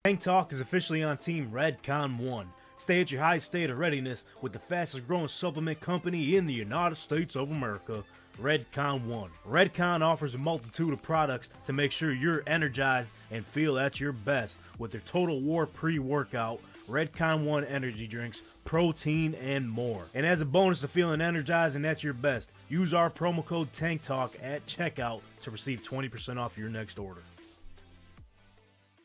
Tank Talk is officially on Team Redcon 1. Stay at your highest state of readiness with the fastest growing supplement company in the United States of America, Redcon 1. Redcon offers a multitude of products to make sure you're energized and feel at your best with their Total War pre-workout, Redcon 1 energy drinks, protein, and more. And as a bonus to feeling energized and at your best, use our promo code TANKTALK at checkout to receive 20% off your next order.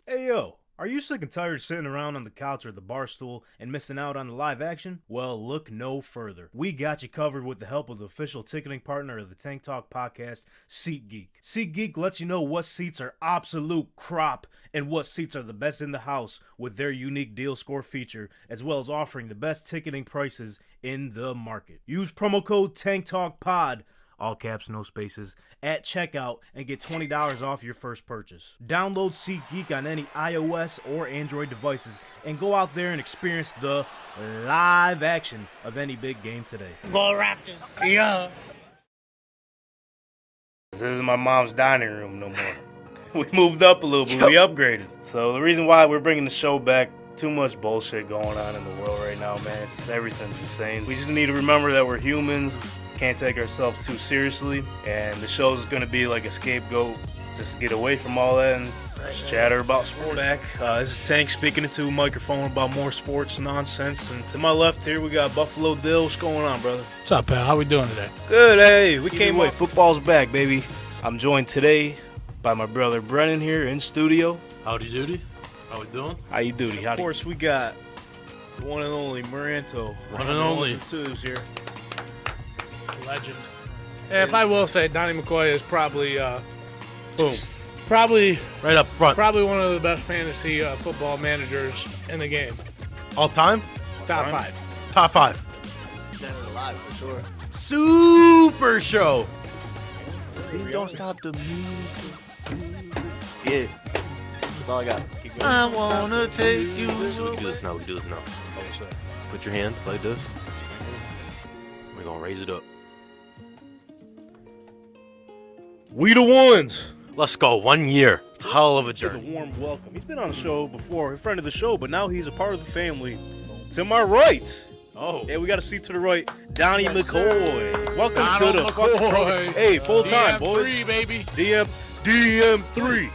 Hey yo! Are you sick and tired of sitting around on the couch or the bar stool and missing out on the live action? Well, look no further. We got you covered with the help of the official ticketing partner of the Tank Talk podcast, SeatGeek. SeatGeek lets you know what seats are absolute crop and what seats are the best in the house with their unique deal score feature, as well as offering the best ticketing prices in the market. Use promo code TANKTALKPOD, all caps, no spaces, at checkout and get $20 off your first purchase. Download SeatGeek on any iOS or Android devices and go out there and experience the live action of any big game today. Go Raptors! Yeah! This isn't my mom's dining room no more. We moved up a little bit, we upgraded. So the reason why we're bringing the show back, too much bullshit going on in the world right now, man. Everything's insane. We just need to remember that we're humans. Can't take ourselves too seriously, and the show's gonna be like a scapegoat just to get away from all that and just chatter about sports. This is Tank speaking into a microphone about more sports nonsense, and to my left here we got Buffalo Dill. What's going on, brother? What's up, pal? How we doing today? Good. Hey, we came away. Football's back, baby. I'm joined today by my brother Brennan here in studio. Howdy doody. How we doing? How you doody? Of course, we got the one and only Moranto. One and only. Twos here. Legend. Yeah, if I will say, Donnie McCoy is probably, probably right up front. Probably one of the best fantasy football managers in the game. All time? Top five. Top five. Dead or alive, for sure. Super show. Don't stop the music. Yeah. That's all I got. I wanna take you. We can do this now. Put your hands like this. We're gonna raise it up. We the ones. Let's go. 1 year. Hell of a With a journey. warm welcome. He's been on the show before, a friend of the show, but now he's a part of the family. To my right. Oh. Yeah, we got a seat to the right. Donnie McCoy. Welcome Donald to the fucking McCoy. program. Hey, full time, boys. DM3, baby. DM3.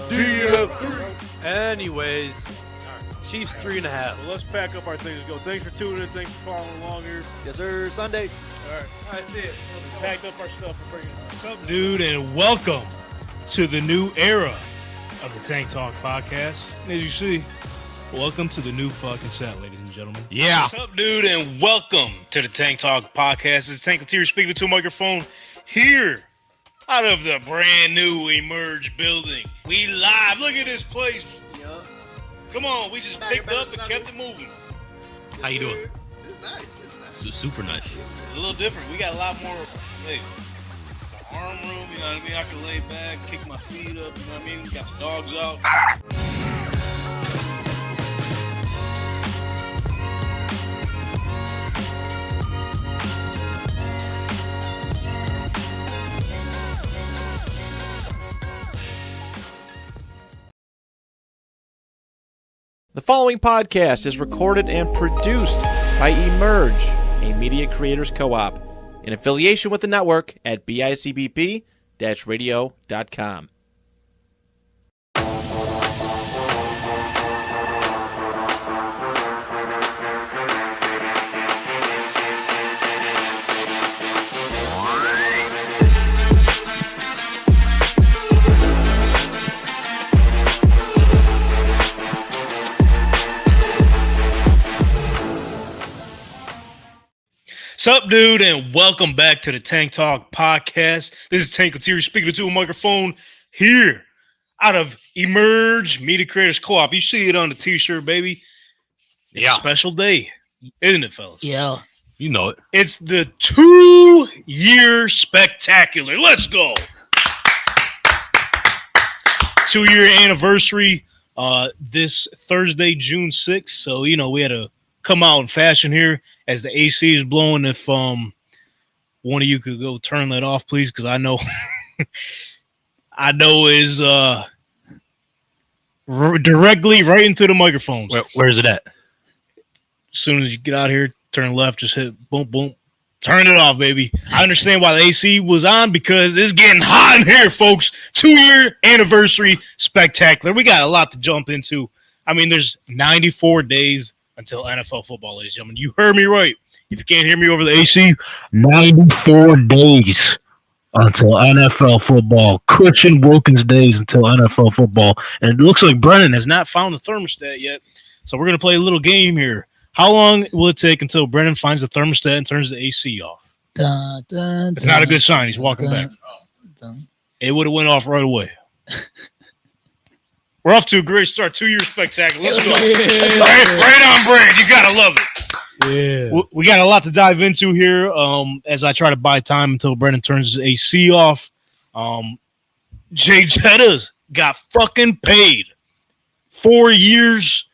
DM3. Anyways, Chiefs 3.5. Well, let's pack up our things and go. Thanks for tuning in. Thanks for following along here. Yes, sir. Sunday. All right, I see it. We packed up our stuff and bringing it. What's up, dude? And welcome to the new era of the Tank Talk podcast. As you see, welcome to the new fucking set, ladies and gentlemen. Yeah. What's up, dude? And welcome to the Tank Talk podcast. It's Tank Interior speaking to a microphone here out of the brand new Emerge building. We live. Look at this place. Yup. Come on, we just picked up and kept it moving. How you doing? It's nice. Super nice. A little different. We got a lot more, hey, arm room, you know what I mean? I can lay back, kick my feet up, you know what I mean? We got the dogs out. The following podcast is recorded and produced by Emerge, a media creators co-op, in affiliation with the network at bicbp-radio.com. Sup, dude, and welcome back to the Tank Talk podcast. This is Tank Interior speaking to a microphone here out of Emerge Media Creators Co-op. You see it on the t-shirt, baby. It's a special day, isn't it, fellas? Yeah. You know it. It's the 2-year spectacular. Let's go. 2-year anniversary this Thursday, June 6th. So, you know, we had to come out in fashion here as the AC is blowing. If one of you could go turn that off, please, because I know is directly right into the microphones. Where's it at? As soon as you get out here, turn left, just hit boom, boom. Turn it off, baby. I understand why the AC was on because it's getting hot in here, folks. 2-year anniversary spectacular. We got a lot to jump into. I mean, there's 94 days until NFL football, ladies and gentlemen. You heard me right. If you can't hear me over the AC, 94 days until NFL football. Christian Wilkins days until NFL football. And it looks like Brennan has not found the thermostat yet. So we're going to play a little game here. How long will it take until Brennan finds the thermostat and turns the AC off? It's not a good sign. He's walking back. It would have went off right away. We're off to a great start. 2-year spectacular. Let's go. Right on brand. You got to love it. Yeah. We got a lot to dive into here as I try to buy time until Brennan turns his AC off. Jay Jettas got fucking paid. 4 years.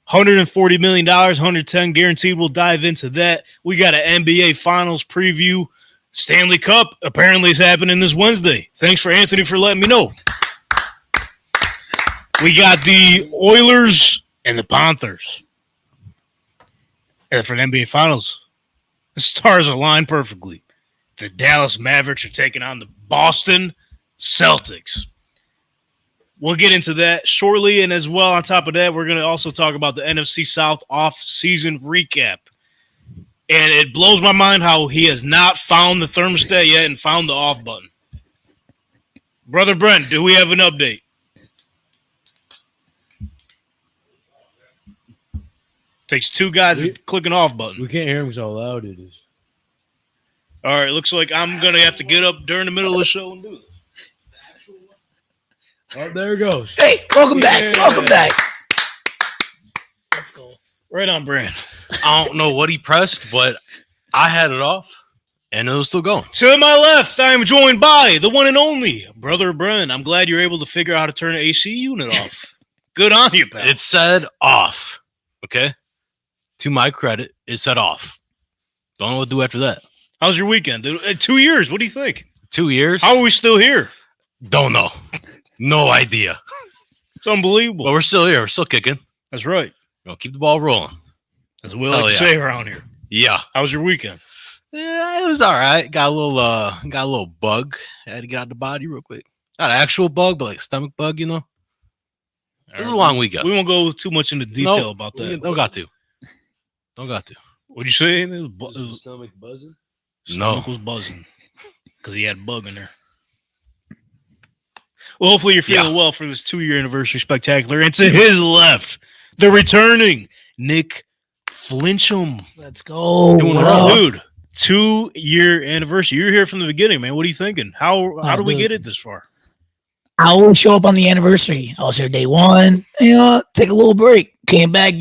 $140 million, 110 guaranteed. We'll dive into that. We got an NBA Finals preview. Stanley Cup apparently is happening this Wednesday. Thanks for Anthony for letting me know. We got the Oilers and the Panthers. And for the NBA Finals, the stars align perfectly. The Dallas Mavericks are taking on the Boston Celtics. We'll get into that shortly, and as well, on top of that, we're going to also talk about the NFC South Offseason recap. And it blows my mind how he has not found the thermostat yet and found the off button. Brother Brent, do we have an update? Takes two guys to click an off button. We can't hear him so loud it is. All right, looks like I'm going to have to get up during the middle of the show and do this. Oh, there it goes. Hey, welcome back. Welcome back. Let's go. Right on, Brand. I don't know what he pressed, but I had it off, and it was still going. To my left, I am joined by the one and only Brother Brent. I'm glad you're able to figure out how to turn an AC unit off. Good on you, pal. It said off, okay? To my credit, it said off. Don't know what to do after that. How's your weekend, dude? 2 years. What do you think? 2 years? How are we still here? Don't know. No idea. It's unbelievable. But we're still here. We're still kicking. That's right. We'll keep the ball rolling. That's what we like to say around here. Yeah. How was your weekend? Yeah, it was all right. Got a little bug. I had to get out the body real quick. Not an actual bug, but like a stomach bug, you know. It was a long weekend. We won't go too much into detail about that. Don't got to. What'd you say? It Was the stomach buzzing? Stomach was buzzing because he had a bug in there. Well, hopefully you're feeling well for this 2-year anniversary spectacular. And to his left, the returning Nick Flincham. Let's go. Dude, 2-year anniversary. You're here from the beginning, man. What are you thinking? How do we get it this far? I always show up on the anniversary. I was here day one. Take a little break. Came back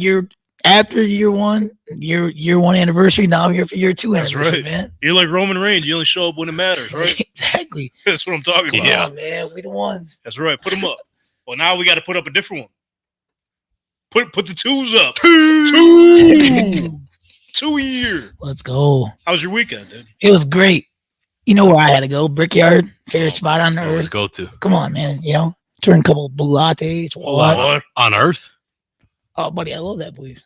after year one anniversary. Now I'm here for year 2 anniversary, That's right. man. You're like Roman Reigns. You only show up when it matters, right? Exactly. That's what I'm talking about. Yeah, man. We the ones. That's right. Put them up. Well, now we got to put up a different one. Put the 2s up. 2 year. Let's go. How was your weekend, dude? It was great. You know where I had to go? Brickyard. Favorite spot on Always earth. go to. Come on, man. Turn a couple blue lattes. What? On Earth? Oh, buddy, I love that place.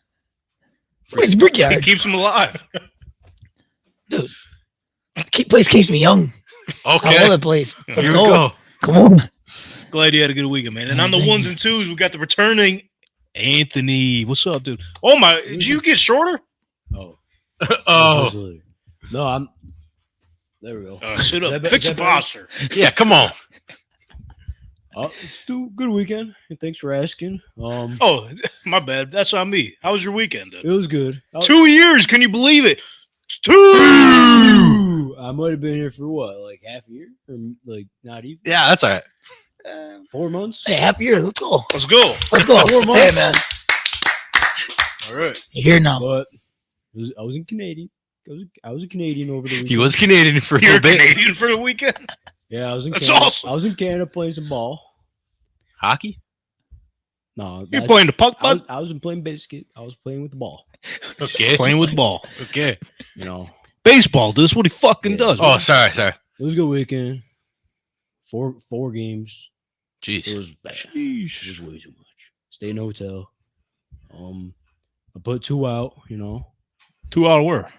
It's Brickyard. It keeps them alive. Dude. Place keeps me young. Okay. I love that place. Let's Here we go. go. Come on. Glad you had a good weekend, man. And on the Thank 1s you. and 2s, we got the returning Anthony. What's up, dude? Oh, my. Did you get shorter? Oh. Oh. No, I'm. There we go. Sit up. Is that Fix is the that better? posture. Yeah, come on. It's a good weekend. And thanks for asking. Oh, my bad. That's on me. How was your weekend, dude? It was good. 2 years. Can you believe it? 2. I might have been here for what, like half a year, or like not even Yeah, that's all right. 4 months. Hey, happy year. Let's go. Let's go. Let's go. 4 months. Hey, man. All right. You're here now. But I was in Canadian. I was a Canadian over the weekend. He was Canadian for a You're little bit. Canadian for the weekend? Yeah, I was in That's Canada. awesome. I was in Canada playing some ball. Hockey? No, You're that's- playing the puck, bud? I wasn't playing basket. I was playing with the ball. Okay. Playing with ball. Okay. You know, Baseball, dude. That's what he fucking does. Oh, man. sorry. it was a good weekend. Four games. It Jeez. was bad. Sheesh. It was way too much. stay in a hotel. I put 2 out, 2 out of where?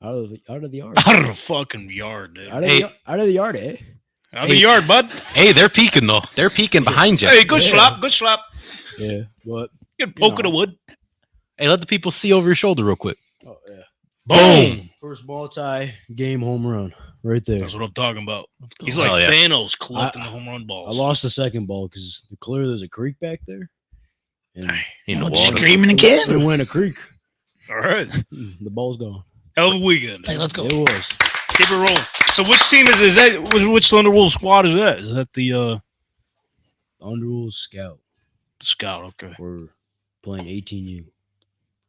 out of the yard. Out of the fucking yard, dude. Out of the yard, eh? Out of the yard, bud. Hey, they're peeking though. They're peeking behind you. Hey, good Yeah. slap. Good slap. Yeah, but Get a poke of the wood. Hey, let the people see over your shoulder real quick. oh yeah, Boom. first multi-game home run right there. That's what I'm talking about. He's Hell like yeah. Thanos collecting the home run I balls. lost the second ball because clearly there's a creek back there. And In the Oh, water. streaming it again. went a creek. All right. The ball's gone. Hell of a weekend. Hey, let's go. It was. Keep it rolling. So which team is that? Which Thunderwolves squad is that? Is that the Underwood Scout. Scout? Okay. We're playing 18U,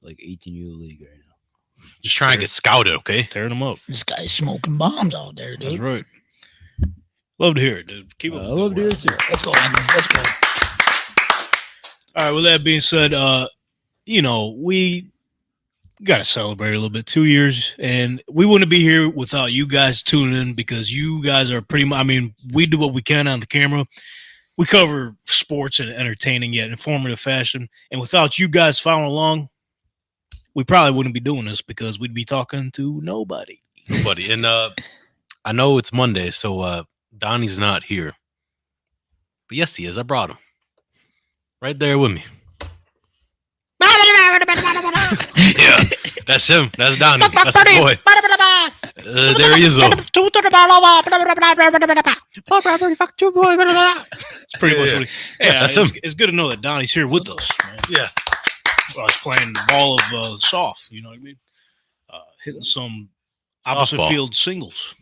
like 18U league right now. Just trying to get scouted, okay? Tearing them up. This guy's smoking bombs out there, That's dude. right. Love to hear it, dude. Keep I up. with love the to work. hear it too. Let's go, Andy. Let's go. All right. With that being said, we got to celebrate a little bit. 2 years, and we wouldn't be here without you guys tuning in because you guys are pretty much. I mean, we do what we can on the camera. We cover sports in an entertaining yet informative fashion, and without you guys following along, we probably wouldn't be doing this because we'd be talking to nobody. Nobody. And I know it's Monday, so Donnie's not here. But yes, he is. I brought him. Right there with me. Yeah, that's him. That's Donnie. That's the boy. There he is, though. It's pretty much Yeah. what yeah, That's it's, him. it's good to know that Donnie's here with us. Man. Yeah. I was playing the ball of soft, you know what I mean? Hitting some opposite Softball. field singles.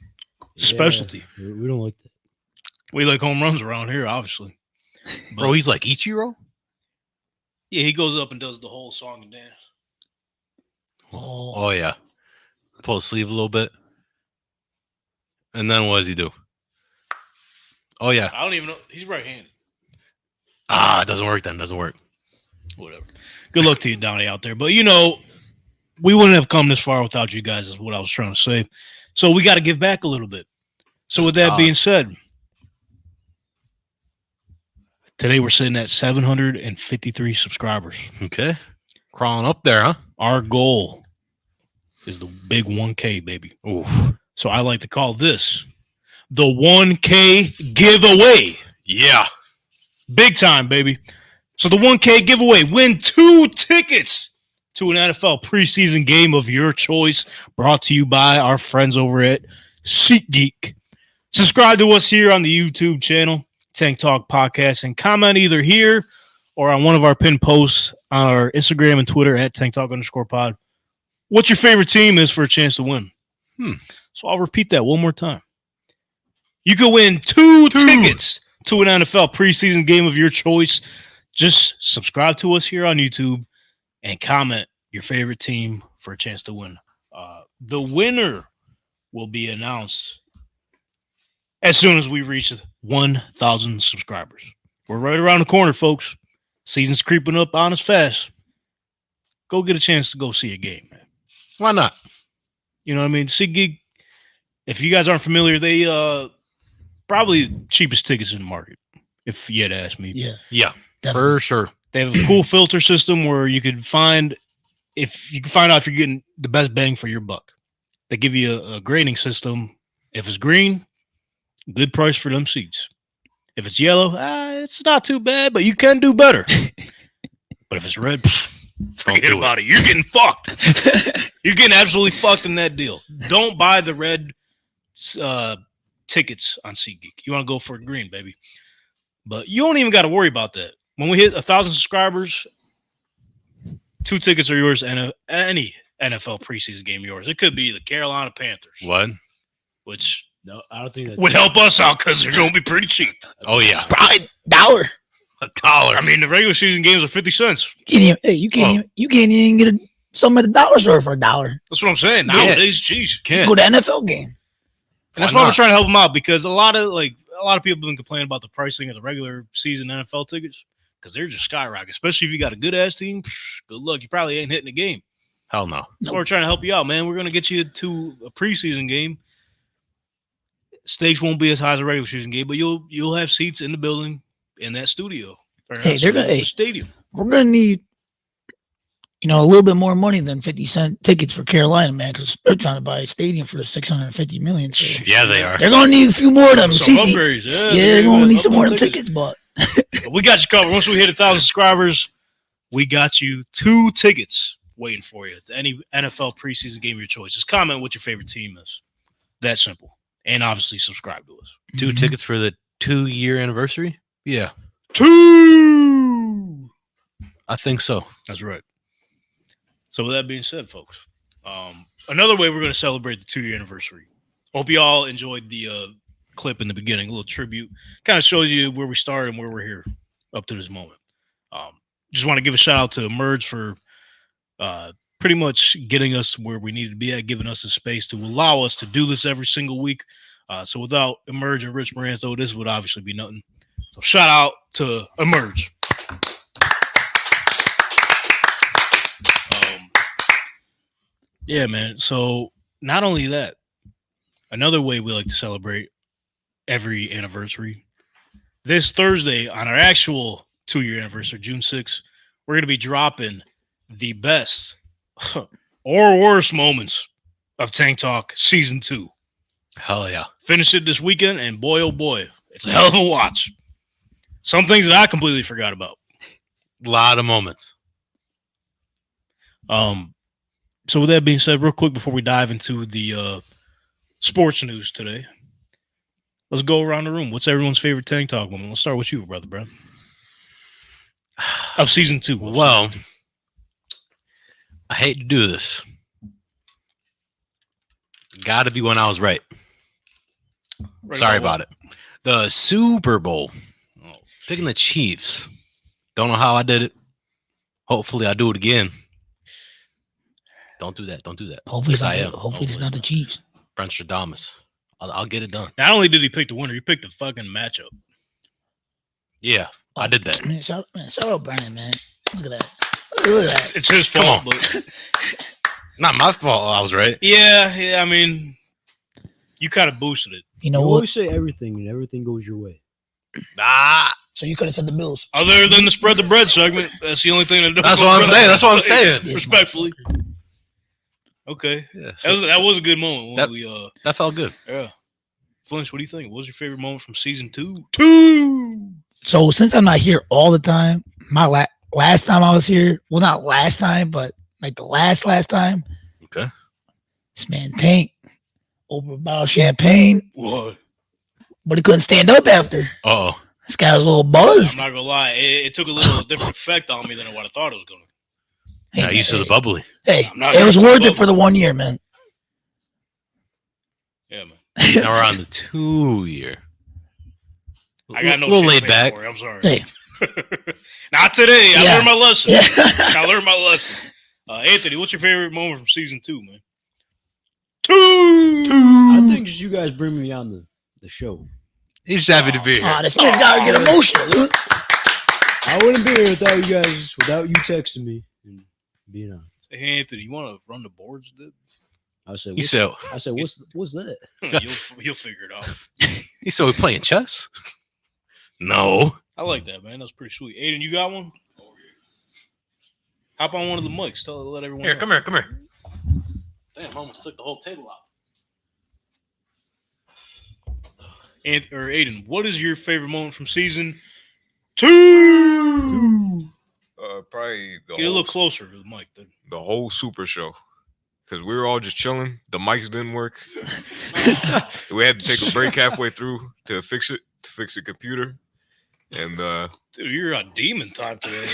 It's a Yeah, specialty. We don't like that. We like home runs around here, obviously. Bro, he's like Ichiro? Yeah, he goes up and does the whole song and dance. Oh, yeah. Pull his sleeve a little bit. And then what does he do? Oh, yeah. I don't even know. He's right-handed. It doesn't work then. Doesn't work. Whatever. Good luck to you, Donnie, out there. But, we wouldn't have come this far without you guys is what I was trying to say. So we got to give back a little bit. So with that being said, today we're sitting at 753 subscribers. Okay. Crawling up there, huh? Our goal is the big 1K, baby. Oof. So I like to call this the 1K giveaway. Yeah. Big time, baby. So the 1K giveaway, win 2 tickets to an NFL preseason game of your choice, brought to you by our friends over at SeatGeek. Subscribe to us here on the YouTube channel, Tank Talk Podcast, and comment either here or on one of our pinned posts on our Instagram and Twitter at Tank Talk _pod. What your favorite team is for a chance to win. So I'll repeat that one more time. You can win 2 tickets to an NFL preseason game of your choice. Just subscribe to us here on YouTube and comment your favorite team for a chance to win. The winner will be announced as soon as we reach 1,000 subscribers. We're right around the corner, folks. Season's creeping up on us fast. Go get a chance to go see a game, man. Why not? You know what I mean? SeatGeek, if you guys aren't familiar, they probably the cheapest tickets in the market, if you had to ask me. Yeah, Yeah. definitely. For sure. They have a cool filter system where you can find out if you're getting the best bang for your buck. They give you a grading system. If it's green, good price for them seats. If it's yellow, it's not too bad, but you can do better. But if it's red, forget do about it. You're getting fucked. You're getting absolutely fucked in that deal. Don't buy the red tickets on SeatGeek. You want to go for green, baby. But you don't even got to worry about that. When we hit 1,000 subscribers, 2 tickets are yours, and any NFL preseason game yours. It could be the Carolina Panthers, What? which No, I don't think that would help us out because they're going to be pretty cheap. Oh, yeah. Probably $1. $1. I mean, the regular season games are 50 cents. You can't even get some at the dollar store for $1. That's what I'm saying. Nowadays, geez. Can't. Go to NFL game. And that's Why why we're not? trying to help them out because a lot of people have been complaining about the pricing of the regular season NFL tickets because they're just skyrocketing. Especially if you got a good ass team. Good luck. You probably ain't hitting a game. Hell no. So we're trying to help you out, man. We're going to get you to a preseason game. Stakes won't be as high as a regular season game, but you'll have seats in the building in that studio. Hey, they're gonna. The Hey, stadium. we're gonna need, a little bit more money than 50-cent tickets for Carolina, man, because they're trying to buy a stadium for $650 million. So Yeah, they are. they're gonna need a few more of them. Some SeatGeek. upgrades. Yeah, They're gonna need some more of them tickets, but But we got you covered. Once we hit 1,000 subscribers, we got you 2 tickets waiting for you to any NFL preseason game of your choice. Just comment what your favorite team is. That simple. And obviously subscribe to us. 2 tickets for the 2-year anniversary? Yeah, 2. I think so. That's right. So with that being said, folks, another way we're going to celebrate the 2-year anniversary. Hope you all enjoyed the clip in the beginning, a little tribute. Kind of shows you where we started and where we're here up to this moment. Just want to give a shout out to Emerge for pretty much getting us where we need to be at, giving us the space to allow us to do this every single week. So without Emerge and Rich Moranzo, this would obviously be nothing. So shout out to Emerge. Yeah, man. So not only that, another way we like to celebrate every anniversary. This Thursday on our actual 2-year anniversary, June 6th, we're going to be dropping the best or worst moments of Tank Talk Season 2. Hell yeah. Finish it this weekend, and boy, oh boy, it's a hell of a watch. Some things that I completely forgot about. A lot of moments. So with that being said, real quick before we dive into the sports news today, let's go around the room. What's everyone's favorite Tank Talk moment? Let's start with you, brother, Brad. Of Season 2. Well, I hate to do this. Got to be when I was right. Sorry about it. The Super Bowl. Picking the Chiefs. Don't know how I did it. Hopefully I do it again. Don't do that. Don't do that. hopefully it's Yes, not, hopefully it's not the Chiefs. Brentstradamus. I'll get it done. Not only did he pick the winner, he picked the fucking matchup. Yeah, I did that. Man, shout out Brandon, man. Look at that. Look at that. It's his Come fault. on. But Not my fault. I was right. yeah, I mean, you kind of boosted it. You know You what? always say everything, and everything goes your way. So you could have said the Bills. Other than the spread the bread segment, that's the only thing that. That's what I'm saying. That's what I'm saying. Yes, Respectfully. Okay, Yeah, that was a good moment when we that felt good. yeah. Flinch, what do you think? What was your favorite moment from Season 2? So since I'm not here all the time, my last time I was here, well, not last time, but like the last time, Okay. this man Tank over a bottle of champagne, What? but he couldn't stand up after. Oh, This guy was a little I'm buzzed. not gonna lie, it took a little different effect on me than what I thought it was gonna. Hey, yeah. Used to the bubbly. Hey, I'm not it was used to the worth it bubble. for the 1 year, man. Yeah, man. Now we're on the 2-year. I got no. little laid champagne back. for you, I'm sorry. Hey, Not today. I Yeah. learned my lesson. yeah. I learned my lesson. Anthony, what's your favorite moment from Season 2, man? 2. I think just you guys bring me on the show. He's just happy to be here. Ah, this man's gotta get emotional, dude. I wouldn't be here without you guys, without you texting me and being on. Hey, Anthony, you want to run the boards, dude? I said, He said, what's that? You'll figure it out. we playing chess? No. I like that, man. That's pretty sweet. Aiden, you got one? Hop on one of the mics. Let everyone. Here, know. come here. Damn, I almost took the whole table out. Aiden, what is your favorite moment from Season 2? Probably Get a little closer to the mic, dude. the whole Super Show, because we were all just chilling. The mics didn't work. We had to take a break halfway through to fix the computer, and Dude, you're on demon time today.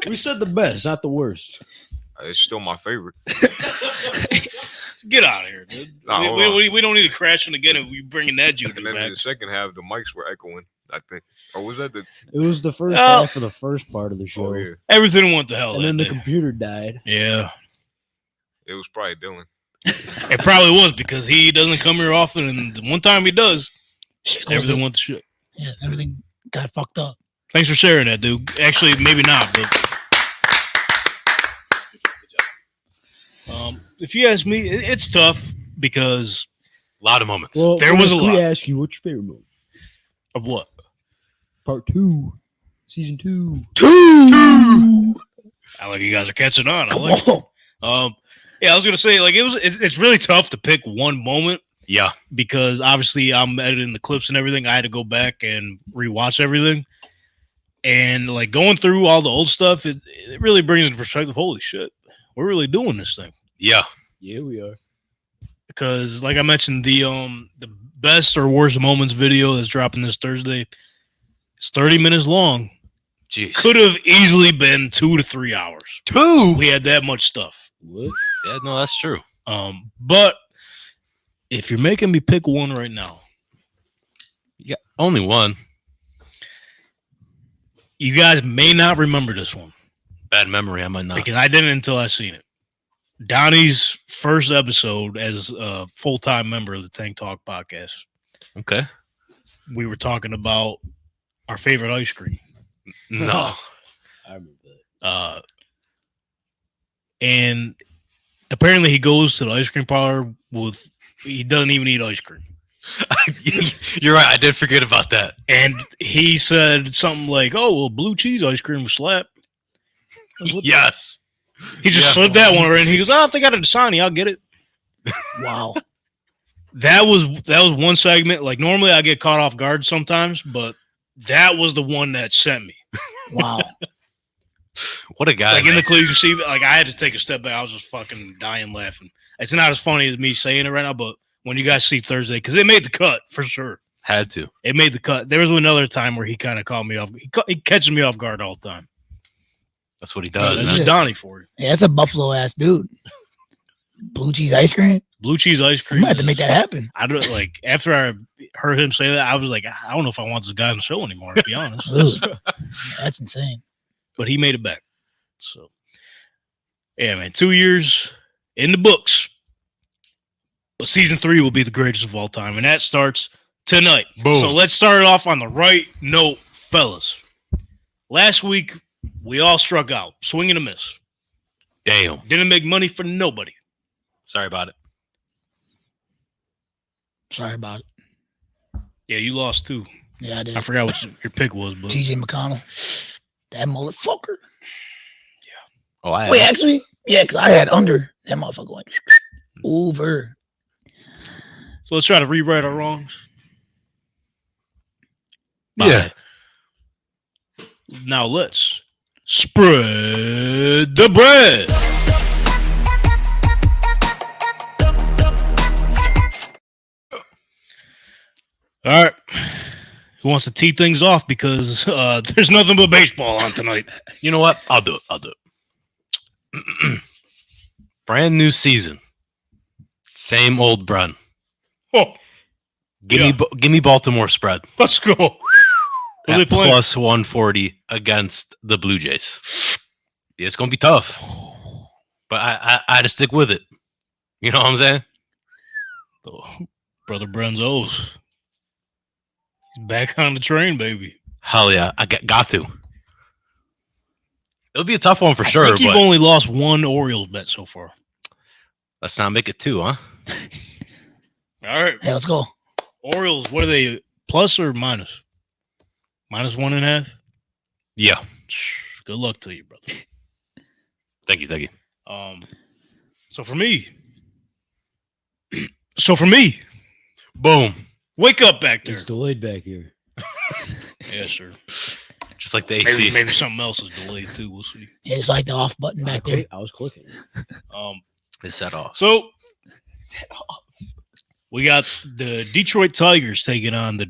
We said the best, not the worst. it's still my favorite. Get out of here, dude. Nah, hold on. We don't need to crash in again if we bringing that juice And then in back. the second half, the mics were echoing. I think, or was that the? It was the first Oh. half of the first part of the show, Oh yeah, Everything went to hell. and that then the day. computer died. Yeah, it was probably Dylan. it probably was because he doesn't come here often, and the one time he does, Shit goes everything to- went to shit. Yeah, everything got fucked up. Thanks for sharing that, dude. Actually, maybe not, but if you ask me, it's tough because A lot of moments. Well, There was a we lot. ask you, what's your favorite movie? of what? Part 2. Season 2. I like you guys are catching on. I Come like on. it. Yeah, I was gonna say, like, it's really tough to pick one moment Yeah. because obviously I'm editing the clips and everything. I had to go back and rewatch everything. And like going through all the old stuff, it really brings into perspective, holy shit, we're really doing this thing. Yeah. Yeah, we are. Because like I mentioned, the best or worst moments video that's dropping this Thursday, it's 30 minutes long. Jeez. Could have easily been 2 to 3 hours. 2. We had that much stuff. What? Yeah, no, that's true. But if you're making me pick one right now, Yeah, only one. you guys may not remember this one Bad memory. I might not. because I didn't until I seen it. Donnie's first episode as a full-time member of the Tank Talk podcast. Okay. We were talking about our favorite ice cream. No. I remember that. And apparently he goes to the ice cream parlor he doesn't even eat ice cream. You're right. I did forget about that. And he said something like, oh, well, blue cheese ice cream will slap. Yes. He just Yeah. slipped that one right in. He goes, oh, if they got a Dasani, I'll get it. Wow. That was one segment. Like normally I get caught off guard sometimes, but that was the one that sent me. Wow. What a guy. Like in man. the clip, you can see, like I had to take a step back. I was just fucking dying laughing. It's not as funny as me saying it right now, but when you guys see Thursday, because it made the cut for sure. Had to. It made the cut. There was another time where he kind of caught me off. He catches me off guard all the time. That's what he does. That's Man. just Donnie for you. Yeah, that's a buffalo ass dude. Blue cheese ice cream. Blue cheese ice I cream. might have to make that happen. I don't like. After I heard him say that, I was like, I don't know if I want this guy on the show anymore. To be honest, Ugh. That's insane. but he made it back. So, yeah, man, 2 years in the books. But season 3 will be the greatest of all time, and that starts tonight. Boom. So let's start it off on the right note, fellas. Last week, we all struck out, swing and a miss. Damn. Didn't make money for nobody. Sorry about it. Sorry about it. Yeah, you lost too. Yeah, I did. I forgot what your pick was, but TJ McConnell. That motherfucker. Oh, I Wait, actually, yeah, because I had under. That motherfucker went over. so let's try to rewrite our wrongs. Yeah. Now let's spread the bread. All right. Who wants to tee things off because there's nothing but baseball on tonight. You know what? I'll do it. Brand new season. Same old Brun. Oh, Give me Baltimore spread. let's go. Who they At playing? plus 140 against the Blue Jays. Yeah, it's gonna be tough. But I had to stick with it. You know what I'm saying? Brother Brenzo's. He's back on the train, baby. Hell yeah. I got to. It'll be a tough one for I sure, think you've but only lost one Orioles bet so far. let's not make it 2, huh? All right. Hey, let's go. Orioles, what are they, plus or minus? Minus 1.5? Yeah. Good luck to you, brother. Thank you. So for me, Boom. wake up back there. It's delayed back here. Yeah, sure. Just like the AC. Maybe something else is delayed too. We'll see. Yeah, it's like the off button back there. I was clicking. It's set off. So we got the Detroit Tigers taking on the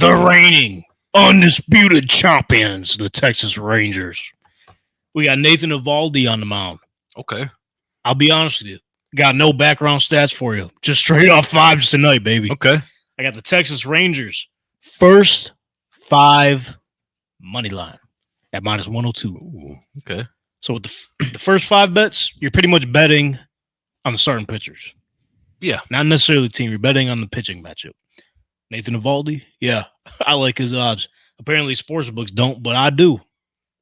reigning, undisputed champions, the Texas Rangers. We got Nathan Eovaldi on the mound. Okay. I'll be honest with you. Got no background stats for you. Just straight off 5s tonight, baby. Okay. I got the Texas Rangers first 5 money line at minus 102. Ooh, okay. So with the first 5 bets, you're pretty much betting on the starting pitchers. Yeah. Not necessarily the team. You're betting on the pitching matchup. Nathan Eovaldi, yeah, I like his odds. Apparently, sportsbooks don't, but I do.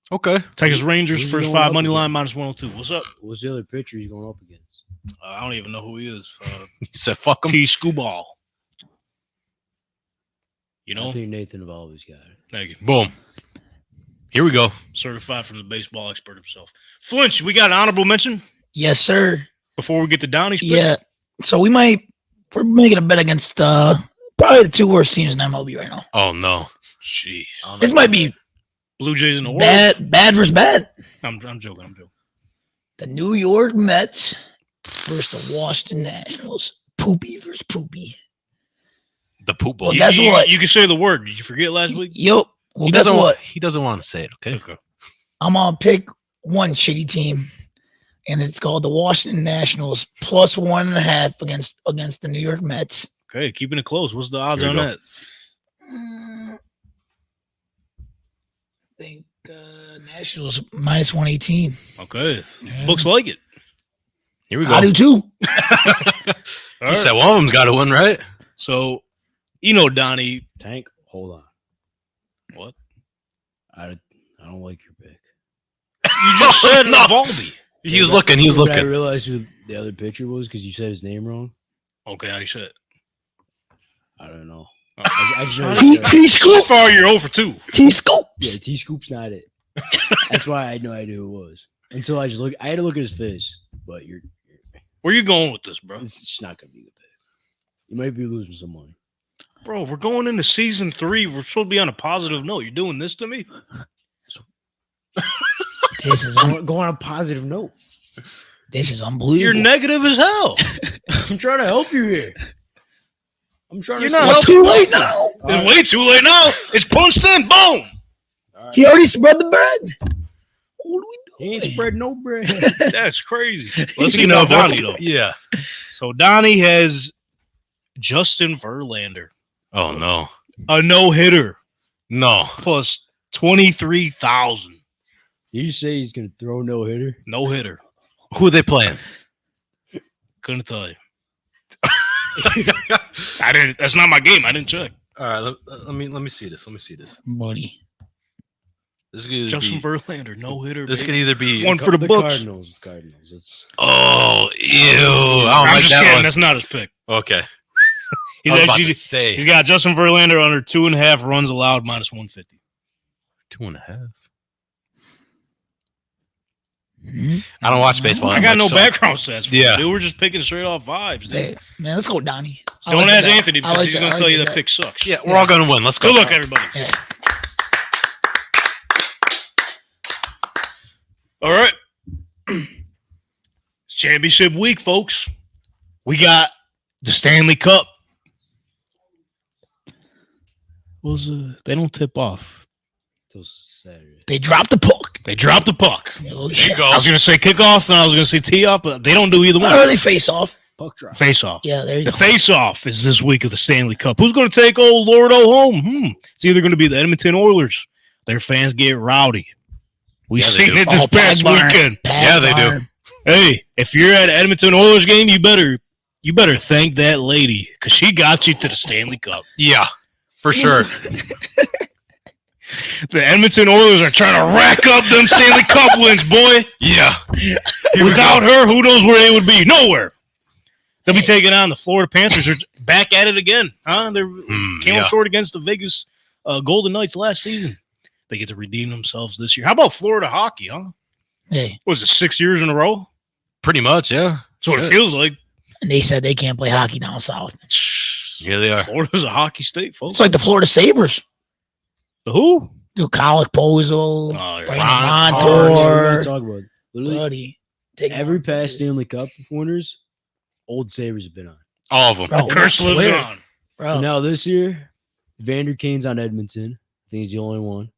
Okay. Texas Rangers Who's first going 5 up money against? line minus 102. What's up? What's the other pitcher he's going up against? I don't even know who he is. You said fuck him. T. Scooball. You know? I think Nathan have always got it. Thank you. Boom. Here we go. Certified from the baseball expert himself. Flinch, we got an honorable mention Yes, sir. before we get to Donnie's pick? Yeah. So we're making a bet against probably the two worst teams in MLB right now. Oh no. Jeez. This might be Blue Jays and the Orioles. bad versus bad. I'm joking. The New York Mets versus the Washington Nationals. Poopy versus poopy. The poop bowl. Well, guess what? You can say the word. Did you forget last week? Yup. Well, guess what? He doesn't want to say it. Okay. I'm gonna pick one shitty team, and it's called the Washington Nationals plus 1.5 against the New York Mets. Okay, keeping it close. What's the odds Here on we that? I think Nationals minus 118. Okay. Yeah. Looks like it. Here we go. I do too. All He said one of them's got to win, right? So, Donnie. Tank, hold on. What? I don't like your pick. You just said Valdi. He was looking. I realized who the other pitcher was because you said his name wrong. Okay, how do you say it? I don't know. Oh. I just know T So Scoop. far, you're 0 for 2. T Scoop. yeah, T Scoop's not it. That's why I had no idea who it was until I had to look at his face. But Where you going with this, bro? it's just not gonna be a good pick. You might be losing some money. Bro, we're going into season 3. We're supposed to be on a positive note. You're doing this to me? This is Go on a positive note. this is unbelievable. You're negative as hell. I'm trying to help you here. I'm trying You're to. not Well, too late now. It's way too late now. It's punched in. Boom. He already spread the bread. What are we He doing? ain't spread no bread. That's crazy. Let's You get know, to Donnie, though. Yeah. So, Donnie has Justin Verlander, Oh no. a no-hitter, No. plus 23,000. Did you say he's gonna throw no hitter? No-hitter. Who are they playing? Couldn't tell you. I didn't. That's not my game. I didn't check. All right. Let me see this. Buddy. This could either Justin be. Verlander, no-hitter. This could baby. either be. One for the books. Cardinals. It's Oh, ew! I don't I'm like just that kidding. one. That's not his pick. Okay. He's I was about actually to say he's got Justin Verlander under 2.5 runs allowed minus 150. 2.5. Mhm. I don't watch baseball. I that got no much, so- background stats. For Yeah. you, dude. We're just picking straight off vibes. Dude. Hey, man, let's go, Donnie. I Don't like the ask bet. Anthony I because like he's the- going I to tell like you the that bet. pick sucks. Yeah, we're all gonna win. Let's go. Good luck, everybody. Yeah. All right. It's championship week, folks. We got the Stanley Cup. They don't tip off. till Saturday. They dropped the puck. They dropped the puck. Oh, There you yeah. go. I was going to say kickoff, and I was going to say tee off, but they don't do either one. Or they face off. Puck drop. Face off. Yeah, there you The go. face-off is this week of the Stanley Cup. Who's going to take old Lordo home? It's either going to be the Edmonton Oilers. Their fans get rowdy. We Yeah, they seen do. it this Oh, past Pag Barn. weekend. Pag Yeah, they do. Barn. Hey, if you're at an Edmonton Oilers game, you better thank that lady because she got you to the Stanley Cup. Yeah, for sure. The Edmonton Oilers are trying to rack up them Stanley Cup wins, boy. Yeah. Without her, who knows where they would be? Nowhere. They'll be taking on the Florida Panthers. They're back at it again. Huh? They came yeah. up short against the Vegas Golden Knights last season. They get to redeem themselves this year. How about Florida hockey, huh? Hey, Was it 6 years in a row? Pretty much, yeah. That's what it Shit. feels like. and they said they can't play hockey down south. Here they are. Florida's a hockey state, folks. It's like the Florida Sabres. The who? Do Colic Pozo, Oh, yeah. Brandon Ron What are you Montour, talking about? Literally, buddy. Take every past Stanley Cup winners, old Sabres have been on. All of them. Bro, Curse I lives swear. on. Bro, And now this year, Vander Kane's on Edmonton. I think he's the only one.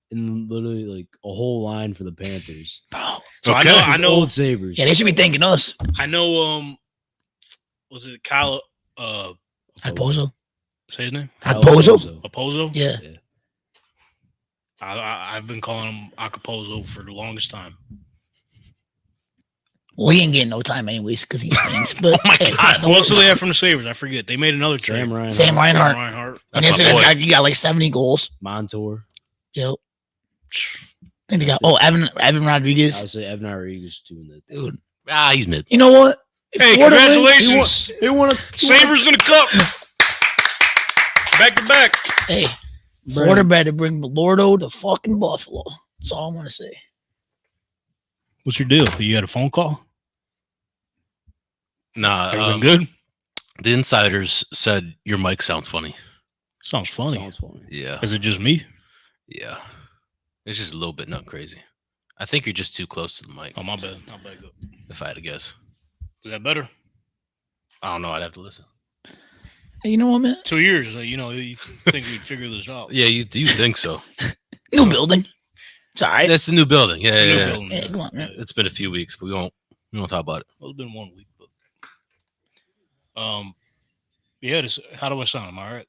And literally like a whole line for the Panthers. bro. So Okay. I know. Old Sabres. Yeah, they should be thanking us. I know. Was it Kyle? Pozo. Say his name. Pozo. Opozo. Yeah. I've been calling him Acapulco for the longest time. Well, he ain't getting no time anyways because he stinks. But Oh my hey, God! no Who else do worries. they have from the Sabres? I forget. They made another trade. Sam Reinhart. Sam Reinhart. Reinhart. And That's this my boy. guy, you got like 70 goals. Montour. Yep. I think they got. Oh, Evan Rodriguez. I would say Evan Rodriguez doing that. Dude, Ah, he's mid. you know what? If Hey, Florida wins, congratulations! They won Sabres in the cup. Back to back. hey, Florida better bring Lordo to fucking Buffalo. That's all I want to say. What's your deal? You had a phone call? Nah, Everything good? The insiders said your mic sounds funny. Sounds funny. Sounds funny. Yeah. Is it just me? Yeah. It's just a little bit nut crazy. I think you're just too close to the mic. Oh, my bad. I'll back up. If I had to guess. Is that better? I don't know. I'd have to listen. Hey, you know what, man? 2 years. You think we'd figure this out. Yeah, you think so. New building. It's all right. That's the new building. Yeah, It's a new yeah. building, Yeah, come on, man. It's been a few weeks, but we won't talk about it. Well, it's been 1 week. But, yeah, how do I sound? Am I all right?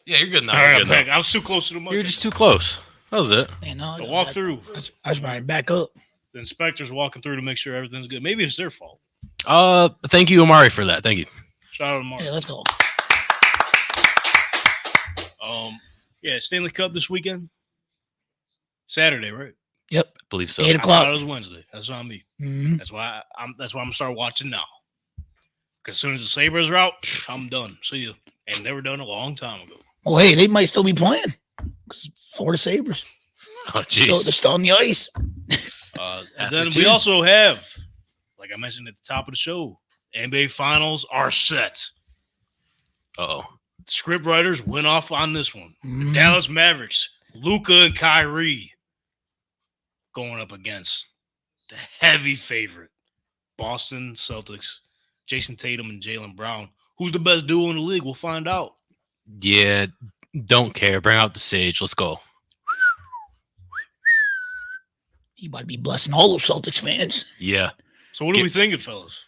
Yeah, you're good now. All You're right, good I'm now. back. I was too close to the mic. You're just too close. That was it. Man, no, The walk through. I was probably back up. The inspector's walking through to make sure everything's good. Maybe it's their fault. Thank you, Amari, for that. Thank you. Shout out to Mark. Yeah, let's go. Yeah, Stanley Cup this weekend. Saturday, right? Yep. I believe so. 8 I thought o'clock. it was Wednesday. That's on me. Mhm. That's why I'm gonna start watching now. Because as soon as the Sabres are out, I'm done. See you. And they were done a long time ago. Oh, hey, they might still be playing. 'Cause Florida Sabres. Oh, They're jeez. still on the ice. And After then two. we also have, like I mentioned at the top of the show, NBA Finals are set. Uh-oh. The script writers went off on this one. Mhm. Dallas Mavericks, Luka and Kyrie going up against the heavy favorite, Boston Celtics, Jason Tatum and Jaylen Brown. Who's the best duo in the league? We'll find out. Yeah, don't care. Bring out the sage. Let's go. You might be blessing all those Celtics fans. Yeah. So what are we thinking, fellas?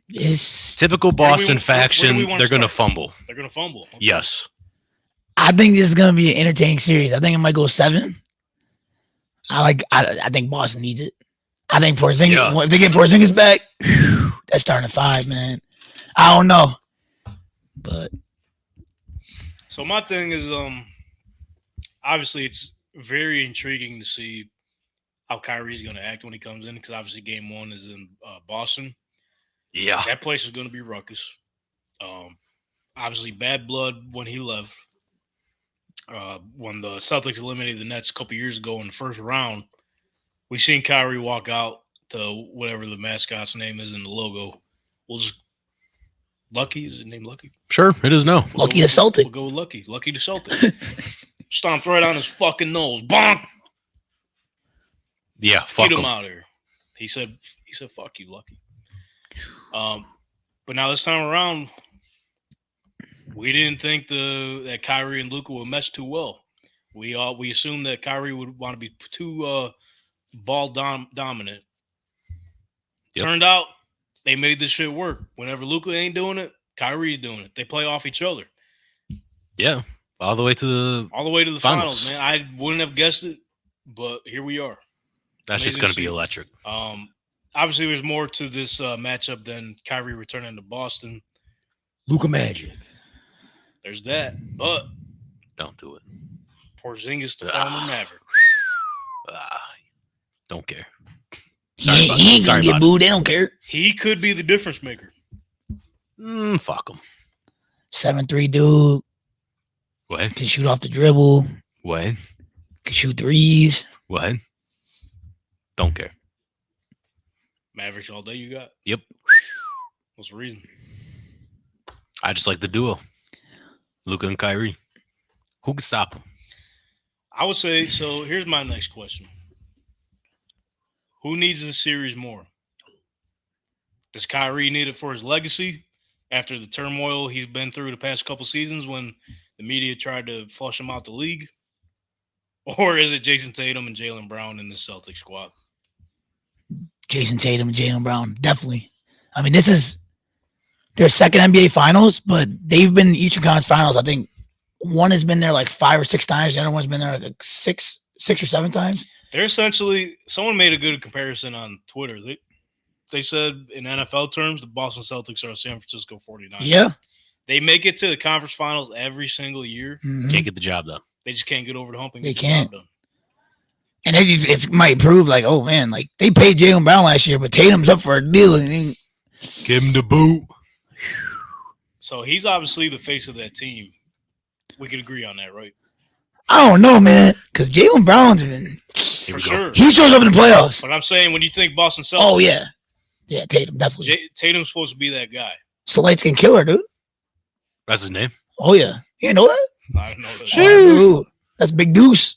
It's, Typical Where do we- Boston where do we faction. wanna They're going to start? fumble. They're going to fumble. Okay. Yes. I think this is gonna be an entertaining series. I think it might go 7. I think Boston needs it. I think Porzingis. Yeah. If they get Porzingis back, that's starting at 5, man. I don't know, but So my thing is, obviously it's very intriguing to see how Kyrie's going to act when he comes in, because obviously Game 1 is in Boston. Yeah. That place is going to be ruckus. Obviously bad blood when he left. When the Celtics eliminated the Nets a couple years ago in the first round, we seen Kyrie walk out to whatever the mascot's name is in the logo. We'll just Lucky, is his name Lucky? Sure, it is no. Lucky the Celtic. We'll go with Lucky. Lucky the Celtic. Stomped right on his fucking nose. Bonk! Yeah, fuck Get him him. out of here. He said, fuck you, Lucky. But now this time around, we didn't think that Kyrie and Luka would mesh too well. We assumed that Kyrie would want to be too ball dominant. Yep. Turned out they made this shit work. Whenever Luka ain't doing it, Kyrie's doing it. They play off each other. Yeah, all the way to the. All the way to the Finals. finals, man. I wouldn't have guessed it, but here we are. That's just amazing going to to be see. electric. Obviously, there's more to this matchup than Kyrie returning to Boston. Luka Magic. There's that, but Don't do it. Porzingis the former Maverick. Don't care. He ain't gonna get booed. They don't care. He could be the difference maker. Fuck him. 7'3" dude. What? Can shoot off the dribble. What? Can shoot threes. What? Don't care. Mavericks all day you got? Yep. What's the reason? I just like the duo. Luka and Kyrie. Who can stop him? I would say, so here's my next question. Who needs this series more? Does Kyrie need it for his legacy after the turmoil he's been through the past couple seasons when the media tried to flush him out the league? Or is it Jason Tatum and Jaylen Brown in the Celtics squad? Jason Tatum and Jaylen Brown. Definitely. I mean, this is their second NBA Finals, but they've been in Eastern Conference Finals. I think one has been there like 5 or 6 times. The other one's been there like six or 7 times. They're essentially, someone made a good comparison on Twitter. They said in NFL terms, the Boston Celtics are a San Francisco 49ers. Yeah. They make it to the conference finals every single year. Mhm. Can't get the job done. They just can't get over the hump and They get the job can't. done. And it might prove like, oh man, like they paid Jaylen Brown last year, but Tatum's up for a deal. And Give him the boot. So he's obviously the face of that team. We could agree on that, right? I don't know, man, because Jaylen Brown's been For sure. he shows up in the playoffs. But I'm saying when you think Boston Celtics. Oh yeah, Tatum definitely. Tatum's supposed to be that guy. So light skin killer, dude. That's his name. Oh yeah, you know that? I don't know that. Oh, dude. That's Big Deuce.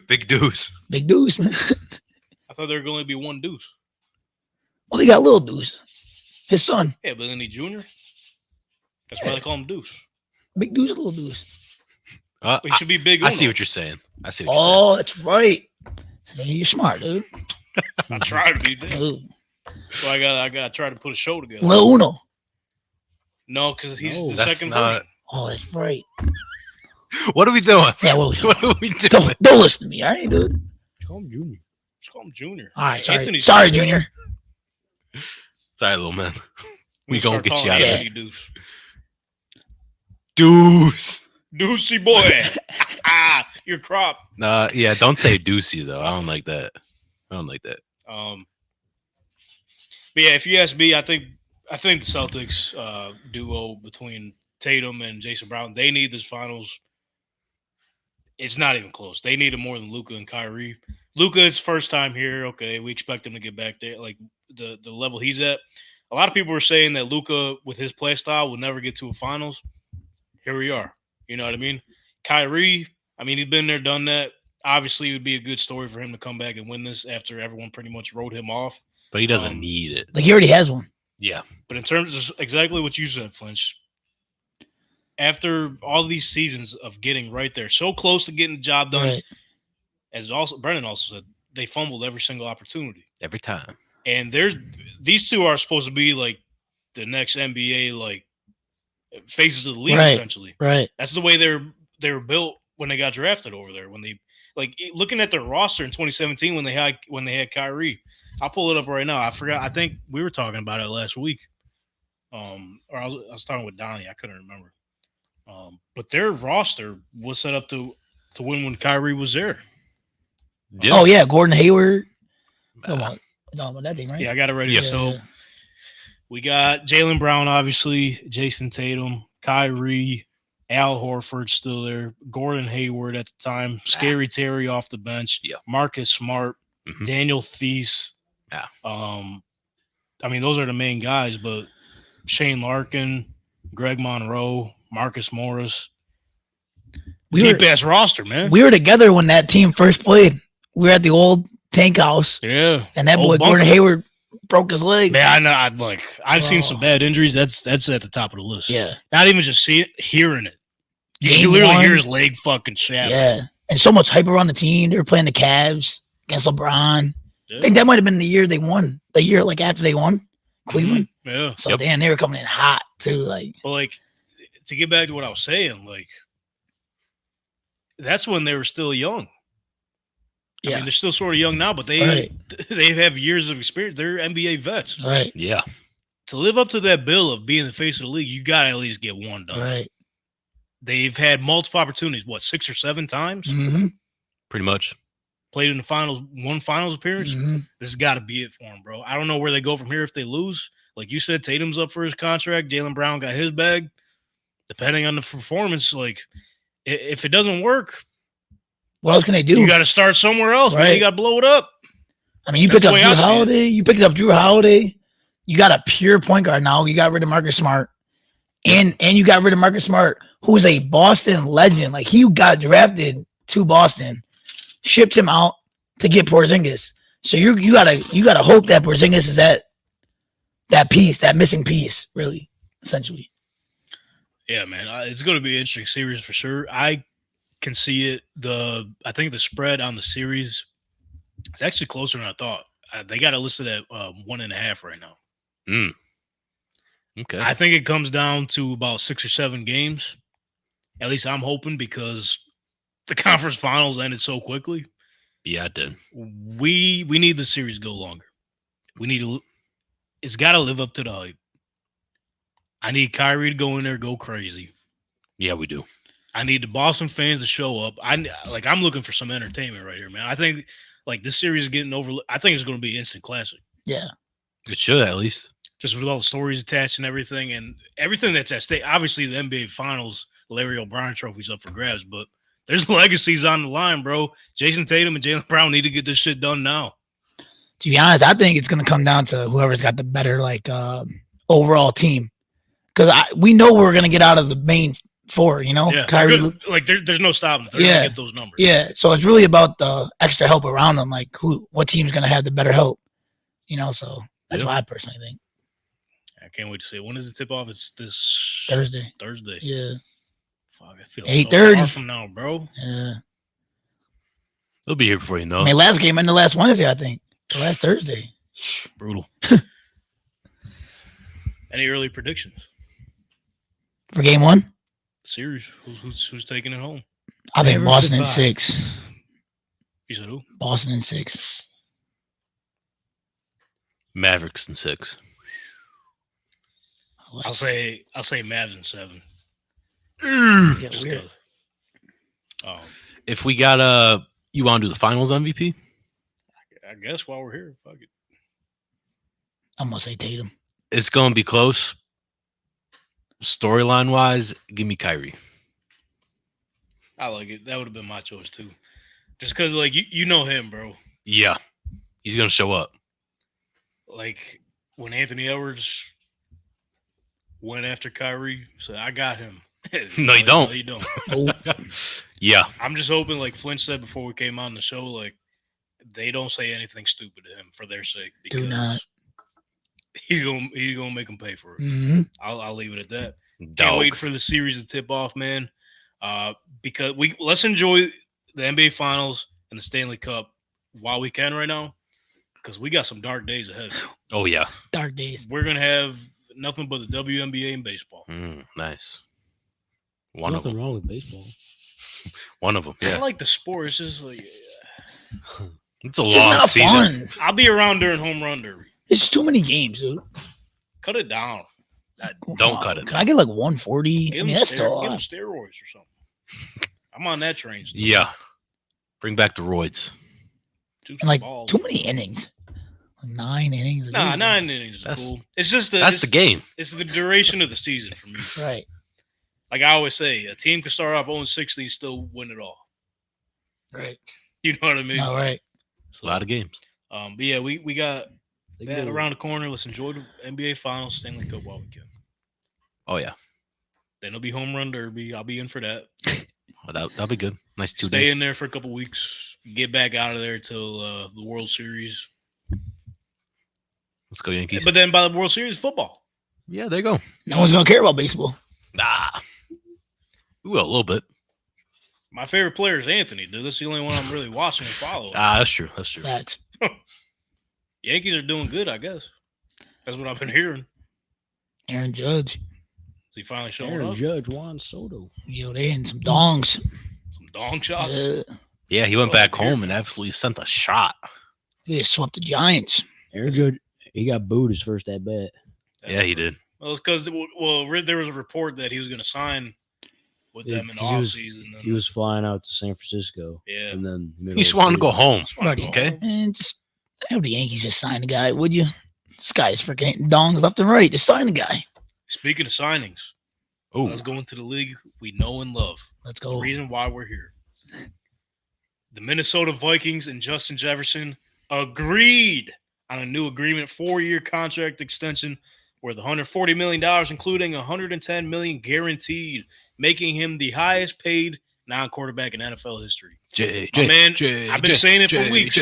Big Deuce. Big Deuce, man. I thought there could only be one Deuce. Well, they got Little Deuce, his son. Yeah, but then he Junior. That's why they call him Deuce. Big Deuce, Little Deuce. He should be Big I Uno. see what you're saying. Oh, that's right. You're smart, dude. I'm trying to be. Dude. Dude. So I got to try to put a show together. Lil Uno. No, because he's the that's second not- version. Oh, that's right. What are we doing? Yeah, what What are we doing? don't listen to me, all right, dude? Just call him Junior. Just call him Junior. All right, sorry. Anthony's Sorry, second. Junior. Sorry, little man. We start gonna get calling you out of Anthony it. Deuce. Deuce. Deucey boy. Your crop. Yeah, don't say Deucey though. I don't like that. But yeah, if you ask me, I think the Celtics duo between Tatum and Jason Brown, they need this finals. It's not even close. They need it more than Luka and Kyrie. Luka is first time here. Okay, we expect him to get back there, like the level he's at. A lot of people were saying that Luka, with his play style, will never get to a finals. Here we are. You know what I mean? Kyrie, I mean, he's been there, done that. Obviously, it would be a good story for him to come back and win this after everyone pretty much wrote him off. But he doesn't need it. Like, he already has one. Yeah. But in terms of exactly what you said, Flinch, after all these seasons of getting right there, so close to getting the job done, Right. as also Brennan also said, they fumbled every single opportunity. Every time. And these two are supposed to be like the next NBA like faces of the league, Right. essentially. Right. That's the way they were built when they got drafted over there. When they looking at their roster in 2017 when they had Kyrie. I'll pull it up right now. I forgot. I think we were talking about it last week. Or I was talking with Donnie. I couldn't remember. But their roster was set up to win when Kyrie was there. Yeah. Oh yeah, Gordon Hayward. No, about that thing, right? Yeah, I got it ready. Yeah. So we got Jaylen Brown, obviously, Jason Tatum, Kyrie, Al Horford still there, Gordon Hayward at the time, Scary Terry off the bench, Yeah. Marcus Smart, Mhm. Daniel Theis. Yeah. I mean, those are the main guys, but Shane Larkin, Greg Monroe, Marcus Morris. Deep ass roster, man. We were together when that team first played. We were at the old tank house, Yeah. and that boy Old bunker. Gordon Hayward broke his leg. Man, I've seen some bad injuries. That's at the top of the list. Yeah. Not even just hearing it. You Game literally one. hear his leg fucking shatter. Yeah. And so much hype around the team. They were playing the Cavs against LeBron. Yeah. I think that might have been the year they won. The year like after they won Cleveland. Yeah. So damn, they were coming in hot too. Like, But like, to get back to what I was saying, like, that's when they were still young. I yeah, mean, they're still sort of young now, but they have years of experience. They're NBA vets. right, Yeah. To live up to that bill of being the face of the league, you got to at least get one done. right. They've had multiple opportunities. What, 6 or 7 times? Mm-hmm. Pretty much. Played in the finals, one finals appearance. Mm-hmm. This has got to be it for them, bro. I don't know where they go from here if they lose. Like you said, Tatum's up for his contract. Jaylen Brown got his bag. Depending on the performance, like if it doesn't work, What else can they do? you got to start somewhere else. Man. Right. You got to blow it up. I mean, you That's pick up the way Drew I see it. Holiday. You picked up Drew Holiday. You got a pure point guard now. You got rid of Marcus Smart, and you got rid of Marcus Smart, who's a Boston legend. Like, he got drafted to Boston, shipped him out to get Porzingis. So you gotta hope that Porzingis is that piece, that missing piece, really, essentially. Yeah, man. It's going to be an interesting series for sure. I can see it. I think the spread on the series is actually closer than I thought. They got it listed at 1.5 right now. Okay. I think it comes down to about 6 or 7 games. At least I'm hoping, because the conference finals ended so quickly. Yeah, it did. We need the series to go longer. It's got to live up to the hype. I need Kyrie to go in there, go crazy. Yeah, we do. I need the Boston fans to show up. I'm looking for some entertainment right here, man. I think this series is getting over. I think it's going to be an instant classic. Yeah. It should, at least. just with all the stories attached and everything that's at stake. Obviously, the NBA Finals, Larry O'Brien trophy's up for grabs, but there's legacies on the line, bro. Jason Tatum and Jaylen Brown need to get this shit done now. To be honest, I think it's going to come down to whoever's got the better overall team. Because we know we're going to get out of the main four, Yeah, Kyrie. There's no stopping. They're going to get those numbers. Yeah, so it's really about the extra help around them. Like, what team's going to have the better help? So that's what I personally think. I can't wait to see it. When does it tip off? It's this Thursday. Yeah. Fuck, I feel 8:30 so far from now, bro. Yeah. They'll be here before you know. I mean, last game ended last Wednesday, I think. The last Thursday. Brutal. Any early predictions? For game one? Series. Who's taking it home? I think Mavericks Boston in in 5. 6. You said who? Boston in 6. Mavericks in 6. I'll say Mavs in 7. Yeah, Just weird. 'cause. If we got you want to do the Finals MVP? I guess while we're here, fuck it. I'm going to say Tatum. It's going to be close. Storyline wise, give me Kyrie. I like it. That would have been my choice too. Just because, like, you know him, bro. Yeah, he's going to show up. Like, when Anthony Edwards went after Kyrie, said, I got him. No, you don't. No, you don't. Yeah. I'm just hoping, like Flint said before we came on the show, like, they don't say anything stupid to him for their sake. Because Do not. He's gonna make them pay for it. Mm-hmm. I'll leave it at that. Can't Dog. wait for the series to tip off, man. Because let's enjoy the NBA Finals and the Stanley Cup while we can right now, because we got some dark days ahead. Oh, yeah. Dark days. We're gonna have nothing but the WNBA and baseball. Nice. One Nothing of them. wrong with baseball. One of them. I Yeah. like the sport. It's just like It's a It's just long not season. fun. I'll be around during home run derby. It's just too many games, dude. Cut it down. Don't cut it. Can I get like 140? Give I mean, them that's still a give them lot. steroids or something. I'm on that train. Still. Yeah. Bring back the roids. Juice And like the balls. too many innings. Like 9 innings. Nah, 9 innings is That's- cool. It's just That's the game. It's the duration of the season for me. Right. Like I always say, a team can start off 0-60 and still win it all. Right. You know what I mean? No, right. A lot of games. But yeah, we got They that go- around the corner. Let's enjoy the NBA Finals, Stanley Cup while we can. Oh, yeah. Then it'll be home run derby. I'll be in for that. Oh, that'll be good. Nice 2 Stay days. in there for a couple weeks. Get back out of there till the World Series. Let's go, Yankees. But then by the World Series, football. Yeah, there you go. No one's gonna care about baseball. Nah. We will a little bit. My favorite player is Anthony, dude. That's the only one I'm really watching and following. That's true. That's true. Facts. Yankees are doing good, I guess. That's what I've been hearing. Aaron Judge. Is he finally showing Aaron up? Judge, Juan Soto. Yo, they hitting some dongs. Some dong shots. Yeah, he went Oh, back weird. home and absolutely sent a shot. They just swept the Giants. Aaron Judge, he got booed his first at bat. Yeah, he did. Well, it's because there was a report that he was going to sign with them in the 'cause offseason. He was flying out to San Francisco. Yeah. And then He just wanted to go home. Buddy. Okay. And just I hope the Yankees just sign the guy, would you? This guy's freaking hitting dongs left and right. Just sign the guy. Speaking of signings, Oh, let's go into the league we know and love. Let's The go. reason why we're here. The Minnesota Vikings and Justin Jefferson agreed on a new agreement, 4-year contract extension worth $140 million, including $110 million guaranteed, making him the highest paid non-quarterback in NFL history. My man, I've been saying it for weeks.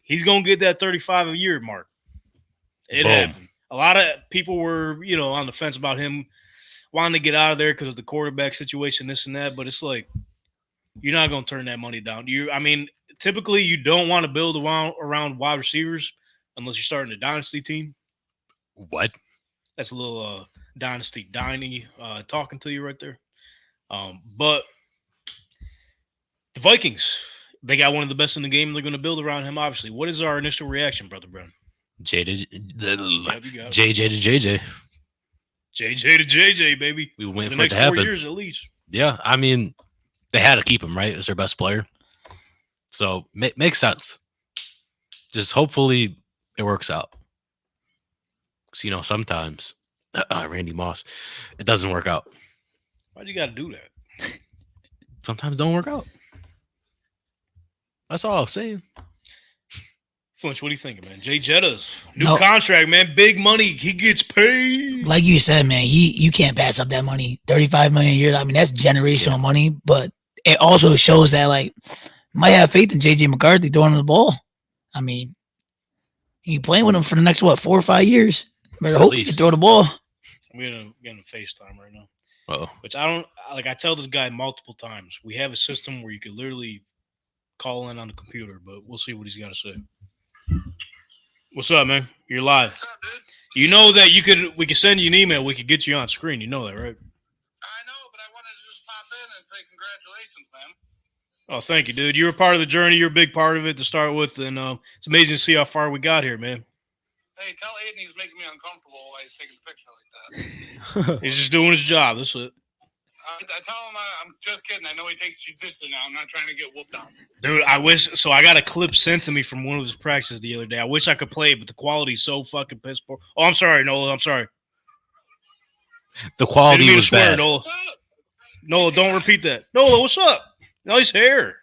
He's going to get that 35 a year mark. It Boom. happened. A lot of people were, on the fence about him wanting to get out of there because of the quarterback situation, this and that. But it's like, you're not going to turn that money down. Typically you don't want to build around wide receivers unless you're starting a dynasty team. What? That's a little dynasty talking to you right there. But the Vikings, they got one of the best in the game. They're going to build around him, obviously. What is our initial reaction, Brother Brown? JJ Yep, you got it. JJ to JJ. JJ to JJ, baby. We For went the for it next to 4 happen. years at least. Yeah, I mean, they had to keep him, right? As their best player. So makes sense. Just hopefully it works out. Because, sometimes, Randy Moss, it doesn't work out. Why'd you got to do that? Sometimes it don't work out. That's all I'm saying. Flinch, what are you thinking, man? Jay Jetta's new No. contract, man. Big money. He gets paid. Like you said, man, you can't pass up that money. $35 million a year. I mean, that's generational money, but it also shows that like might have faith in JJ McCarthy throwing him the ball. I mean, he playing with him for the next 4 or 5 years. Better hope he can throw the ball. We're getting a FaceTime right now. Uh-oh. Which I tell this guy multiple times. We have a system where you could literally call in on the computer, but we'll see what he's got to say. What's up, man? You're live. What's up, dude? You know that we could send you an email. We could get you on screen. You know that, right? I know, but I wanted to just pop in and say congratulations, man. Oh, thank you, dude. You were part of the journey. You're a big part of it to start with, and it's amazing to see how far we got here, man. Hey, tell Aiden he's making me uncomfortable while he's taking a picture like that. He's just doing his job. That's it. I tell him I'm just kidding. I know he takes jiu-jitsu now. I'm not trying to get whooped on. Dude, I wish – so I got a clip sent to me from one of his practices the other day. I wish I could play it, but the quality's so fucking piss poor. Oh, I'm sorry, Nola. I'm sorry. The quality Didn't mean to was swear, bad. Nola. Nola, don't repeat that. Nola, what's up? Nice hair.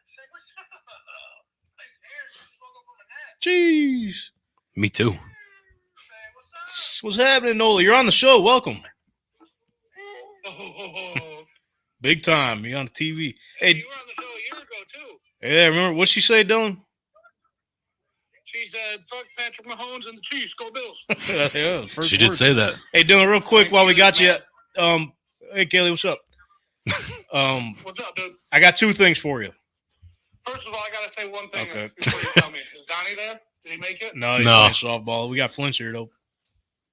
Jeez. Me too. What's happening, Nola? You're on the show. Welcome. Big time. You're on the TV. Hey, you were on the show a year ago, too. Yeah, remember what she say, Dylan? She said, fuck Patrick Mahomes and the Chiefs. Go Bills. Yeah, first She did word. say that. Hey, Dylan, real quick while we got you. Hey, Kelly, what's up? What's up, dude? I got 2 things for you. First of all, I got to say one thing Okay. before you tell me. Is Donnie there? Did he make it? No, he's No. playing softball. We got Flinch here, though.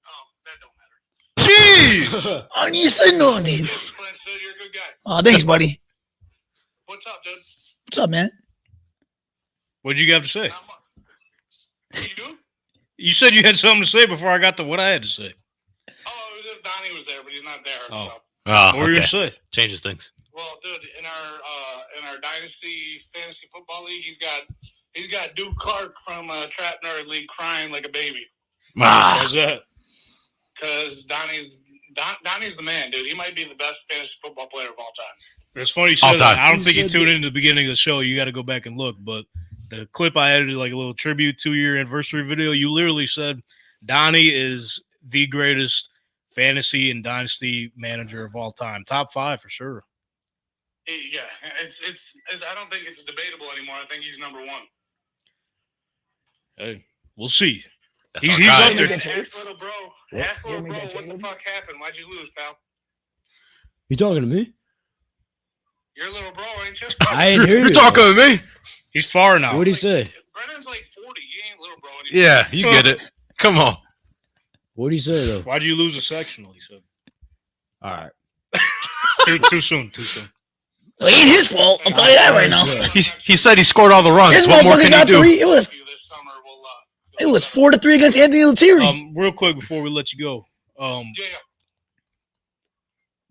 Oh, that don't matter. Jeez! Oh, you sitting on me. Clint, dude, you're a good guy. Oh, thanks, buddy. What's up, dude? What's up, man? What'd you have to say? Not much. You? You said you had something to say before I got to what I had to say. Oh, it was if Donnie was there, but he's not there. Oh. So. Oh, What were you okay. going to say? Changes things. Well, dude, in our dynasty fantasy football league, he's got Duke Clark from Trap Nerd League crying like a baby How's that? because Donnie's the man, dude. He might be the best fantasy football player of all time. It's funny you All said that. time. I don't think you tuned into the beginning of the show. You got to go back and look. But the clip I edited, like a little tribute 2-year anniversary video, you literally said Donnie is the greatest fantasy and dynasty manager of all time. Top 5 for sure. Yeah, it's I don't think it's debatable anymore. I think he's number 1. Hey, we'll see. That's He's our up guy. there. Ask little bro, what the fuck happened? Why'd you lose, pal? You talking to me? You're a little bro, ain't you? I ain't hear you. You're talking to me? He's far now. What'd he say? Brennan's like 40. He ain't little bro anymore. Yeah, you get it. Come on. What'd he say though? Why'd you lose a sectional? He said. All right. Too soon. It ain't his fault. I'll tell you that right now. He said he scored all the runs. This What more motherfucker can he got do? 3. This summer we'll It was 4-3 against Anthony Lettieri. Real quick before we let you go. yeah.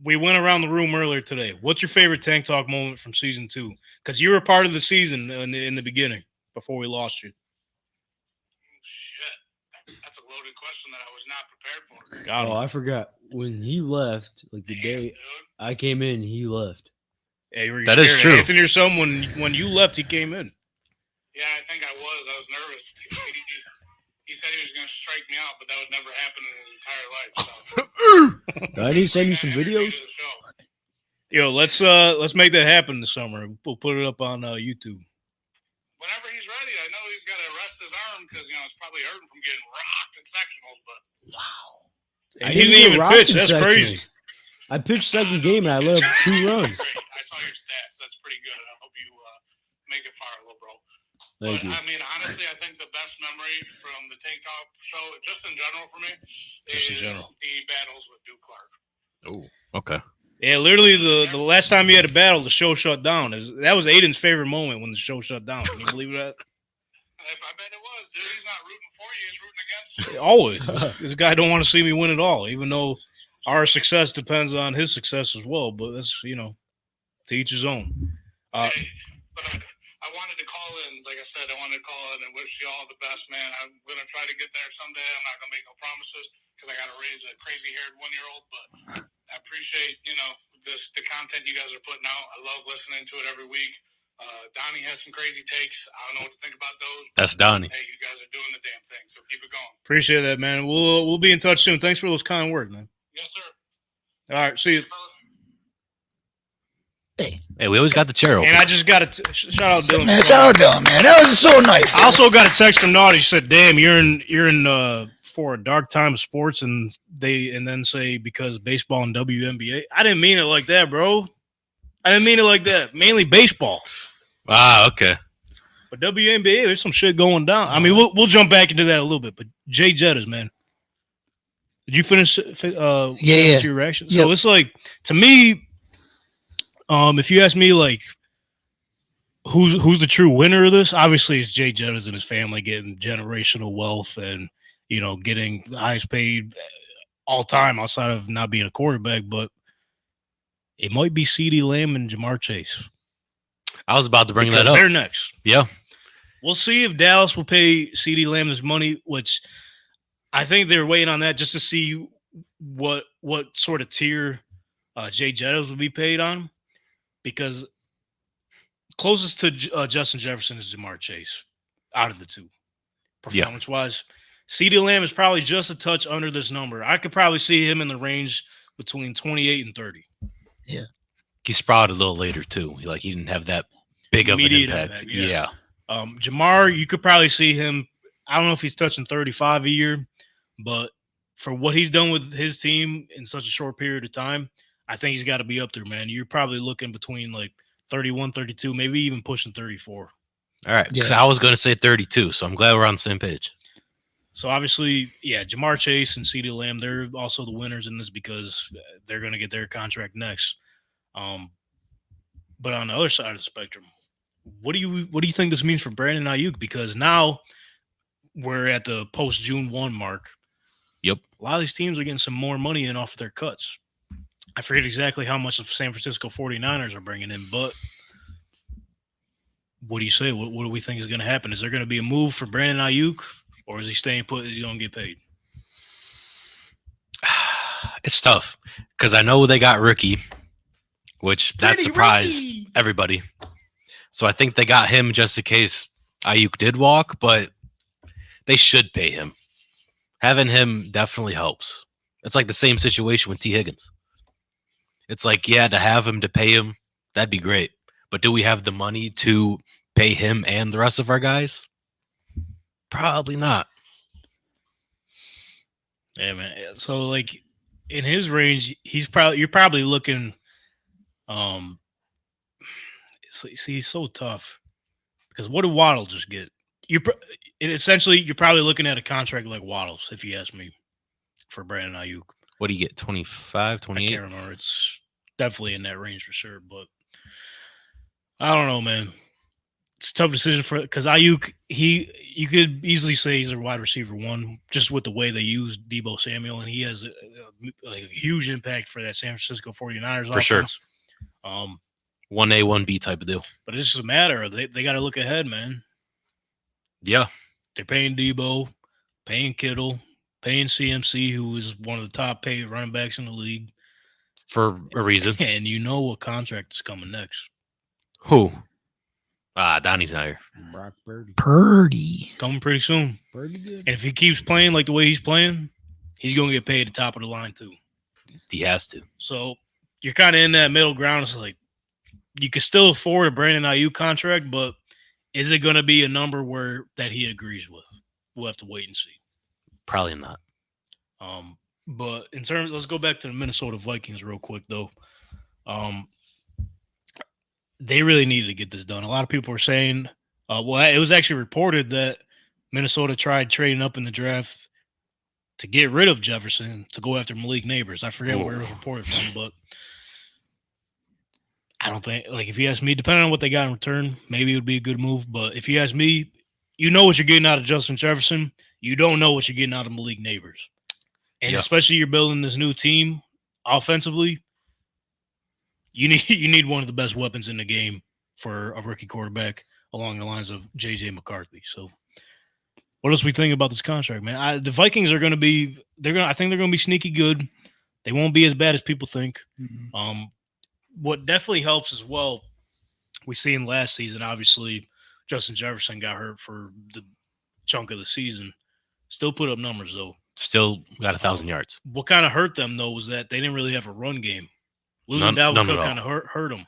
We went around the room earlier today. What's your favorite Tank Talk moment from season 2? Because you were part of the season in the beginning before we lost you. Shit. That's a loaded question that I was not prepared for. Got him. Oh, I forgot when he left. Like the Damn, day dude. I came in, he left. Hey, were you That is scared? true. Anthony or someone, when you left, he came in. Yeah, I think I was. I was nervous. He said he was going to strike me out, but that would never happen in his entire life. So. I need to send you some Energy videos. to the show. Yo, let's make that happen this summer. We'll put it up on YouTube. Whenever he's ready, I know he's got to rest his arm because it's probably hurting from getting rocked in sectionals. But And he didn't even rock pitch. in That's sectionals. crazy. I pitched second game and I let up 2 runs. Great. I saw your stats. That's pretty good. I hope you make it far, little bro. Thank But you. I mean, honestly, I think the best memory from the Tank Talk show, just in general for me, Just in is general. the battles with Duke Clark. Oh, okay. Yeah, literally the last time you had a battle, the show shut down. That was Aiden's favorite moment when the show shut down. Can you believe that? I bet it was, dude. He's not rooting for you. He's rooting against you. Always. This guy don't want to see me win at all, even though our success depends on his success as well. But that's, to each his own. But I wanted to call in. Like I said, I wanted to call in and wish you all the best, man. I'm going to try to get there someday. I'm not going to make no promises. because I got to raise a crazy-haired 1-year-old. But I appreciate, the content you guys are putting out. I love listening to it every week. Donnie has some crazy takes. I don't know what to think about those. That's Donnie. Hey, you guys are doing the damn thing, so keep it going. Appreciate that, man. We'll be in touch soon. Thanks for those kind words, man. Yes, sir. All right, see you. Hey, we always got the chair open. And I just got a shout out Dylan. Man, shout out Dylan, man. That was so nice. I also got a text from Naughty. She said, "Damn, you're in for a dark time of sports," and then say because baseball and WNBA. I didn't mean it like that, bro. I didn't mean it like that. Mainly baseball. Ah, okay. But WNBA, there's some shit going down. I mean, we'll jump back into that a little bit. But Jay Jettas, man, did you finish? Yeah. Your reaction. So it's like, to me, if you ask me, like, who's the true winner of this? Obviously, it's Jay Jettas and his family getting generational wealth and getting the highest paid all time outside of not being a quarterback. But it might be CeeDee Lamb and Jamar Chase. I was about to bring because that up. They're next. Yeah. We'll see if Dallas will pay CeeDee Lamb this money, which I think they're waiting on that just to see what sort of tier Jay Jettas will be paid on, because closest to Justin Jefferson is Jamar Chase out of the two, performance-wise. CeeDee Lamb is probably just a touch under this number. I could probably see him in the range between 28 and 30. Yeah. He sprouted a little later, too. Like, he didn't have that big of an Immediate impact. impact, yeah. Yeah. Jamar, you could probably see him. I don't know if he's touching 35 a year, but for what he's done with his team in such a short period of time, I think he's got to be up there, man. You're probably looking between like 31, 32, maybe even pushing 34. All right. Because I was going to say 32, so I'm glad we're on the same page. So obviously, yeah, Jamar Chase and CeeDee Lamb, they're also the winners in this because they're going to get their contract next. But on the other side of the spectrum, what do you think this means for Brandon Ayuk? Because now we're at the post June 1 mark. Yep. A lot of these teams are getting some more money in off of their cuts. I forget exactly how much the San Francisco 49ers are bringing in, but what do you say? What do we think is going to happen? Is there going to be a move for Brandon Ayuk, or is he staying put? Is he going to get paid? It's tough because I know they got Ricky, which that surprised everybody. So I think they got him just in case Ayuk did walk, but they should pay him. Having him definitely helps. It's like the same situation with T. Higgins. It's like, yeah, to have him, to pay him, that'd be great. But do we have the money to pay him and the rest of our guys? Probably not. Yeah, man. So, like, in his range, you're probably looking. He's so tough because what did Waddle just get? You're probably looking at a contract like Waddle's, if you ask me, for Brandon Ayuk. What do you get? 25, 28? I can't remember. It's definitely in that range for sure, but I don't know, man. It's a tough decision because Ayuk, you could easily say he's a wide receiver one just with the way they use Deebo Samuel, and he has a huge impact for that San Francisco 49ers for offense. Sure. 1A, 1B type of deal. But it's just a matter. They got to look ahead, man. Yeah. They're paying Deebo, paying Kittle, paying CMC, who is one of the top paid running backs in the league. For a reason. And you know what contract is coming next. Who? Donnie's not here. Brock Purdy. It's coming pretty soon. Pretty good. And if he keeps playing like the way he's playing, he's going to get paid at the top of the line too. He has to. So you're kind of in that middle ground. It's like you can still afford a Brandon Ayuk contract, but is it going to be a number that he agrees with? We'll have to wait and see. Probably not. But in terms, let's go back to the Minnesota Vikings real quick though. They really needed to get this done. A lot of people were saying, it was actually reported that Minnesota tried trading up in the draft to get rid of Jefferson to go after Malik Neighbors. I forget where it was reported from, but I don't think, like, if you ask me, depending on what they got in return, maybe it would be a good move. But if you ask me, you know what you're getting out of Justin Jefferson. You don't know what you're getting out of Malik Neighbors. And especially you're building this new team offensively, you need one of the best weapons in the game for a rookie quarterback along the lines of J.J. McCarthy. So What else we think about this contract, man? The Vikings are going to be. I think they're going to be sneaky good. They won't be as bad as people think. Mm-hmm. What definitely helps as well. We seen last season. Obviously, Justin Jefferson got hurt for the chunk of the season. Still put up numbers though. Still got 1,000 yards. What kind of hurt them though was that they didn't really have a run game. Losing None Dalvin at Cook all. kind of hurt them.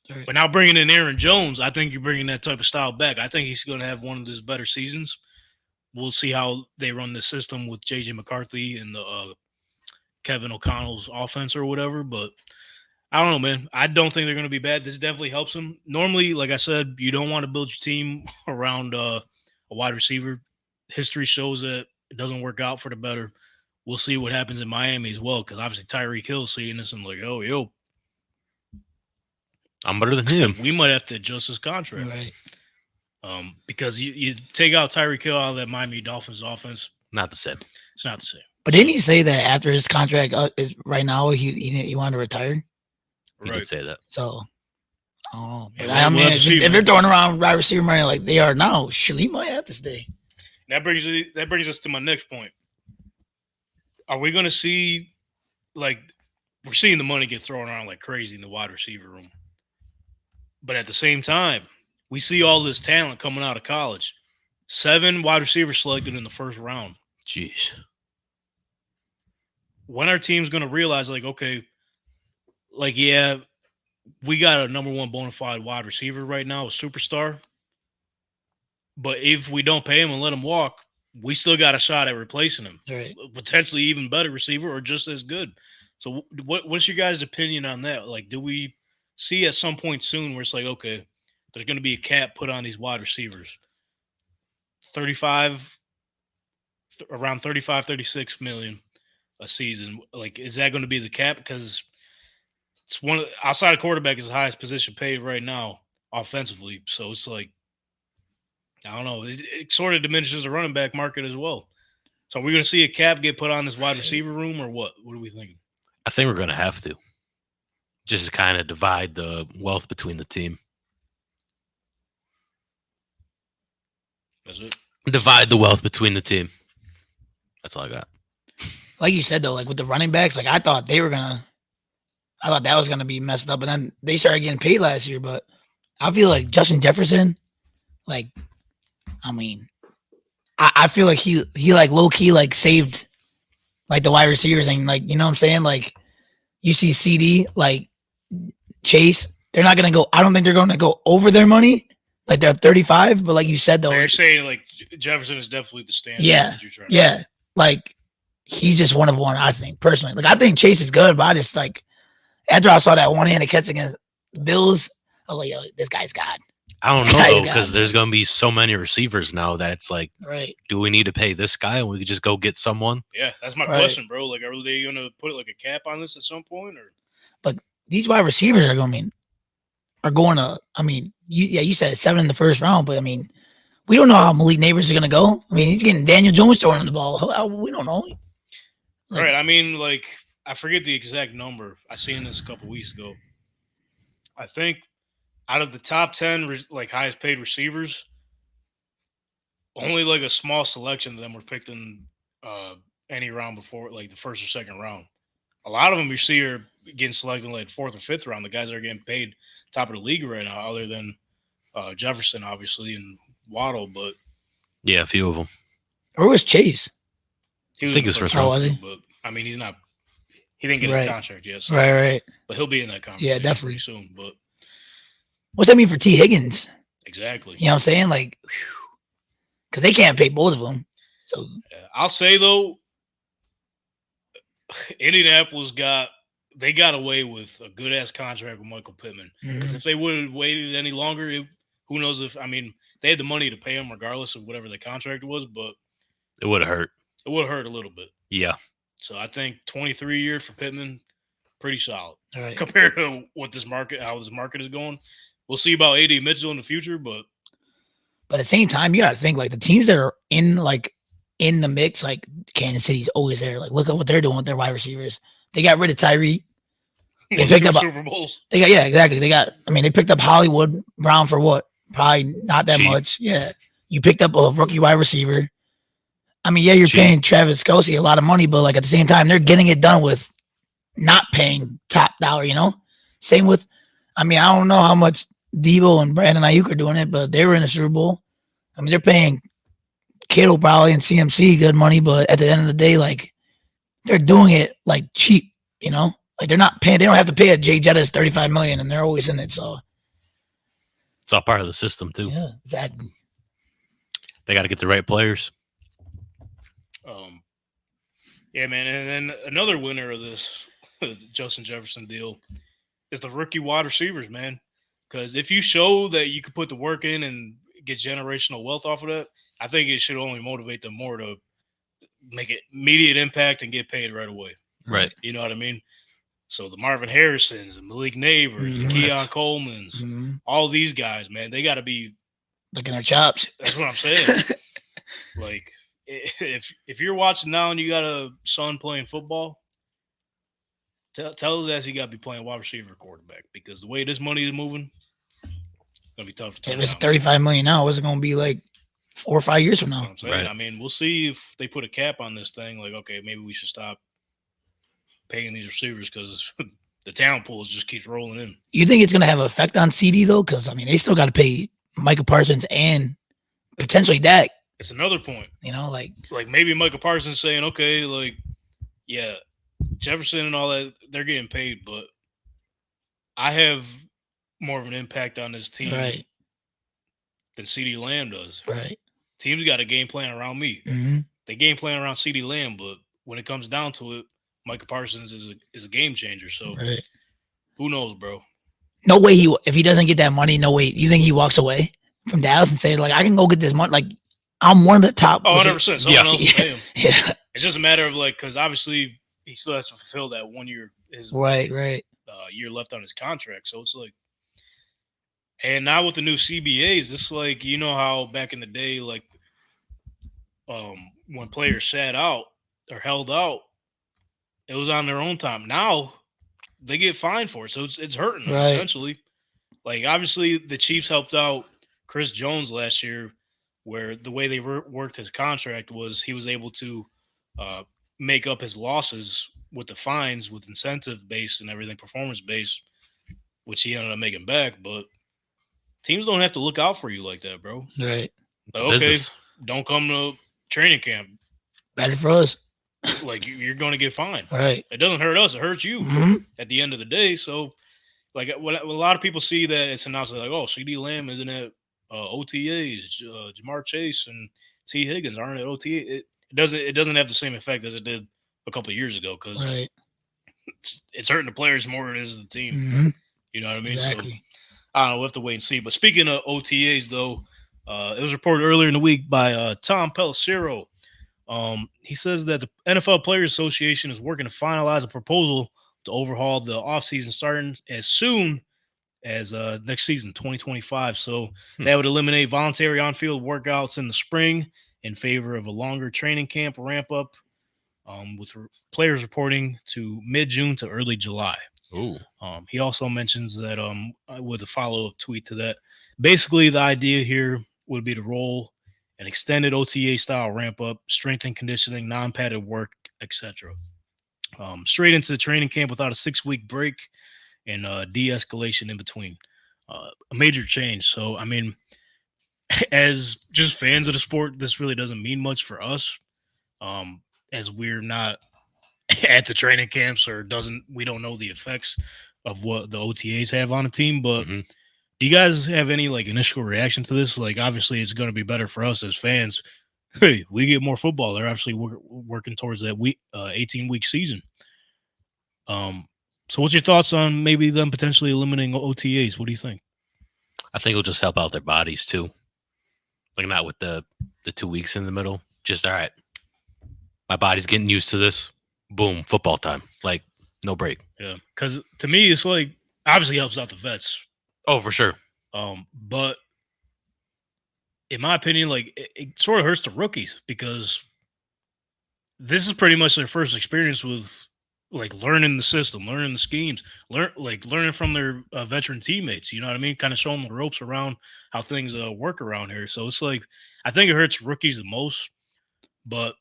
Right. But now bringing in Aaron Jones, I think you're bringing that type of style back. I think he's going to have one of his better seasons. We'll see how they run the system with J.J. McCarthy and the Kevin O'Connell's offense or whatever. But I don't know, man. I don't think they're going to be bad. This definitely helps them. Normally, like I said, you don't want to build your team around a wide receiver. History shows that it doesn't work out for the better. We'll see what happens in Miami as well, because obviously Tyreek Hill's seeing this and like, oh, yo, I'm better than him. we might have to adjust his contract. Right. Because you take out Tyreek Hill out of that Miami Dolphins offense, Not the same. it's not the same. But didn't he say that after his contract is right now he wanted to retire? He did say that. So, but Yeah, I we'll mean, have to see, if man. they're throwing around wide receiver money like they are now, shoot, he might have to stay. That brings us to my next point. Are we going to see, like, we're seeing the money get thrown around like crazy in the wide receiver room. But at the same time, we see all this talent coming out of college. 7 wide receivers selected in the first round. Jeez. When are teams going to realize, like, okay, like, yeah, we got a number 1 bona fide wide receiver right now, a superstar. But if we don't pay him and let him walk, we still got a shot at replacing him. Right. Potentially even better receiver or just as good. So what's your guys' opinion on that? Like, do we see at some point soon where it's like, okay, there's going to be a cap put on these wide receivers? 36 million a season. Like, is that going to be the cap? Because it's outside of quarterback is the highest position paid right now offensively. So it's like, I don't know. It sort of diminishes the running back market as well. So are we going to see a cap get put on this wide receiver room or what? What are we thinking? I think we're going to have to. Just to kind of divide the wealth between the team. That's it. Divide the wealth between the team. That's all I got. Like you said though, like with the running backs, like I thought that was gonna be messed up, and then they started getting paid last year. But I feel like Justin Jefferson, like, I mean, I feel like he like low key like saved like the wide receivers, and like, you know what I'm saying? Like, you see CD, like Chase, they're not gonna go. I don't think they're gonna go over their money. Like they're 35, but like you said though, So you're saying like Jefferson is definitely the standard. Yeah, that you're trying yeah, like he's just one of one. I think personally, like I think Chase is good, but I just like after I saw that one-handed catch against the Bills, I was like, yo, this guy's God. I don't This know guy's though, God. because there's going to be so many receivers now that it's like, Right. do we need to pay this guy and we could just go get someone? Yeah, that's my Right. question, bro. Like, are they going to put like a cap on this at some point, or? But these wide receivers are going to. I mean, you said 7 in the first round, but I mean, we don't know how Malik Neighbors is going to go. I mean, he's getting Daniel Jones throwing the ball. We don't know. Like, Right. I mean, like, I forget the exact number. I seen this a couple weeks ago. I think out of the top 10 like highest paid receivers, only like a small selection of them were picked in any round before, like the first or second round. A lot of them you see are getting selected in like 4th or 5th round. The guys that are getting paid top of the league right now, other than Jefferson, obviously, and Waddle. But Yeah, a few of them. Where was Chase? he was I think in it the was first first round. round. too, But I mean, he didn't get Right. his contract yet. So, Right. But he'll be in that conversation definitely. pretty soon. But What's that mean for T. Higgins? exactly. You know what I'm saying? Like, because they can't pay both of them. So Yeah, I'll say though, Indianapolis got away with a good ass contract with Michael Pittman. Because if they would have waited any longer, who knows if they had the money to pay him regardless of whatever the contract was, but It would have hurt. it would have hurt a little bit. Yeah. So I think 23 year for Pittman, pretty solid all right. compared to how this market is going. We'll see about AD Mitchell in the future, but But at the same time, you got to think like the teams that are in the mix, like Kansas City's always there. Like, look at what they're doing with their wide receivers. They got rid of Tyreek. They picked up Super Bowls. exactly. They picked up Hollywood Brown for what? Probably not that Cheap. much. Yeah. You picked up a rookie wide receiver. I mean, yeah, you're Cheap. paying Travis Kelce a lot of money, but like at the same time, they're getting it done with not paying top dollar, you know? Same with, I mean, I don't know how much Debo and Brandon Ayuk are doing it, but they were in the Super Bowl. I mean, they're paying Kittle probably and CMC good money, but at the end of the day, like they're doing it like cheap, you know? Like they're not paying, they don't have to pay a Jay Jettis $35 million and they're always in it. So It's all part of the system too. yeah, exactly. They got to get the right players. Yeah, man. And then another winner of this Justin Jefferson deal is the rookie wide receivers, man. Because if you show that you can put the work in and get generational wealth off of that, I think it should only motivate them more to make it immediate impact and get paid right away. Right. You know what I mean? So the Marvin Harrisons, the Malik Neighbors, the Keon Coleman's, all these guys, man, they got to be licking their chops. That's what I'm saying. Like, if you're watching now and you got a son playing football, tell his ass he got to be playing wide receiver quarterback because the way this money is moving, it's gonna be tough to turn. If it's $35 million now, what's it gonna be like 4 or 5 years from now? That's what I'm saying. Right. I mean, we'll see if they put a cap on this thing. Like, okay, maybe we should stop paying these receivers because the talent pool just keeps rolling in. You think it's gonna have an effect on CD though? Because I mean, they still got to pay Micah Parsons and potentially Dak. It's another point. You know, like maybe Micah Parsons saying, okay, like, yeah, Jefferson and all that, they're getting paid, but I have more of an impact on this team than CeeDee Lamb does. Right. Teams got a game plan around me. Mm-hmm. They game plan around CeeDee Lamb, but when it comes down to it, Micah Parsons is a game changer. So who knows, bro? No way if he doesn't get that money, no way. You think he walks away from Dallas and says, like, I can go get this money? Like, I'm one of the top. Oh, 100%. Someone else will pay him. Yeah. It's just a matter of, like, because obviously he still has to fulfill that 1 year, his year left on his contract. So it's like, and now with the new CBAs, it's like, you know how back in the day, like, when players sat out or held out, it was on their own time. Now they get fined for it. So it's hurting them, essentially. Like, obviously the Chiefs helped out Chris Jones last year, where the way they worked his contract was he was able to make up his losses with the fines, with incentive-based and everything, performance-based, which he ended up making back. But teams don't have to look out for you like that, bro. Right. It's business. Don't come to training camp. Bad for us. Like, you're going to get fined. Right. It doesn't hurt us. It hurts you at the end of the day. So, like, when a lot of people see that it's announced, like, oh, CeeDee Lamb isn't at OTAs, Jamar Chase and T. Higgins aren't at OTA. It doesn't have the same effect as it did a couple of years ago because it's hurting the players more than it is the team. Mm-hmm. You know what I mean? Exactly. So, I don't know. We'll have to wait and see. But speaking of OTAs, though, it was reported earlier in the week by Tom Pelissero. He says that the NFL Players Association is working to finalize a proposal to overhaul the offseason starting as soon as next season, 2025. So that would eliminate voluntary on-field workouts in the spring in favor of a longer training camp ramp-up, with players reporting to mid-June to early July. Ooh. He also mentions that with a follow-up tweet to that, basically the idea here would be to roll an extended OTA-style ramp-up, strength and conditioning, non-padded work, etc. Straight into the training camp without a 6-week break and de-escalation in between. A major change. So, I mean, as just fans of the sport, this really doesn't mean much for us, as we're not at the training camps or we don't know the effects of what the OTAs have on a team. But do you guys have any, like, initial reaction to this? Like, obviously, it's going to be better for us as fans. Hey, we get more football. They're actually working towards that 18-week season. So what's your thoughts on maybe them potentially eliminating OTAs? What do you think? I think it'll just help out their bodies too. Like, not with the 2 weeks in the middle. Just, all right, my body's getting used to this. Boom, football time. Like, no break. Yeah, because to me, it's like, obviously helps out the vets. Oh, for sure. But in my opinion, like, it sort of hurts the rookies because this is pretty much their first experience with, like, learning the system, learning the schemes, learning from their veteran teammates. You know what I mean? Kind of showing them the ropes around how things work around here. So it's like, I think it hurts rookies the most. But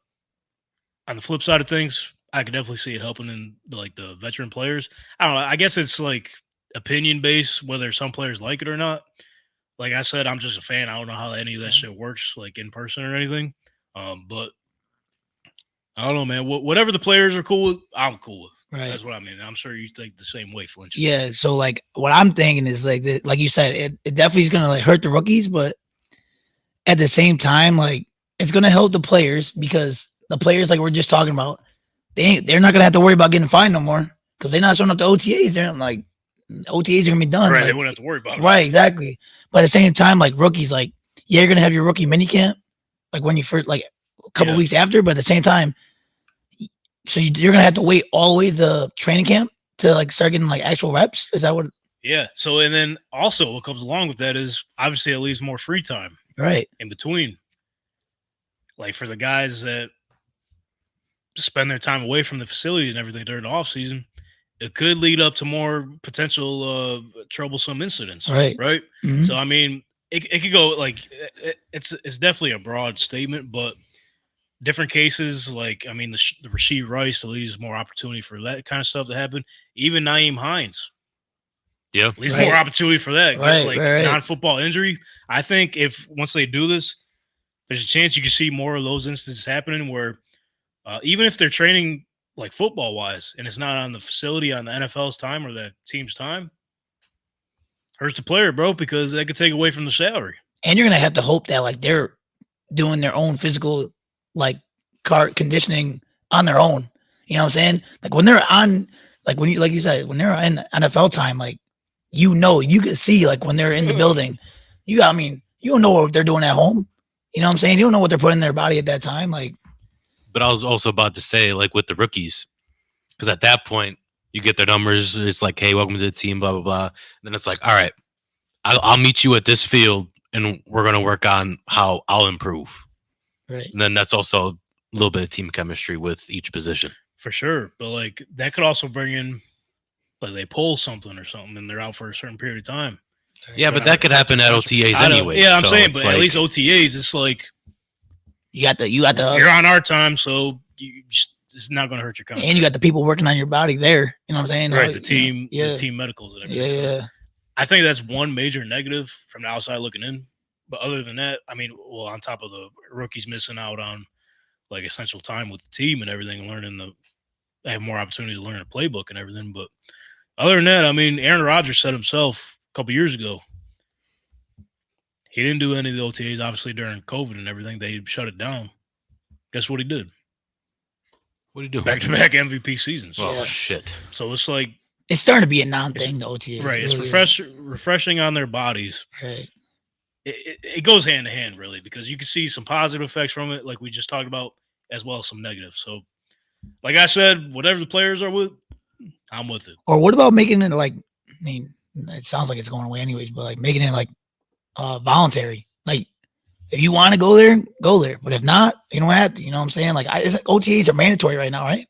on the flip side of things, I could definitely see it helping in like the veteran players. I don't know. I guess it's like opinion based, whether some players like it or not. Like I said, I'm just a fan. I don't know how any of that shit works, like in person or anything. But I don't know, man. Whatever the players are cool with, I'm cool with. Right. That's what I mean. I'm sure you think the same way, Flinch. Yeah. So like what I'm thinking is like you said, it definitely is gonna like hurt the rookies, but at the same time, like it's gonna help the players because the players like we're just talking about, they're not gonna have to worry about getting fined no more because they're not showing up to OTAs. They're not like OTAs are gonna be done. Right, like, they wouldn't have to worry about it. Right, exactly. But at the same time, like rookies, like you're gonna have your rookie mini camp, like when you first like a couple weeks after, but at the same time, so you're gonna have to wait all the way to the training camp to like start getting like actual reps. Is that what? Yeah. So and then also what comes along with that is obviously it leaves more free time. Right. In between. Like for the guys that spend their time away from the facilities and everything during the off season, it could lead up to more potential troublesome incidents. Right. Right. Mhm. So I mean, it could go like it's definitely a broad statement, but different cases like I mean the Rasheed Rice leaves more opportunity for that kind of stuff to happen. Even Naeem Hines. Yeah. Leaves more opportunity for that. Right, Like right. non-football injury. I think if once they do this, there's a chance you can see more of those instances happening where even if they're training like football wise and it's not on the facility on the NFL's time or the team's time, hurts the player, bro, because they could take away from the salary. And you're gonna have to hope that like they're doing their own physical like card conditioning on their own. You know what I'm saying? Like when they're on, like when you like you said, when they're in NFL time, like you can see like when they're in the building. You don't know what they're doing at home. You know what I'm saying? You don't know what they're putting in their body at that time. Like, But I was also about to say, like with the rookies, because at that point you get their numbers. It's like, hey, welcome to the team, blah blah blah. And then it's like, all right, I'll meet you at this field, and we're gonna work on how I'll improve. right. And then that's also a little bit of team chemistry with each position. For sure. But like that could also bring in like they pull something or something and they're out for a certain period of time. Yeah, but that could happen at OTAs anyway. Yeah, I'm so saying, it's but like, at least OTAs, it's like You got the you're on our time, so it's not going to hurt your contract. and you got the people working on your body there. You know what I'm saying? Right, Like, the team, yeah. the team medicals and everything. Yeah, So yeah. I think that's one major negative from the outside looking in. But other than that, I mean, well, on top of the rookies missing out on like essential time with the team and everything, they have more opportunities to learn the playbook and everything. But other than that, I mean, Aaron Rodgers said himself a couple years ago, he didn't do any of the OTAs, obviously, during COVID and everything. They shut it down. Guess what he did? what do you do? Back-to-back MVP seasons. Oh Yeah. shit! So it's like, It's starting to be a non-thing, the OTA. right, it's refreshing on their bodies. Right. It goes hand in hand, really, because you can see some positive effects from it, like we just talked about, as well as some negative. So, like I said, whatever the players are with, I'm with it. Or what about making it like, I mean, it sounds like it's going away anyways, but like making it like voluntary. Like if you want to go there, go there. But if not, you don't have to. You know what I'm saying? Like OTAs are mandatory right now, right?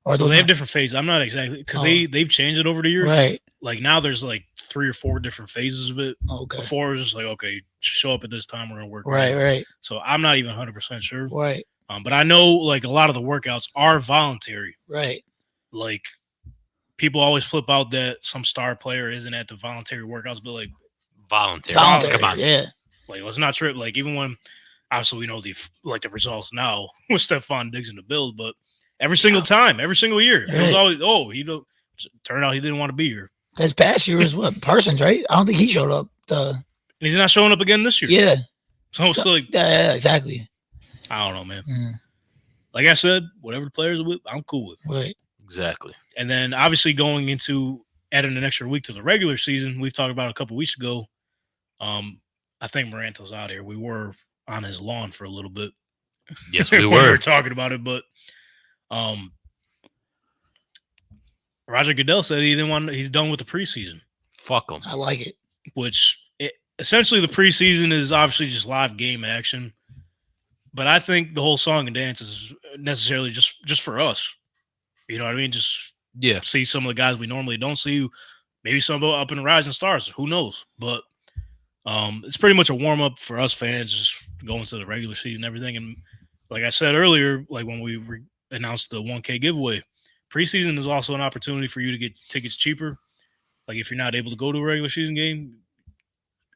Or So they have different phases. I'm not exactly because they've changed it over the years. Right. Like now there's like 3 or 4 different phases of it. Okay. Before it was just like, okay, show up at this time, we're gonna work. Right, right. So I'm not even 100% sure. Right. But I know like a lot of the workouts are voluntary. Right. Like people always flip out that some star player isn't at the voluntary workouts, but like Voluntary. Voluntary. Come on. Yeah. like let's not trip. Like even when obviously we know the results now with Stephon Diggs in the Bills, but every single time, every single year, it was Right. always turned out he didn't want to be here. This past year was what? Parsons, right? I don't think he showed up. And he's not showing up again this year. Yeah. So it's like Yeah, exactly. I don't know, man. Mm, Like I said, whatever the players are with, I'm cool with. right. Exactly. And then obviously going into adding an extra week to the regular season, we've talked about a couple weeks ago. I think Moranto's out here. We were on his lawn for a little bit. Yes, we when we were. were talking about it, but Roger Goodell said he didn't want. He's done with the preseason. Fuck them. I like it. Which essentially the preseason is obviously just live game action. But I think the whole song and dance is necessarily just for us. You know what I mean? Just see some of the guys we normally don't see. Maybe some up in the rising stars. Who knows? But it's pretty much a warm up for us fans, just going to the regular season and everything. And like I said earlier, like when we announced the 1K giveaway, preseason is also an opportunity for you to get tickets cheaper. Like if you're not able to go to a regular season game,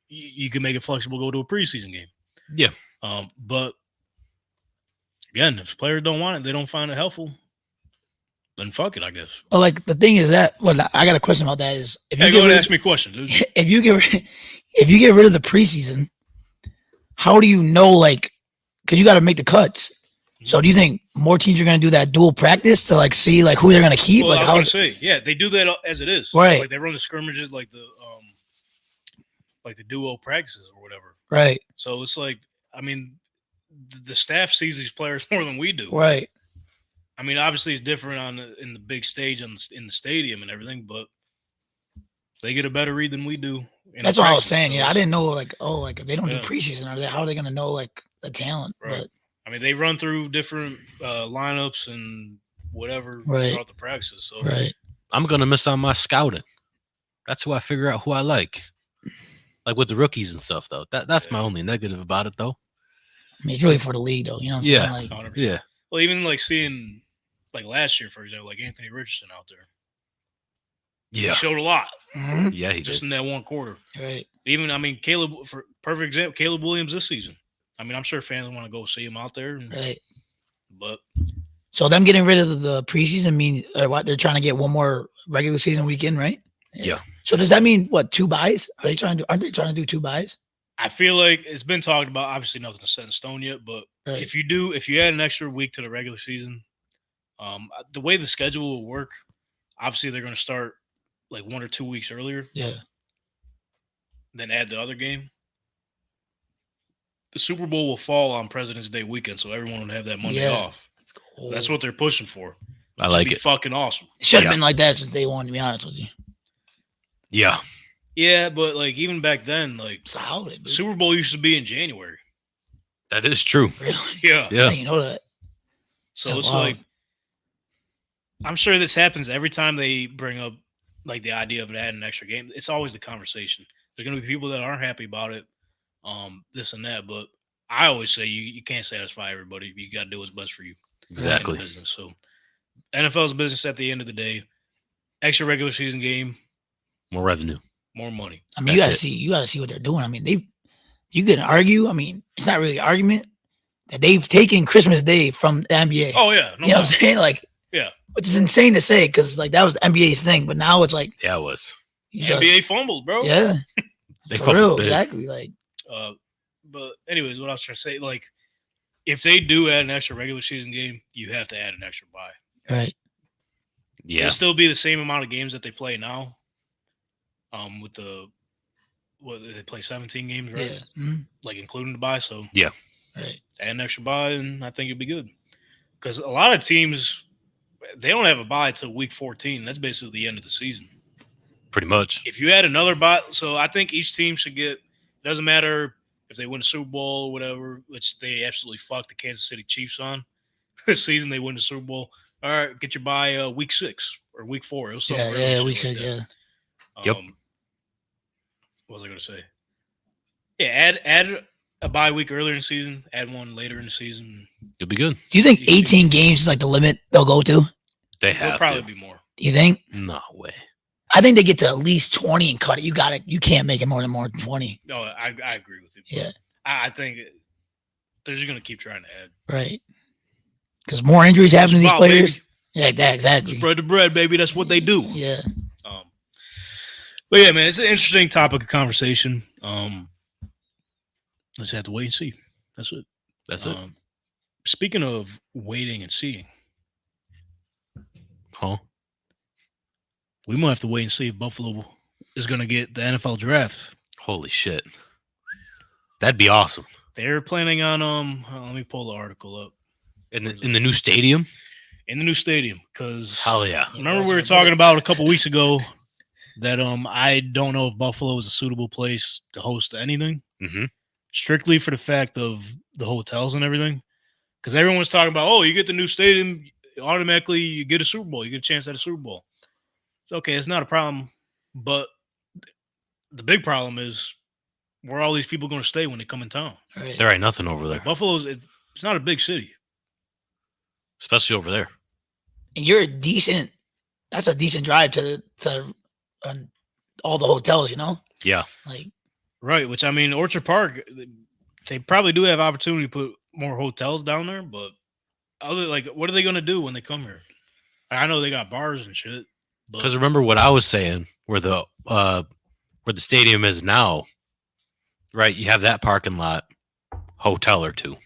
you can make it flexible, go to a preseason game. Yeah. But again, if players don't want it, they don't find it helpful, then fuck it, I guess. But like the thing is that I got a question about that is if Hey, you go get ahead rid, and ask me a question, dude. if you get rid of the preseason, how do you know like because you got to make the cuts? So do you think more teams are going to do that dual practice to like see like who they're going to keep? Well, like I was going to say, yeah, they do that as it is. Right. Like they run the scrimmages like the duo practices or whatever. Right. So it's like, I mean, the staff sees these players more than we do. Right. I mean, obviously it's different in the big stage in the stadium and everything, but they get a better read than we do. That's what I was saying. Yeah, I didn't know like if they don't do preseason, how are they going to know like the talent? Right. But I mean, they run through different lineups and whatever throughout the practices. So I'm gonna miss out my scouting. That's who I figure out who I like with the rookies and stuff. Though that's my only negative about it, though. I mean, it's really for the league, though. You know what I'm saying? Like, yeah. Well, even like seeing like last year, for example, like Anthony Richardson out there. Yeah, he showed a lot. Mm-hmm. Yeah, he just did. in that one quarter. Right. Even Caleb, for perfect example, Caleb Williams this season. I mean, I'm sure fans want to go see him out there. Right. But so them getting rid of the preseason mean what they're trying to get one more regular season weekend, right? Yeah. So does that mean what 2 buys? Aren't they trying to do 2 buys? I feel like it's been talked about. Obviously, nothing is set in stone yet. But if you add an extra week to the regular season, the way the schedule will work, obviously they're going to start like 1 or 2 weeks earlier. Yeah. Then add the other game. The Super Bowl will fall on President's Day weekend, so everyone will have that Monday off. That's what they're pushing for. I like it. Fucking awesome. It should have been like that since day one, to be honest with you. Yeah. Yeah, but like even back then, like it's a holiday. The Super Bowl used to be in January. That is true. Really? Yeah. I didn't know that. So That's it's wild. like I'm sure this happens every time they bring up like the idea of adding an extra game. It's always the conversation. There's gonna be people that aren't happy about it. This and that, but I always say you can't satisfy everybody. You got to do what's best for you. Exactly. Business. So NFL's business at the end of the day. Extra regular season game, more revenue, more money. I mean, you gotta see what they're doing. I mean, you can argue. I mean, it's not really an argument that they've taken Christmas Day from the NBA. Oh yeah, you know what I'm saying? Like, yeah, which is insane to say because like that was the NBA's thing, but now it's like it was. NBA fumbled, bro. Yeah, they for real, exactly. Like. But anyways, what I was trying to say, like, if they do add an extra regular season game, you have to add an extra bye. Right. Yeah. It'll still be the same amount of games that they play now. With they play 17 games, right? Yeah. Mm-hmm. Like including the bye. So yeah. Right. Add an extra bye, and I think it'll be good. Because a lot of teams, they don't have a bye until week 14. That's basically the end of the season. Pretty much. If you add another bye, so I think each team should get. It doesn't matter if they win the Super Bowl or whatever, which they absolutely fucked the Kansas City Chiefs on this season. They win the Super Bowl. All right, get your bye week 6 or week 4. It was week 6. Yeah. Yep. What was I going to say? Yeah, add a bye week earlier in the season. Add one later in the season. You'll be good. Do you think 18 games is like the limit they'll go to? They have It'll probably be more. You think? No way. I think they get to at least 20 and cut it. You can't make it more than 20. No, I agree with you. Yeah. I think they're just going to keep trying to add. Right. Because more injuries happen to these players. Baby. Yeah, that, exactly. Spread the bread, baby. That's what they do. Yeah. But yeah, man, it's an interesting topic of conversation. Let's have to wait and see. That's it. That's it. Speaking of waiting and seeing. Huh? We might have to wait and see if Buffalo is going to get the NFL draft. Holy shit. That'd be awesome. They're planning on let me pull the article up. In the new stadium? In the new stadium, because hell yeah. Remember we were talking about a couple weeks ago that I don't know if Buffalo is a suitable place to host anything. Mm-hmm. Strictly for the fact of the hotels and everything. Because everyone was talking about, you get the new stadium, automatically you get a Super Bowl. You get a chance at a Super Bowl. It's okay, it's not a problem. But the big problem is where are all these people going to stay when they come in town? Right. There ain't nothing over there. Like Buffalo's, it's not a big city. especially over there. And you're that's a decent drive to all the hotels, you know? Yeah. Like, Right, which I mean, Orchard Park, they probably do have opportunity to put more hotels down there, but what are they going to do when they come here? I know they got bars and shit. Because remember what I was saying, where the stadium is now, right? You have that parking lot, hotel or two.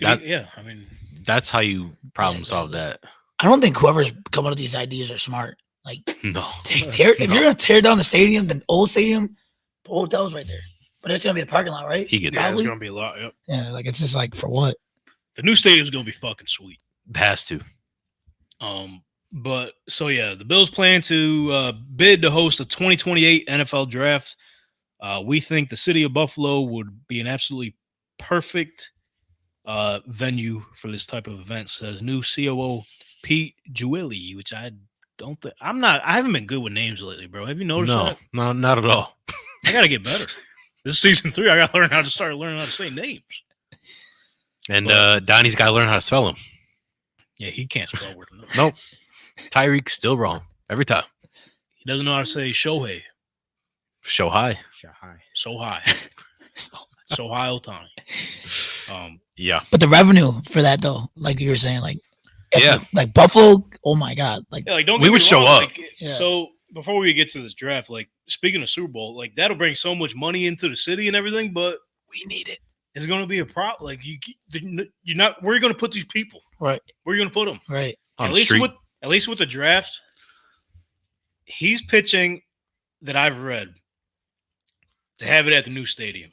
I mean, that's how you problem solve that. I don't think whoever's coming up with these ideas are smart. Like, no. If you're going to tear down the stadium, the old stadium, the hotel's right there. But it's going to be the parking lot, right? It's going to be a lot, yep. Yeah, like, it's just like, for what? The new stadium's going to be fucking sweet. It has to. But, so yeah, the Bills plan to bid to host a 2028 NFL draft. We think the city of Buffalo would be an absolutely perfect venue for this type of event, says new COO Pete Giuili, which I haven't been good with names lately, bro. Have you noticed that? No, not at all. I got to get better. This is season 3. I got to learn how to say names. And Donnie's got to learn how to spell them. Yeah, he can't spell words. Nope. Tyreek's still wrong every time. He doesn't know how to say Shohei. So high. So high. So high Otani. Yeah. But the revenue for that, though, like you were saying, like, yeah, like Buffalo, oh my God. Like, yeah, like don't we would show up. Like, so before we get to this draft, like, speaking of Super Bowl, like, that'll bring so much money into the city and everything, but we need it. It's going to be a problem. Like, you're not, where are you going to put these people? Right. Where are you going to put them? Right. At least with the draft, he's pitching that I've read to have it at the new stadium,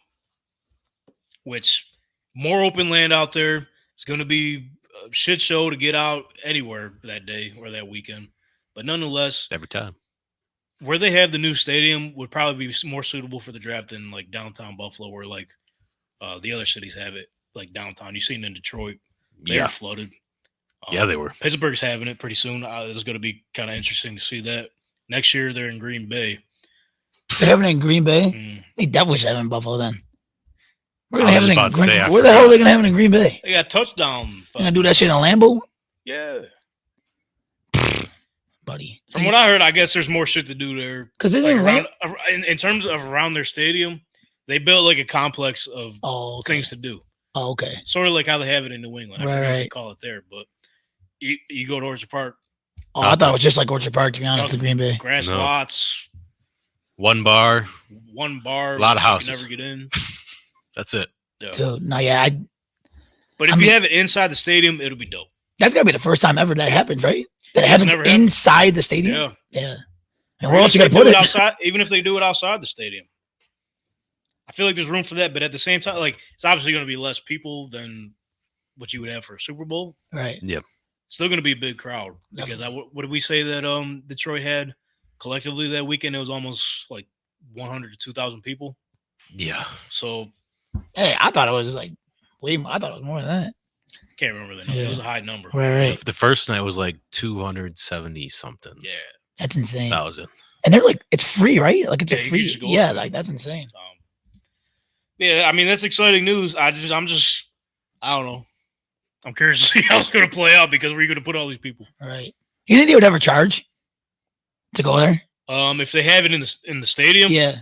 which more open land out there. It's going to be a shit show to get out anywhere that day or that weekend. But nonetheless, every time where they have the new stadium would probably be more suitable for the draft than like downtown Buffalo, where like the other cities have it like downtown. You've seen it in Detroit. They were flooded. Yeah, they were. Pittsburgh's having it pretty soon. It's going to be kind of interesting to see that. Next year, they're in Green Bay. They're having it in Green Bay? Mm. They definitely should have it in Buffalo then. Where the hell are they going to have it in Green Bay? They got touchdown. They're going to do that shit in Lambeau? Yeah. Buddy. From what I heard, I guess there's more shit to do there. Because in terms of around their stadium, they built like a complex of things to do. Oh, okay. Sort of like how they have it in New England. I forget what they call it there, but you go to Orchard Park. Oh, I thought it was just like Orchard Park, to be honest, to Green Bay. Grass lots. One bar. A lot of houses. You never get in. That's it. Yeah. Dude, no, yeah. But if you have it inside the stadium, it'll be dope. That's got to be the first time ever that happens, right? That it happens inside the stadium? Yeah. And where else you got to put it? Outside, even if they do it outside the stadium. I feel like there's room for that, but at the same time, like, it's obviously going to be less people than what you would have for a Super Bowl. Right. Yeah. Still going to be a big crowd because what did we say that Detroit had collectively that weekend? It was almost like 100 to 2,000 people. Yeah. So, hey, I thought it was like way more. I thought it was more than that. Can't remember the number. Yeah. It was a high number. Right. The first night was like 270 something. Yeah. That's insane. 1,000. And they're like, it's free, right? Like, it's a free. Yeah, like that's insane. Yeah, I mean, that's exciting news. I don't know. I'm curious to see how it's going to play out because where are you going to put all these people? Right. You think they would ever charge to go there? If they have it in the stadium, yeah,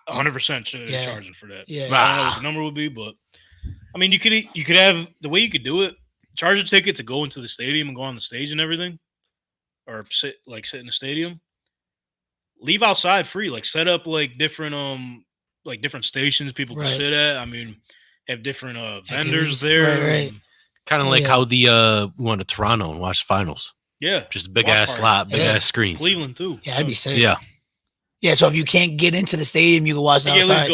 100% should be charging for that. Yeah. I don't know what the number would be, but I mean, you could have the way you could do it. Charge a ticket to go into the stadium and go on the stage and everything, or sit in the stadium. Leave outside free. Like set up like different stations people can sit at. I mean, have different vendors there. Right. Kind of like how we went to Toronto and watched finals. Yeah. Just a big ass slot, big ass screen. Cleveland too. Yeah, that'd be sick. Yeah. Yeah, so if you can't get into the stadium, you can watch outside.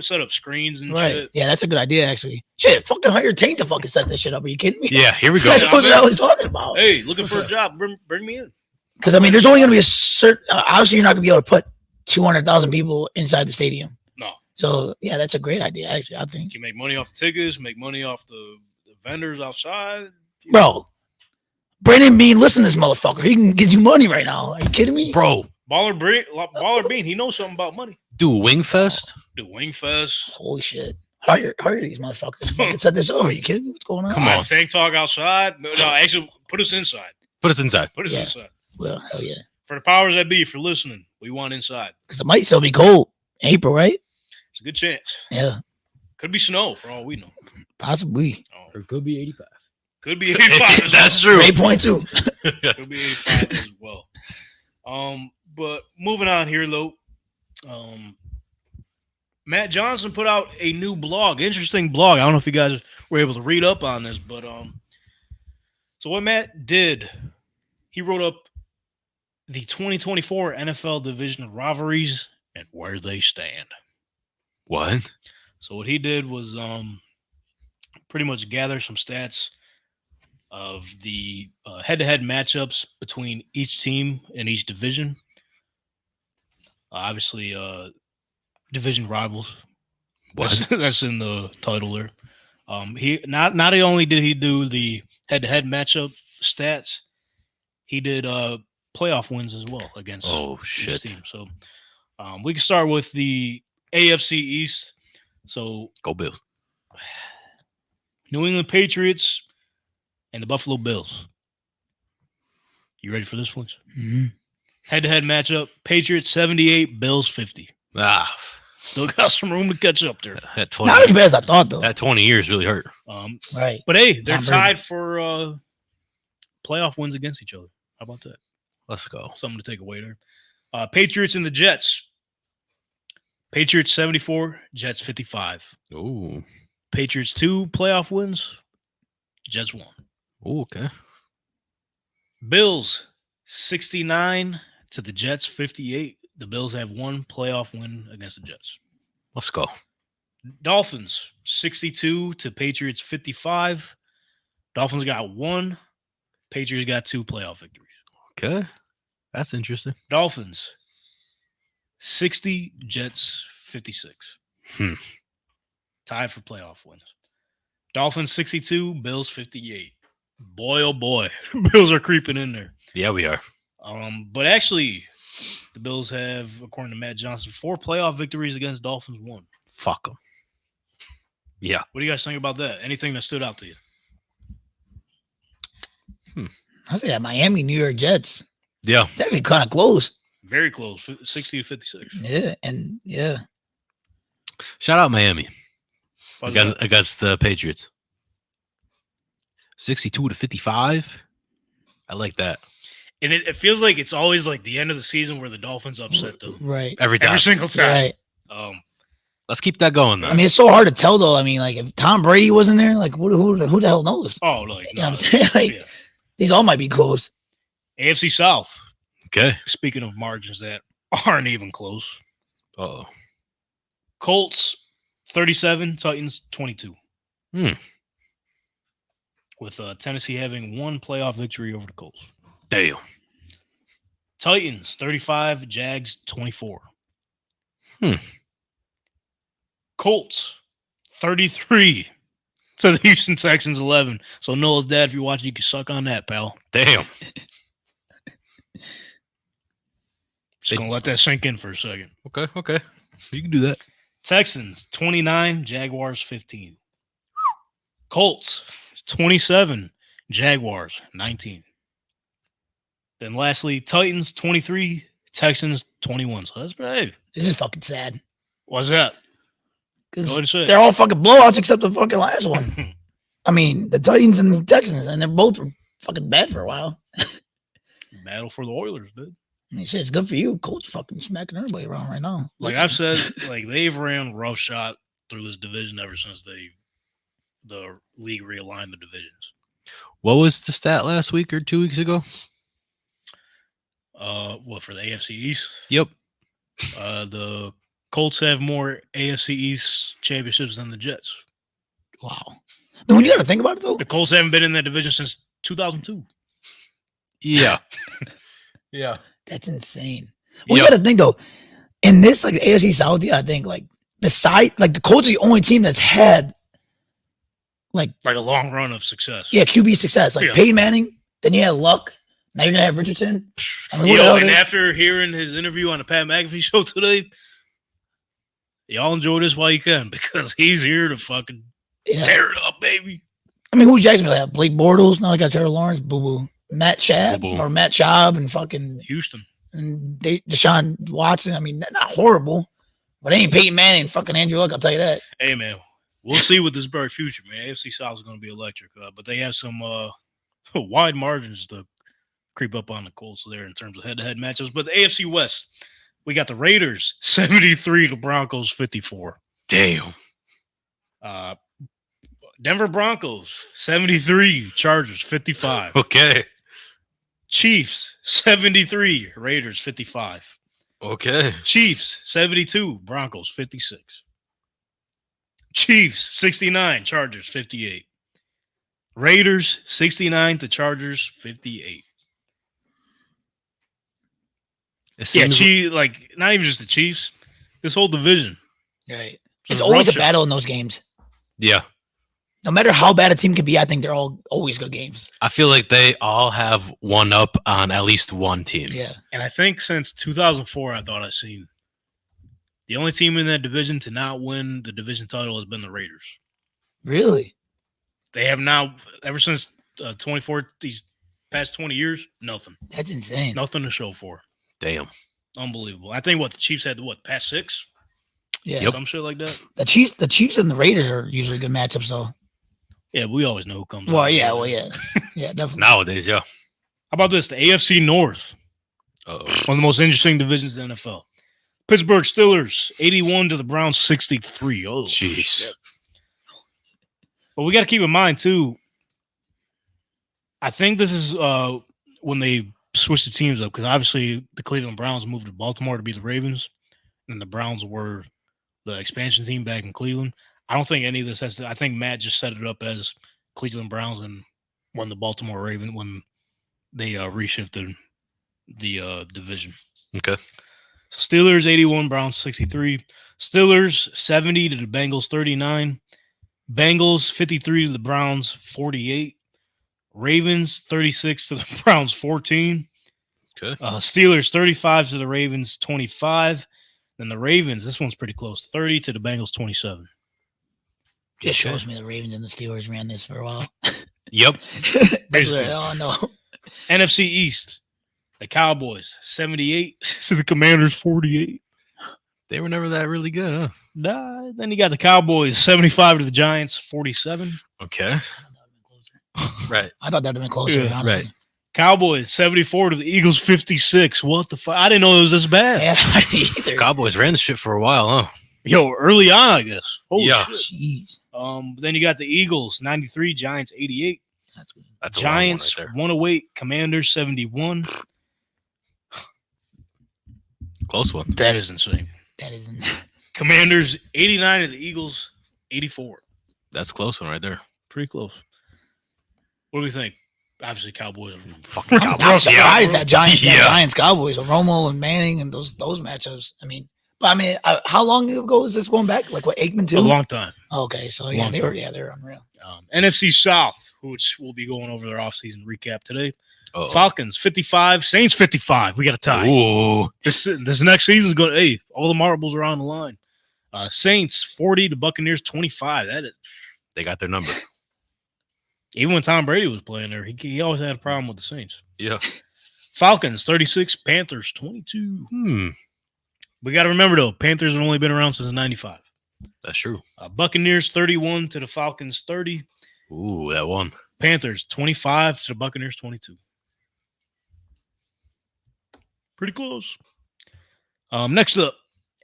Set up screens and right. shit. Yeah, that's a good idea, actually. Shit, fucking hire Tank to fucking set this shit up. Are you kidding me? Yeah, here we go. That's what I was talking about. Hey, looking for a job. Bring me in. Because, I mean, there's only going to be a certain... obviously, you're not going to be able to put 200,000 people inside the stadium. No. So, yeah, that's a great idea, actually, I think. You make money off the tickets, make money off the vendors outside. Bro, Brandon Bean, listen to this motherfucker. He can give you money right now. Are you kidding me? Bro. Baller Bean, he knows something about money. Do Wingfest? Do Wingfest. Holy shit. Hire these motherfuckers. Fucking set this over. You kidding me? What's going on? Come on. Tank talk outside. No, actually, put us inside. Put us inside. Put us Yeah. inside. Well, hell yeah. For the powers that be, for listening, we want inside. Because it might still be cold. April, right? It's a good chance. Yeah, Could be snow for all we know. possibly. Oh, Or it could be 85. could be 85. That's true. 8.2. Could be 85 as well. But moving on here, Lo. Matt Johnson put out a new blog, interesting blog. I don't know if you guys were able to read up on this, but so what Matt did, he wrote up the 2024 NFL division rivalries and where they stand. What? So what he did was pretty much gather some stats of the head-to-head matchups between each team in each division. Obviously, division rivals. What? That's in the title there. He not only did he do the head-to-head matchup stats, he did playoff wins as well against Oh, each shit. team. So we can start with the AFC East. So Go Bills. New England Patriots and the Buffalo Bills. You ready for this, Flinch? Mm-hmm. Head-to-head matchup: Patriots 78, Bills 50. Ah, Still got some room to catch up there. that 20, Not as bad as I thought, though. that 20 years really hurt. Right. But hey, they're Tom Brady. tied for playoff wins against each other. How about that? Let's go. Something to take away there. Patriots and the Jets. Patriots 74, Jets 55. Ooh. Patriots 2 playoff wins, Jets 1. Ooh, okay. Bills 69 to the Jets 58. The Bills have 1 playoff win against the Jets. Let's go. Dolphins 62 to Patriots 55. Dolphins got 1. Patriots got 2 playoff victories. Okay. That's interesting. Dolphins 60, Jets 56. Hmm. Tied for playoff wins. Dolphins 62, Bills 58. Boy, oh boy, Bills are creeping in there. Yeah, we are. But actually, the Bills have, according to Matt Johnson, 4 playoff victories against Dolphins 1. Fuck them. Yeah. What do you guys think about that? Anything that stood out to you? I say that Miami, New York Jets. Yeah. It's actually kind of close. Very close, 60 to 56. Yeah, and yeah. Shout out Miami Why's that? against the Patriots. 62 to 55. I like that. And it feels like it's always like the end of the season where the Dolphins upset them. Right. Every time. Every single time. Right. Let's keep that going, though. I mean, it's so hard to tell, though. I mean, like, if Tom Brady wasn't there, like, who the hell knows? Oh, like, You know what I'm saying? Like, yeah. these all might be close. AFC South. Okay. Speaking of margins that aren't even close. Uh-oh. Colts 37, Titans 22. Hmm. With Tennessee having 1 playoff victory over the Colts. Damn. Titans 35, Jags 24. Hmm. Colts 33 to the Houston Texans 11. So Noah's dad, if you're watching, you can suck on that, pal. Damn. Just gonna let that sink in for a second. Okay. You can do that. Texans 29, Jaguars 15. Colts 27, Jaguars 19. Then lastly, Titans 23, Texans 21. So that's right. This is fucking sad. What's that? Go 'Cause ahead and say it. they're all fucking blowouts except the fucking last one. I mean, the Titans and the Texans, and they're both fucking bad for a while. Battle for the Oilers, dude. I mean, shit, it's good for you. Colts fucking smacking everybody around right now. Like I've said, like they've ran roughshod through this division ever since the league realigned the divisions. What was the stat last week or 2 weeks ago? What for the AFC East? Yep. The Colts have more AFC East championships than the Jets. Wow. Then when you got to think about it, though, The Colts haven't been in that division since 2002. Yeah. Yeah. that's insane. Well, you got to think, though, in this, like, the AFC South, I think, like, beside, like, the Colts are the only team that's had, like a long run of success. yeah, QB success. Like, Yeah. Peyton Manning, then you had Luck. Now you're going to have Richardson. I mean, who the Yo, hell and is- after hearing his interview on the Pat McAfee show today, Y'all enjoy this while you can because he's here to fucking tear it up, baby. I mean, who Jacksonville have? Blake Bortles. Now they got Trevor Lawrence. Boo boo. Matt Schaub Boo-boo. or Matt Schaub and fucking Houston. and Deshaun Watson. I mean, not horrible, but ain't Peyton Manning and fucking Andrew Luck. I'll tell you that. Hey, man. We'll see with this very future, man. AFC South is going to be electric, but they have some wide margins to creep up on the Colts there in terms of head-to-head matchups. But the AFC West, we got the Raiders 73, the Broncos 54. Damn. Denver Broncos 73, Chargers 55. Okay. Chiefs 73, Raiders 55. Okay. Chiefs 72, Broncos 56. Chiefs 69, Chargers 58. Raiders 69 to Chargers 58. Like not even just the Chiefs, this whole division. Right. It's always a battle in those games. Yeah. No matter how bad a team can be, I think they're all always good games. I feel like they all have one up on at least one team. Yeah. And I think since 2004, I thought I've seen the only team in that division to not win the division title has been the Raiders. Really? They have now, ever since 24, these past 20 years, nothing. That's insane. Nothing to show for. Damn. Unbelievable. I think the Chiefs had past 6? Yeah. Some shit like that. The Chiefs and the Raiders are usually good matchups, though. Yeah, we always know who comes Well, out. yeah, yeah, definitely. Nowadays, yeah. How about this? The AFC North. Uh-oh. One of the most interesting divisions in the NFL. Pittsburgh Steelers, 81 to the Browns, 63. Oh, jeez. Shit. But we got to keep in mind, too, I think this is when they switched the teams up, because obviously the Cleveland Browns moved to Baltimore to be the Ravens, and the Browns were the expansion team back in Cleveland. I don't think any of this has to – I think Matt just set it up as Cleveland Browns and won the Baltimore Ravens when they reshifted the division. Okay. So Steelers 81, Browns 63. Steelers 70 to the Bengals 39. Bengals 53 to the Browns 48. Ravens 36 to the Browns 14. Okay. Steelers 35 to the Ravens 25. Then the Ravens, this one's pretty close, 30 to the Bengals 27. Just shows me the Ravens and the Steelers ran this for a while. Yep. Basically. Oh, no. NFC East, the Cowboys 78 to the Commanders 48. They were never that really good, huh? Nah, then you got the Cowboys 75 to the Giants 47. Okay. Right. I thought that would have been closer. Yeah, right. Cowboys 74 to the Eagles 56. What the fuck? I didn't know it was this bad. Yeah, I didn't either. Cowboys ran the shit for a while, huh? Yo, early on, I guess. Holy Yeah. shit. Jeez. Then you got the Eagles 93, Giants 88. That's good. That's a long one Giants right there. 108, Commanders 71. Close one. That is insane. That isn't. Commanders 89 to the Eagles 84. That's a close one right there. Pretty close. What do we think? Obviously, Cowboys are Fucking I'm Cowboys. surprised that Giants, Yeah. Giants, Cowboys, or Romo and Manning and those matchups. I mean, how long ago is this going back? Like what, Aikman too? a long time. Okay, so yeah, Long they're unreal. NFC South, which we'll be going over their offseason recap today. Uh-oh. Falcons 55, Saints 55. We got a tie. Ooh. This next season is going. Hey, all the marbles are on the line. Saints 40, the Buccaneers 25. That is They got their number. even when Tom Brady was playing there, he always had a problem with the Saints. Yeah. Falcons 36, Panthers 22. We got to remember though, Panthers have only been around since '95. That's true. Buccaneers 31 to the Falcons 30. Ooh, that one. Panthers 25 to the Buccaneers 22. Pretty close. Next up,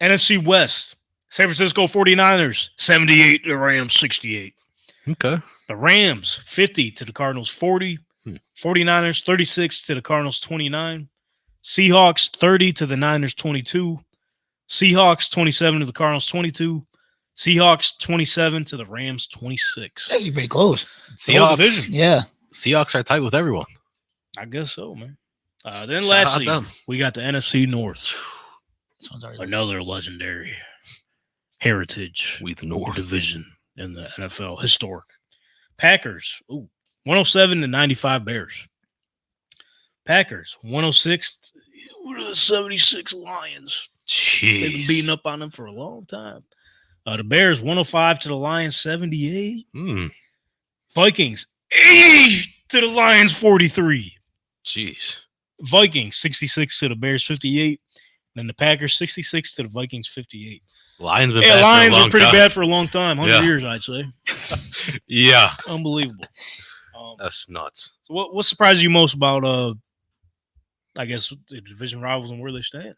NFC West. San Francisco 49ers 78 to the Rams 68. Okay. The Rams 50 to the Cardinals 40. 49ers 36 to the Cardinals 29. Seahawks 30 to the Niners 22. Seahawks 27 to the Cardinals 22. Seahawks 27 to the Rams 26. Actually, pretty close. Whole division. Yeah. Seahawks are tight with everyone. I guess so, man. Then Shout lastly, out them. we got the NFC North. This one's already Another legendary heritage With North. division in the NFL. Historic. Packers, 107 to 95 Bears. Packers, 106 to the 76 Lions. They've been Jeez. beating up on them for a long time. The Bears 105 to the Lions 78. Vikings 80 to the Lions 43. Jeez. Vikings 66 to the Bears 58. And the Packers 66 to the Vikings 58. Lions been Yeah, bad Lions for a long were pretty time. bad for a long time. 100 Yeah. years, I'd say. Yeah. Unbelievable. That's nuts. So what surprised you most about I guess the division rivals and where they stand?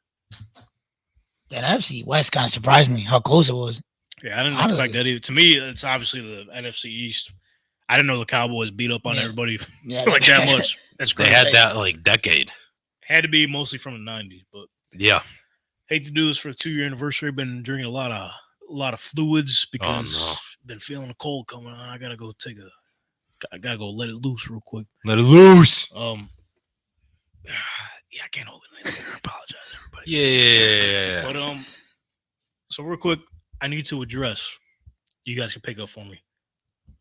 The NFC West kind of surprised me how close it was. Yeah, I didn't Honestly. expect that either. To me, it's obviously the NFC East. I didn't know the Cowboys beat up on everybody Yeah, like that much. That's They crazy. had that like decade. Had to be mostly from the 90s, but Yeah. hate to do this for the 2-year anniversary. Been drinking a lot of fluids because been feeling a cold coming on. I gotta go go let it loose real quick. Let it loose. Yeah, I can't hold it anymore. I apologize, everybody. Yeah. But so real quick, I need to address. You guys can pick up for me,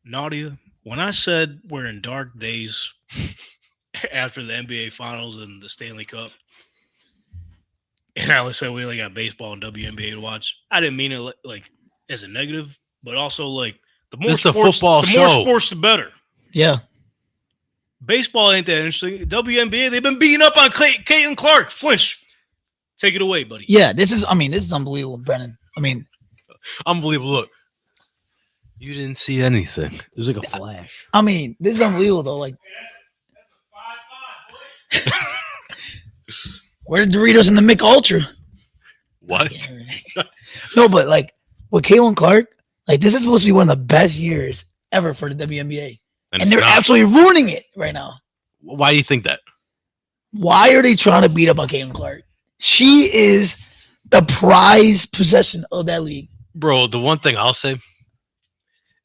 Nadia. When I said we're in dark days after the NBA Finals and the Stanley Cup, and I said we only got baseball and WNBA to watch, I didn't mean it like as a negative, but also like the more This is a sports, football the more show. sports, the better. Yeah. Baseball ain't that interesting. WNBA, they've been beating up on Caitlin Clark. Flinch. Take it away, buddy. Yeah, this is unbelievable, Brennan. I mean, Unbelievable. Look. You didn't see anything. It was like a flash. I mean, this is unbelievable though. Like, where the Doritos and the Mick Ultra? What? No, but like with Caitlin Clark, like this is supposed to be one of the best years ever for the WNBA, and it's they're not. absolutely ruining it right now. Why do you think that? Why are they trying to beat up on Caitlin Clark? She is the prized possession of that league. Bro, the one thing I'll say,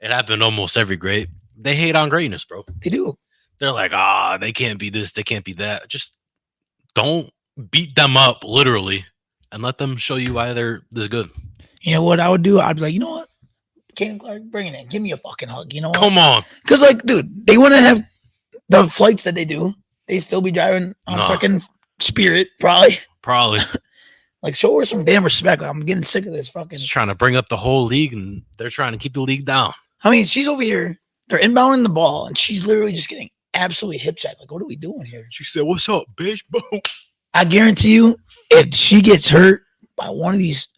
it happened almost every great. They hate on greatness, bro. They do. They're like, they can't be this, they can't be that. Just don't beat them up, literally, and let them show you why they're this good. You know what I would do? I'd be like, you know what? Caitlin Clark, bring it in. Give me a fucking hug. You know what? Come on. Because, like, dude, they wouldn't have the flights that they do. They still be driving on fucking Spirit, probably. Probably. Like, show her some damn respect. Like, I'm getting sick of this fucking. Just trying to bring up the whole league, and they're trying to keep the league down. I mean, she's over here. They're inbounding the ball, and she's literally just getting absolutely hip checked. Like, what are we doing here? She said, "What's up, bitch?" Boom. I guarantee you, if she gets hurt by one of these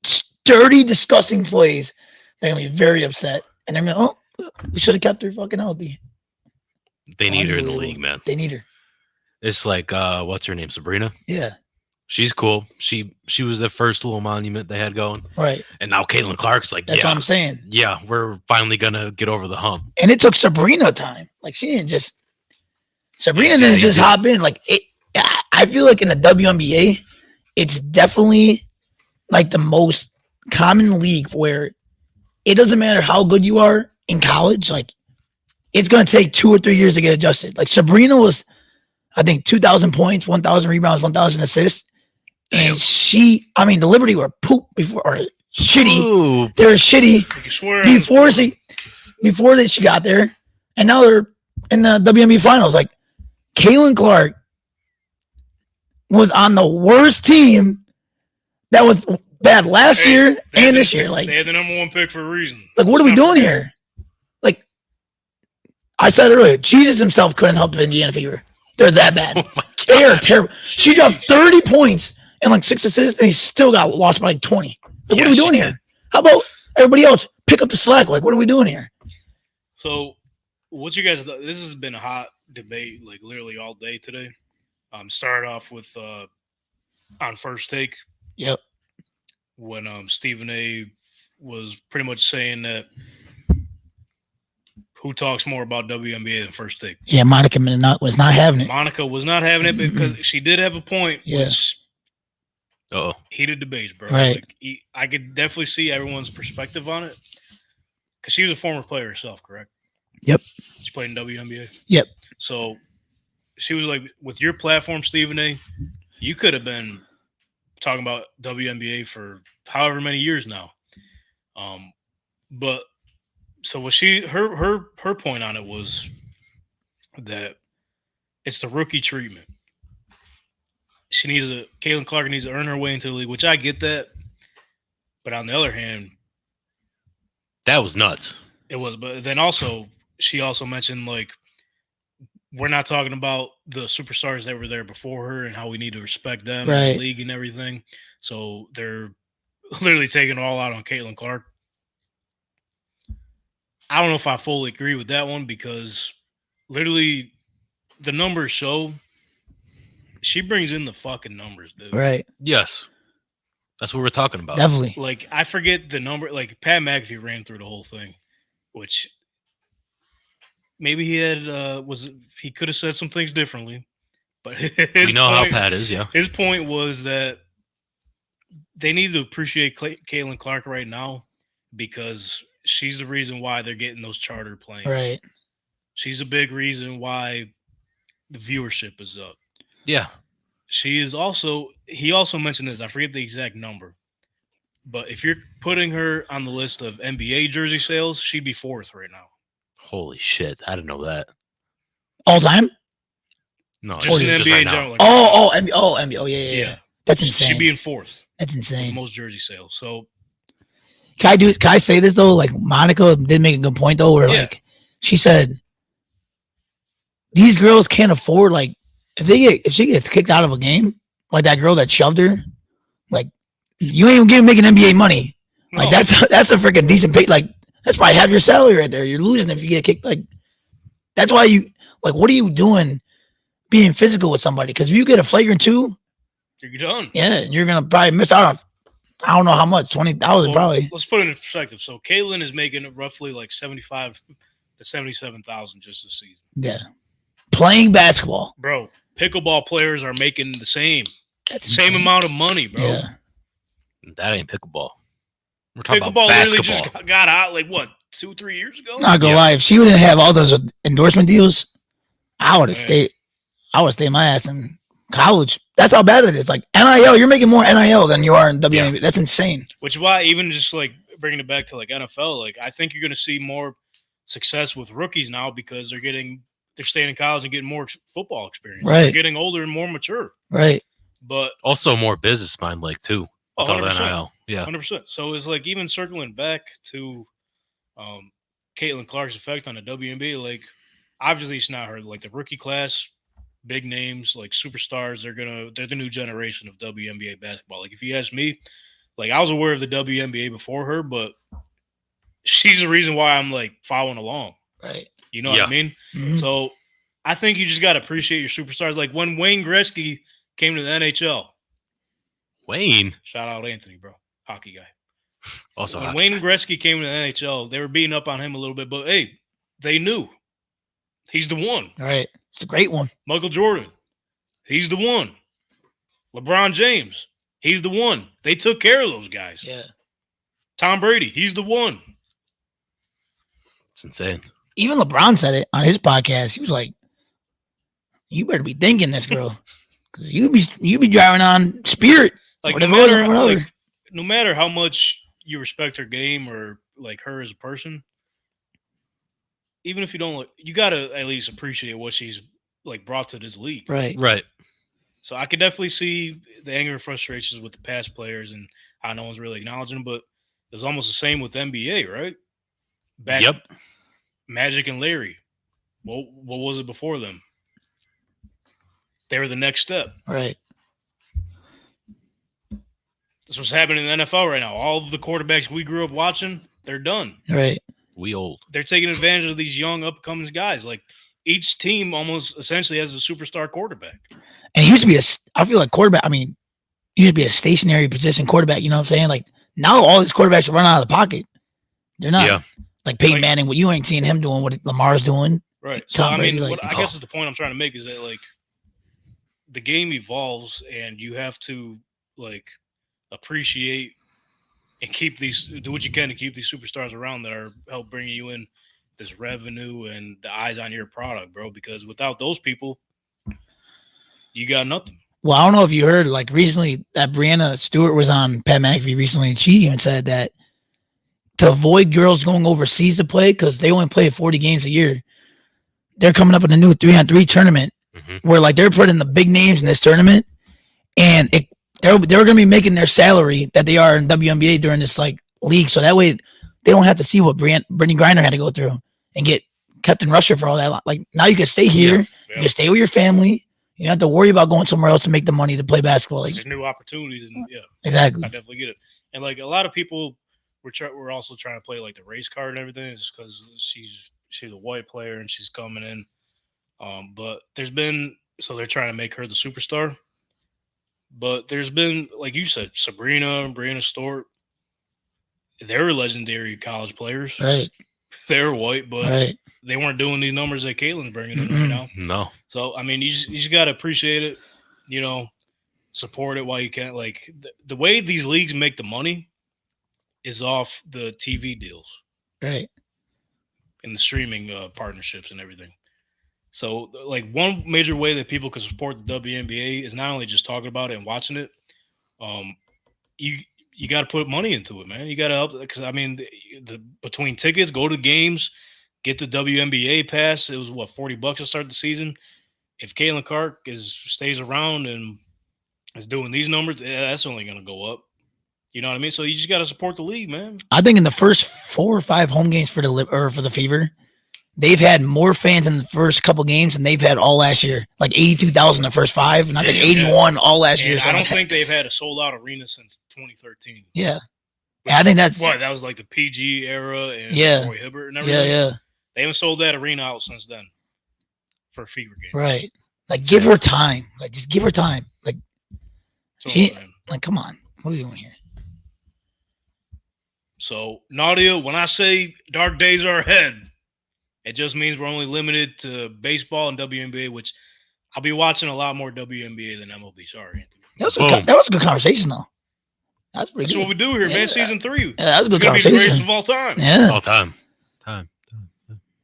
sturdy, disgusting plays, they're gonna be very upset, and they're gonna, oh, we should have kept her fucking healthy. They need her in the league, man. They need her. It's like, what's her name? Sabrina. Yeah. She's cool. She was the first little monument they had going. Right. And now Caitlin Clark's like, That's what I'm saying. Yeah, we're finally gonna get over the hump. And it took Sabrina time. Like she didn't just Sabrina didn't just hop in. Like it I feel like in the WNBA, it's definitely like the most common league where it doesn't matter how good you are in college, like it's gonna take 2 or 3 years to get adjusted. Like Sabrina was, I think, 2,000 points, 1,000 rebounds, 1,000 assists. And the Liberty were poop before, or shitty. Ooh. They were shitty before she got there. And now they're in the WNBA finals. Like, Caitlin Clark was on the worst team that was bad last year and this year. Like, they had the number 1 pick for a reason. Like, what are we doing here? Like, I said earlier, Jesus himself couldn't help the Indiana Fever. They're that bad. Oh my God. They are terrible. She dropped 30 points and like 6 assists, and he still got lost by like 20. Like, what are we doing here? How about everybody else pick up the slack? Like, what are we doing here? So, what's you guys? This has been a hot debate, like literally all day today. Started off with on First Take. Yep. When Stephen A. was pretty much saying that who talks more about WNBA than First Take? Yeah, Monica was not having it. Monica was not having it because she did have a point. Yeah. Which heated debates, bro. Right. Like, I could definitely see everyone's perspective on it because she was a former player herself, correct? Yep. She played in WNBA. Yep. So she was like, with your platform, Stephen A., you could have been talking about WNBA for however many years now. But so what her point on it was that it's the rookie treatment. Caitlin Clark needs to earn her way into the league, which I get that. But on the other hand, That was nuts. It was, but then also she also mentioned like we're not talking about the superstars that were there before her and how we need to respect them in the league and everything. So they're literally taking it all out on Caitlin Clark. I don't know if I fully agree with that one because literally the numbers show she brings in the fucking numbers, dude. Right. Yes. That's what we're talking about. Definitely. Like, I forget the number. Like, Pat McAfee ran through the whole thing, which maybe he had he could have said some things differently. But we know how Pat is, yeah. His point was that they need to appreciate Caitlin Clark right now because she's the reason why they're getting those charter planes. Right. She's a big reason why the viewership is up. Yeah. She is also, he also mentioned this, I forget the exact number, but if you're putting her on the list of NBA jersey sales, she'd be 4th right now. Holy shit. I didn't know that. All time? No, just in NBA right in general. Like, NBA. Oh, yeah. That's insane. She'd be in 4th. That's insane. Most jersey sales. So can I say this though? Like Monica did make a good point though, where like she said these girls can't afford like if she gets kicked out of a game, like that girl that shoved her, like you ain't even making NBA money. Like that's a freaking decent pay. Like that's probably half your salary right there. You're losing if you get kicked. Like that's why you like what are you doing being physical with somebody? Because if you get a flagrant 2, you're done. Yeah, you're gonna probably miss out on I don't know how much, 20,000 probably. Let's put it in perspective. So Caitlin is making roughly like 75 to 77,000 just this season. Yeah, playing basketball, bro. Pickleball players are making the same amount of money, bro. Yeah. That ain't pickleball. We're talking pickleball about basketball. Literally just got out like what 2-3 years ago. Not gonna lie, if she wouldn't have all those endorsement deals, I would have stayed. I would stay my ass in college. That's how bad it is. Like NIL, you're making more NIL than you are in WNBA. Yeah. That's insane. Which is why even just like bringing it back to like NFL, like I think you're going to see more success with rookies now because they're staying in college and getting more football experience. Right. They're getting older and more mature. Right. But also more business mind like too. 100%. NIL. Yeah. 100%. So it's like even circling back to Caitlin Clark's effect on the WNBA, like obviously it's not her. Like the rookie class, big names like superstars, they're the new generation of WNBA basketball. Like if you ask me, like I was aware of the WNBA before her, but she's the reason why I'm like following along. Right. You know what I mean? Mm-hmm. So I think you just got to appreciate your superstars. Like when Wayne Gretzky came to the NHL. Wayne. Shout out Anthony, bro. Hockey guy. Also when Wayne Gretzky came to the NHL, they were beating up on him a little bit, but hey, they knew. He's the one. All right. It's a great one. Michael Jordan. He's the one. LeBron James. He's the one. They took care of those guys. Yeah. Tom Brady. He's the one. It's insane. Even LeBron said it on his podcast. He was like, you better be thinking this, girl. Because you be driving on Spirit. Like whatever, no matter how much you respect her game or like her as a person, even if you don't, you gotta at least appreciate what she's like brought to this league. Right. Right. So I could definitely see the anger and frustrations with the past players and how no one's really acknowledging them, but it was almost the same with NBA, right? Yep. Magic and Larry. What was it before them? They were the next step. Right. That's what's happening in the NFL right now. All of the quarterbacks we grew up watching, they're done. Right. We old. They're taking advantage of these young upcoming guys. Like each team almost essentially has a superstar quarterback. And it used to be I feel like quarterback, used to be a stationary position quarterback, you know what I'm saying? Like now all these quarterbacks run out of the pocket. They're not. Yeah. Like Peyton Manning, what you ain't seeing him doing, what Lamar's doing. Right. So I mean, I guess the point I'm trying to make is that like the game evolves and you have to like appreciate and do what you can to keep these superstars around that are help bringing you in this revenue and the eyes on your product, bro. Because without those people, you got nothing. Well, I don't know if you heard, like recently that Brianna Stewart was on Pat McAfee recently, and she even said that to avoid girls going overseas to play because they only play 40 games a year, they're coming up in a new 3-on-3 tournament where like they're putting the big names in this tournament, and they're going to be making their salary that they are in WNBA during this like league, so that way they don't have to see what Brittany Griner had to go through and get kept in Russia for all that. Like now you can stay here, you can stay with your family. You don't have to worry about going somewhere else to make the money to play basketball. Like, there's new opportunities, and exactly. I definitely get it. And like a lot of people, we're also trying to play like the race card and everything, is because she's a white player and she's coming in. But they're trying to make her the superstar. But there's been, like you said, Sabrina and Brianna Stewart. They're legendary college players. Right. They're white, but they weren't doing these numbers that Caitlin's bringing in right now. No. So, I mean, you just got to appreciate it, support it while you can. Like, the way these leagues make the money is off the TV deals. Right. And the streaming partnerships and everything. So, like, one major way that people can support the WNBA is not only just talking about it and watching it. You got to put money into it, man. You got to help, because I mean, between tickets, go to games, get the WNBA pass. It was what, $40 to start the season. If Caitlin Clark stays around and is doing these numbers, that's only going to go up. You know what I mean? So you just got to support the league, man. I think in the first 4 or 5 home games for the Fever, they've had more fans in the first couple games than they've had all last year. Like 82,000 the first 5, and I think 81 all last year. I don't think they've had a sold-out arena since 2013. Yeah. I think that's that was like the PG era and Roy Hibbert and everything. Yeah. They haven't sold that arena out since then for a Fever game. Right. Like, give her time. Like, just give her time. Like, come on. What are we doing here? So, Nadia, when I say dark days are ahead, it just means we're only limited to baseball and WNBA, which I'll be watching a lot more WNBA than MLB. Sorry, Anthony. That was a good conversation, though. That's pretty good. What we do here, man. Season 3. Yeah, that was a good conversation. Be the greatest conversation. of all time. Yeah. All time.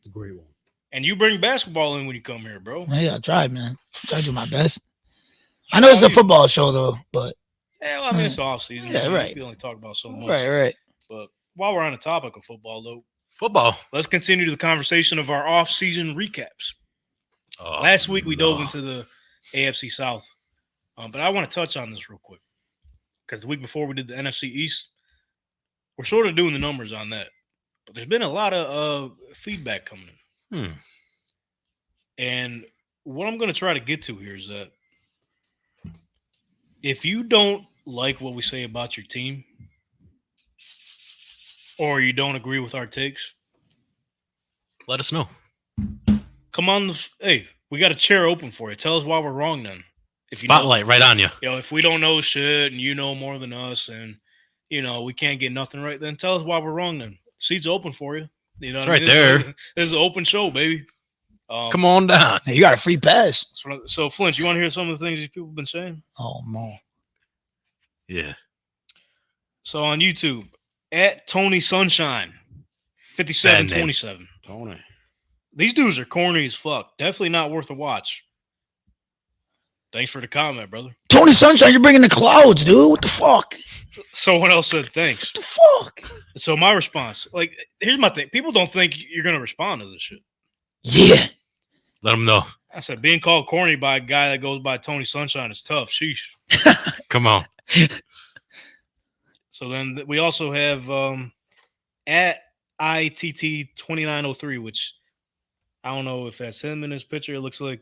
The great one. And you bring basketball in when you come here, bro. Yeah, I tried, man. I tried to do my best. I know it's a football show, though, but. Yeah, well, I mean, it's off season. Yeah, right. We only talk about so much. Right. But while we're on the topic of football, though, let's continue the conversation of our off-season recaps. Last week, we dove into the AFC South. But I want to touch on this real quick. Because the week before we did the NFC East, we're sort of doing the numbers on that. But there's been a lot of feedback coming in. And what I'm going to try to get to here is that if you don't like what we say about your team, or you don't agree with our takes, let us know. Come on. Hey, we got a chair open for you. Tell us why we're wrong then. Spotlight right on you. If we don't know shit and you know more than us and, we can't get nothing right, then tell us why we're wrong then. Seat's open for you. You know it's what right there. This is an open show, baby. Come on down. Hey, you got a free pass. So, Flint, you want to hear some of the things these people have been saying? Oh, no. Yeah. So on YouTube, at Tony Sunshine, 5727. Tony. These dudes are corny as fuck. Definitely not worth a watch. Thanks for the comment, brother. Tony Sunshine, you're bringing the clouds, dude. What the fuck? Someone else said thanks. What the fuck? So my response, here's my thing. People don't think you're going to respond to this shit. Yeah. Let them know. I said, being called corny by a guy that goes by Tony Sunshine is tough. Sheesh. Come on. So then we also have at ITT2903, which I don't know if that's him in his picture. It looks like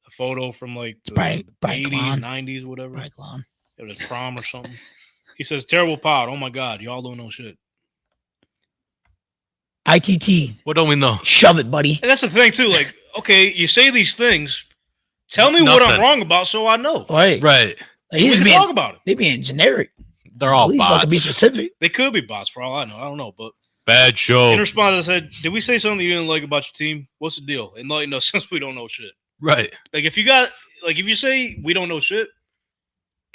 a photo from like the 80s, clown. 90s, whatever. Bright clown. It was prom or something. He says, terrible pod. Oh my God. Y'all don't know shit. ITT. What don't we know? Shove it, buddy. And that's the thing too. Like, okay, you say these things. Tell me what I'm wrong about so I know. Right. Right. Like, we can talk about it. They being generic. They're all bots. To be specific. They could be bots for all I know. I don't know. But bad show. in response, I said, did we say something you didn't like about your team? What's the deal? Enlighten us since we don't know shit. Right. Like if you say we don't know shit,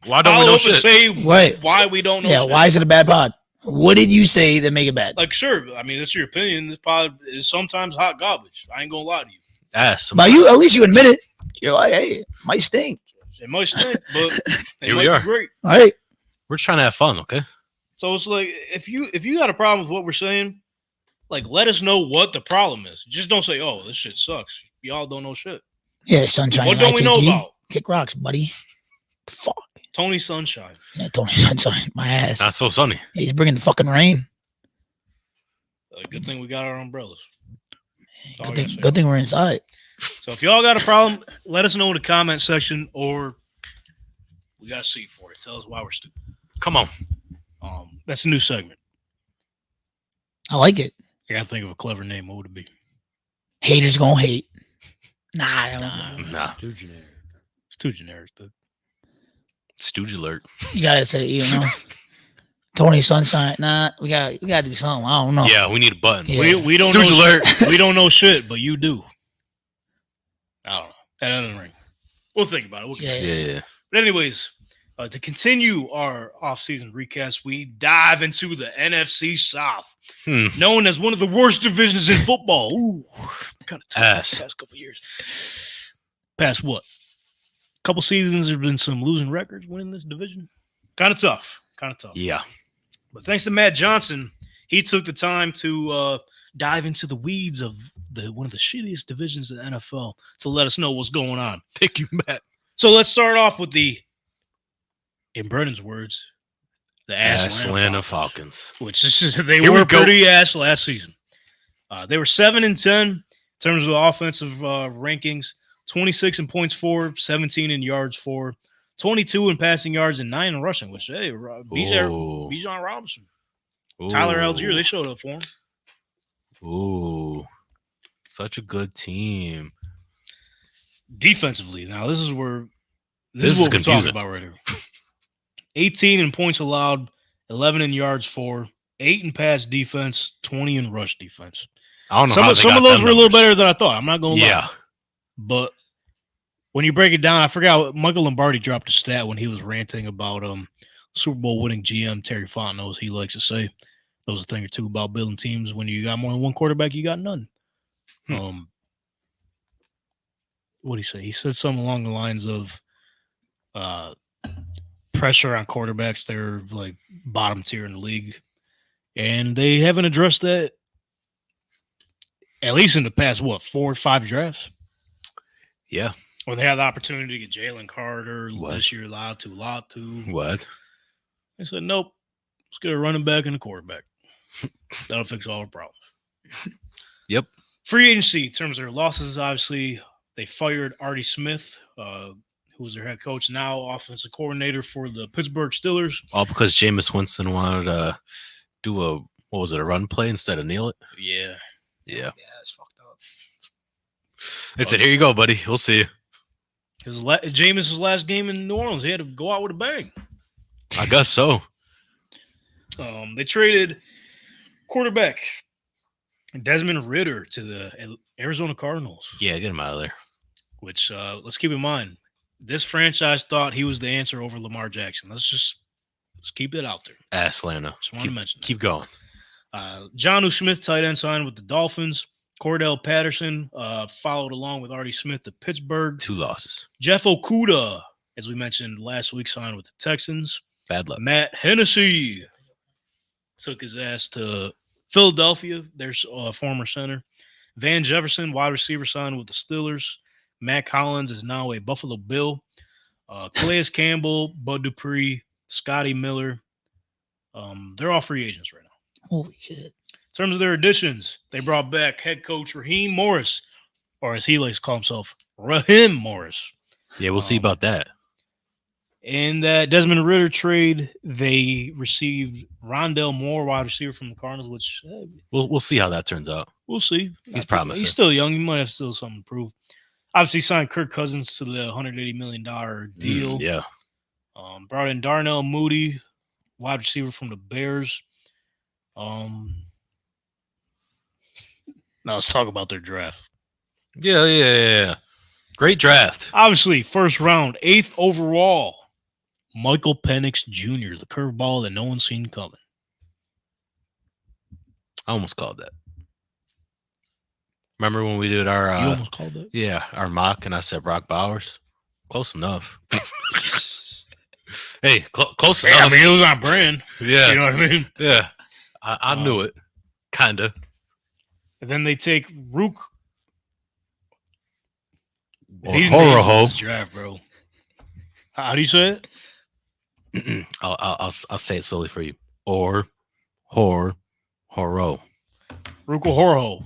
why don't we know shit? Say right. Why we don't know shit. Why is it a bad pod? What did you say that make it bad? Like, sure. I mean, that's your opinion. This pod is sometimes hot garbage. I ain't gonna lie to you. Yes. But you, at least you admit it. You're like, hey, it might stink. It might stink, but here we are. Great. All right. We're trying to have fun, okay? So it's like if you got a problem with what we're saying, like let us know what the problem is. Just don't say, "Oh, this shit sucks." Y'all don't know shit. Yeah, Sunshine. What don't we know about? Kick rocks, buddy. Fuck. Tony Sunshine. Yeah, Tony Sunshine. My ass. Not so sunny. Yeah, he's bringing the fucking rain. Good thing we got our umbrellas. That's all I gotta say. Good thing we're inside. So if y'all got a problem, let us know in the comment section, or we got a seat for it. Tell us why we're stupid. Come on. That's a new segment. I like it. I gotta think of a clever name. What would it be? Haters gonna hate. Nah. Too generic. It's too generic, dude. Stooge alert. You gotta say, Tony Sunshine. Nah, we gotta do something. I don't know. Yeah, we need a button. Yeah. We don't Stooge know alert. shit. We don't know shit, but you do. I don't know. That doesn't ring. We'll think about it. We'll get back to it. Yeah. But anyways, to continue our off-season recaps, we dive into the NFC South, known as one of the worst divisions in football. Ooh, kind of tough the past couple of years. Past what? Couple seasons, there's been some losing records winning this division. Kind of tough. Yeah. But thanks to Matt Johnson, he took the time to dive into the weeds of one of the shittiest divisions in the NFL to let us know what's going on. Thank you, Matt. So let's start off with in Brennan's words, the Atlanta Falcons. which they were pretty ass last season. They were 7-10 in terms of offensive rankings, 26 in points for, 17 in yards for, 22 in passing yards, and 9 in rushing. Which Bijan Robinson, Tyler Algier, they showed up for him. Ooh, such a good team. Defensively, now this is what confusing. we're talking about right here. 18 in points allowed, 11 in yards for, 8 in pass defense, 20 in rush defense. I don't know. Some of those were a little better than I thought. I'm not going to lie. Yeah. But when you break it down, I forgot Michael Lombardi dropped a stat when he was ranting about Super Bowl winning GM Terry Fontenot. He likes to say knows a thing or two about building teams. When you got more than one quarterback, you got none. What did he say? He said something along the lines of pressure on quarterbacks. They're like bottom tier in the league, and they haven't addressed that at least in the past 4 or 5 drafts. Yeah. Or they had the opportunity to get Jalen Carter this year, Latu. What? They said, nope, let's get a running back and a quarterback. That'll fix all the problems. Yep. Free agency, in terms of their losses, obviously, they fired Artie Smith, who was their head coach, now offensive coordinator for the Pittsburgh Steelers. All because Jameis Winston wanted to do a run play instead of kneel it? Yeah. Yeah. Yeah, that's fucked up. They said, here you go, buddy. We'll see you. Because Jameis' last game in New Orleans, he had to go out with a bang. I guess so. They traded quarterback Desmond Ridder to the Arizona Cardinals. Yeah, get him out of there. Which, let's keep in mind, this franchise thought he was the answer over Lamar Jackson. Let's keep that out there. Atlanta. Just want to mention that. Keep going. Jonnu Smith, tight end, signed with the Dolphins. Cordell Patterson followed along with Artie Smith to Pittsburgh. 2 losses. Jeff Okudah, as we mentioned last week, signed with the Texans. Bad luck. Matt Hennessy took his ass to Philadelphia, their former center. Van Jefferson, wide receiver, signed with the Steelers. Matt Collins is now a Buffalo Bill. Calais Campbell, Bud Dupree, Scotty Miller. They're all free agents right now. Holy shit. In terms of their additions, they brought back head coach Raheem Morris, or as he likes to call himself, Raheem Morris. Yeah, we'll see about that. In that Desmond Ridder trade, they received Rondell Moore, wide receiver from the Cardinals, which We'll see how that turns out. we'll see. He's promising. He's still young. He might have still something to prove. Obviously, signed Kirk Cousins to the $180 million deal. Yeah. Brought in Darnell Mooney, wide receiver from the Bears. Now let's talk about their draft. Yeah. Great draft. Obviously, first round, 8th overall, Michael Penix Jr., the curveball that no one's seen coming. I almost called that. Remember when we did our You almost called it? Yeah, our mock, and I said Brock Bowers? Close enough. Hey, close enough. I mean, it was on brand. Yeah. You know what I mean? Yeah. I knew it. Kind of. And then they take Rook. Or These Horoho. names in this draft, bro. How do you say it? I'll say it slowly for you. Horo. Ruko Horoho,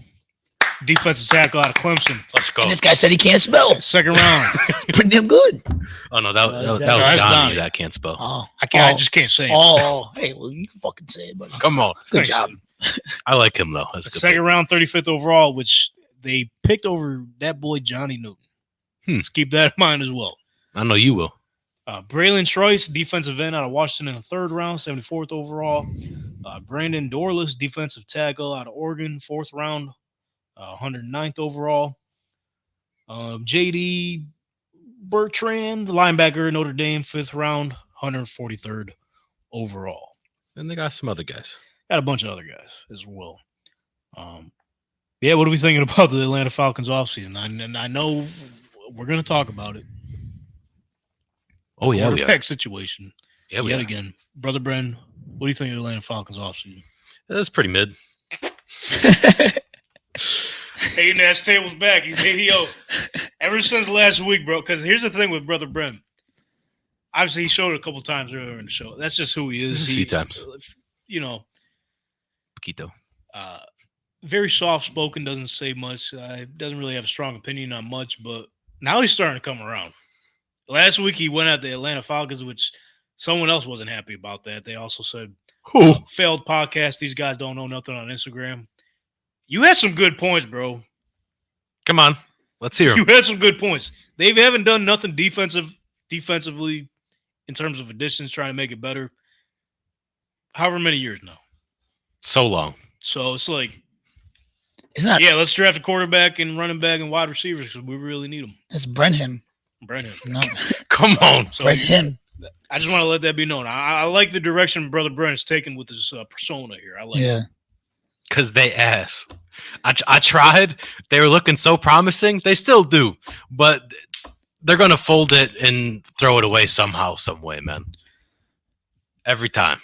defensive tackle out of Clemson. Let's go. And this guy said he can't spell. Second round. Pretty damn good. Oh no, that was that's Johnny Donnie. that can't spell. Oh, I just can't say it. Oh, hey, well, you can fucking say it, buddy. Come on. Good Thanks, job. dude. I like him though. That's a good Second round, 35th overall, which they picked over that boy Johnny Newton. Let's keep that in mind as well. pick. I know you will. Braylon Trice, defensive end out of Washington in the third round, 74th overall. Brandon Dorless, defensive tackle out of Oregon, fourth round, 109th overall. J.D. Bertrand, linebacker, Notre Dame, fifth round, 143rd overall. And they got some other guys. Got a bunch of other guys as well. Yeah, what are we thinking about the Atlanta Falcons offseason? I know we're going to talk about it. Oh yeah, we are. Quarterback situation. Yeah, we Yet are. again. Brother Bren, what do you think of the Atlanta Falcons offseason? That's pretty mid. Hey, Nash Table's back. Yo, ever since last week, bro, because here's the thing with Brother Bren. Obviously, he showed it a couple times earlier in the show. That's just who he is. A few times. You know, Paquito. very soft-spoken, doesn't say much. Doesn't really have a strong opinion on much, but now he's starting to come around. Last week, he went at the Atlanta Falcons, which someone else wasn't happy about that. They also said, failed podcast. These guys don't know nothing on Instagram. You had some good points, bro. Come on. Let's hear You him. had some good points. They haven't done nothing defensively in terms of additions, trying to make it better. However many years now. So long. So it's like, It's not. yeah, let's draft a quarterback and running back and wide receivers because we really need them. It's Brenham. Brennan. No, Come on. So Brenham. I just want to let that be known. I like the direction Brother Brennan's taken with his persona here. I like it. Yeah. Because they ass. I tried. They were looking so promising. They still do. But they're going to fold it and throw it away somehow, some way, man. Every time.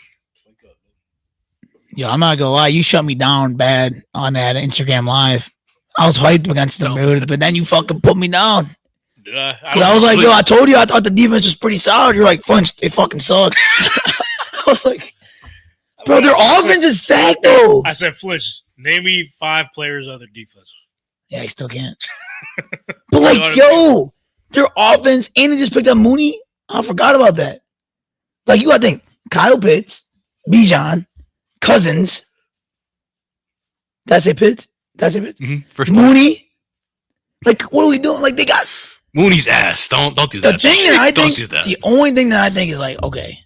Yo, I'm not gonna lie, you shut me down bad on that Instagram live. I was hyped against them, dude, but then you fucking put me down. Did I? Cause I was like, yo, I told you I thought the defense was pretty solid. You're like, Funch, they fucking suck. I was like, bro, their offense is stacked though. I said, Flinch, name me 5 players of their defense. Yeah, I still can't. But like, You know what I yo, their offense, and they just picked up Mooney. I forgot about that. Like, you gotta think, Kyle Pitts, Bijan, Cousins. That's it, Pitts. That's it, Pitts. First Mooney. Like, what are we doing? Like, they got Mooney's ass. Don't do the that. thing that I Don't think. do that. The only thing that I think is like, okay,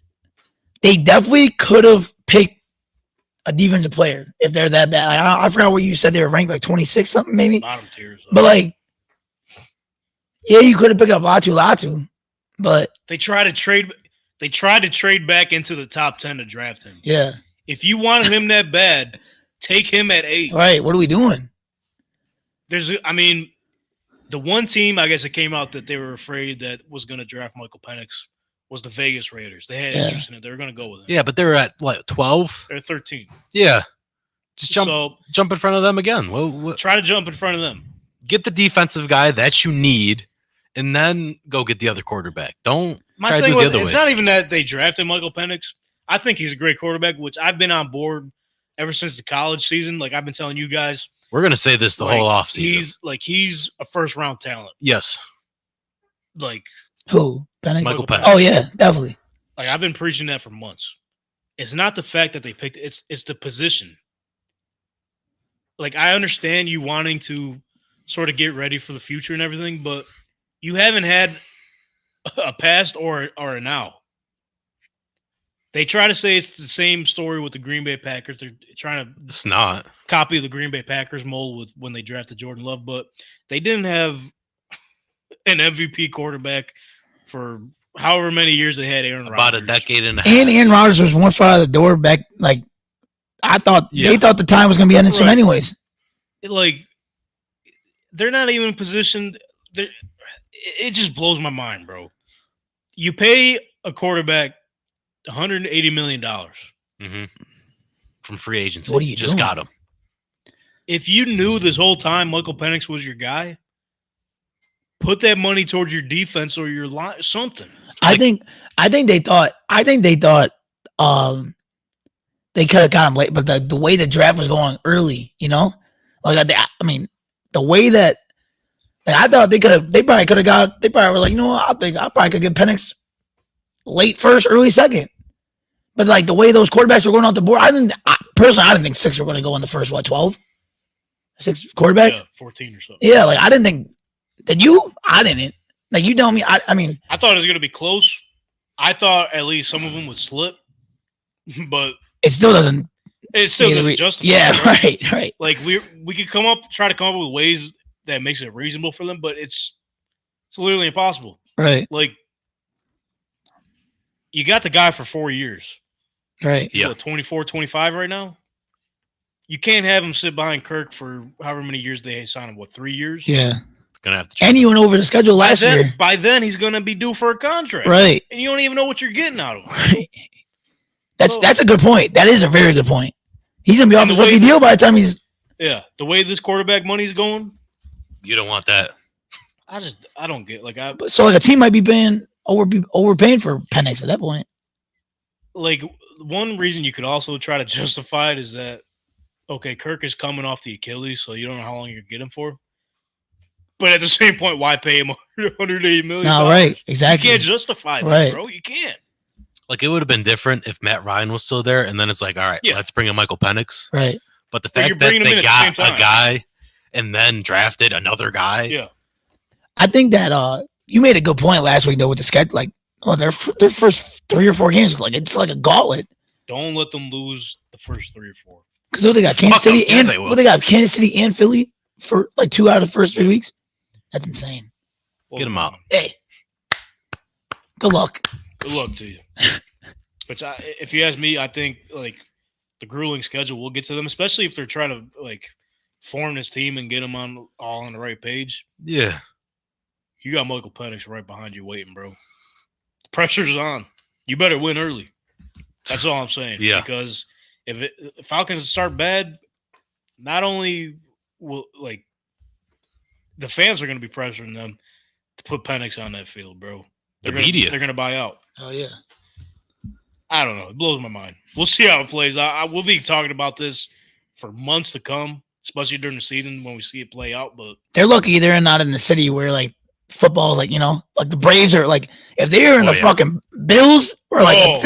they definitely could have picked a defensive player if they're that bad. Like, I forgot where you said they were ranked, like 26 something maybe. Bottom tiers. But like, yeah, you could have picked up Latu, but They tried to trade back into the top 10 to draft him. yeah, If you wanted him that bad, take him at 8. right. What are we doing? The one team, I guess it came out that they were afraid that was going to draft Michael Penix was the Vegas Raiders. They had interest in it. They were going to go with him. Yeah, but they're at like 12. They're 13. Yeah. Just jump So in front of them again. Well, try to jump in front of them. get the defensive guy that you need, and then go get the other quarterback. Don't My try to thing do the was, other it's way. not even that they drafted Michael Penix. I think he's a great quarterback, which I've been on board ever since the college season. Like I've been telling you guys, We're gonna say this the whole offseason. He's a first round talent. Yes. Like Who? Penix? Michael Penix. Oh yeah, definitely. Like I've been preaching that for months. It's not the fact that they picked it, it's the position. Like I understand you wanting to sort of get ready for the future and everything, but you haven't had a past or a now. They try to say it's the same story with the Green Bay Packers. They're trying to It's not. copy the Green Bay Packers mold with when they drafted Jordan Love, but they didn't have an MVP quarterback for however many years they had Aaron Rodgers. About a decade and a half. And Aaron Rodgers was one foot out of the door back. Like I thought, Yeah. they thought the time was gonna be ending soon, Right. anyways. Like they're not even positioned. It just blows my mind, bro. You pay a quarterback $180 million. Mm-hmm. From free agency. What are you just doing? got him. If you knew this whole time Michael Penix was your guy, put that money towards your defense or your line, something. I think they thought they could have got him late. But the way the draft was going early, like I mean, the way that I thought they probably could have got. They probably were like, I probably could get Penix late first, early second. But like the way those quarterbacks were going off the board, I didn't think 6 were going to go in the first 12? 6 quarterbacks? Yeah, 14 or so. Yeah, like I didn't think. Did you? I didn't. Like you tell me. I mean, I thought it was going to be close. I thought at least some of them would slip, but it still doesn't. It still doesn't justify. Yeah, right. Like we could try to come up with ways that makes it reasonable for them, but it's literally impossible. Right. Like you got the guy for 4 years. Right. He's 24, 25 right now. You can't have him sit behind Kirk for however many years they sign him. 3 years? Yeah. Gonna have to. And he went over the schedule last year. By then, he's gonna be due for a contract. Right. And you don't even know what you're getting out of him. Right. That's a good point. That is a very good point. He's gonna be off his rookie deal by the time he's. Yeah, the way this quarterback money's going, You don't want that. I don't get So a team might be overpaying for Penix at that point. Like one reason you could also try to justify it is that Kirk is coming off the Achilles, so you don't know how long you're getting him for. But at the same point, why pay him $180 million? No, right, exactly. You can't justify that, right. bro. You can't. Like it would have been different if Matt Ryan was still there, and then it's like, all right, let's bring in Michael Penix. Right. But the fact that they got a guy and then drafted another guy. Yeah. I think that you made a good point last week though with the schedule. Like, their first 3 or 4 games, it's like a gauntlet. Don't let them lose the first 3 or 4. Because they got Kansas City Kansas City and Philly for like 2 out of the first 3 weeks. That's insane. Get them out. Hey, good luck. Good luck to you. But if you ask me, I think like the grueling schedule will get to them, especially if they're trying to like form this team and get them all on the right page. Yeah. You got Michael Penix right behind you waiting, bro. The pressure's on. You better win early. That's all I'm saying. Yeah. Because if Falcons start bad, not only will the fans are going to be pressuring them to put Penix on that field, bro. They're going to buy out. Oh yeah. I don't know. It blows my mind. We'll see how it plays. I will be talking about this for months to come, especially during the season when we see it play out. But they're lucky they're not in the city where like football is like like the Braves are like if they're in the fucking Bills or like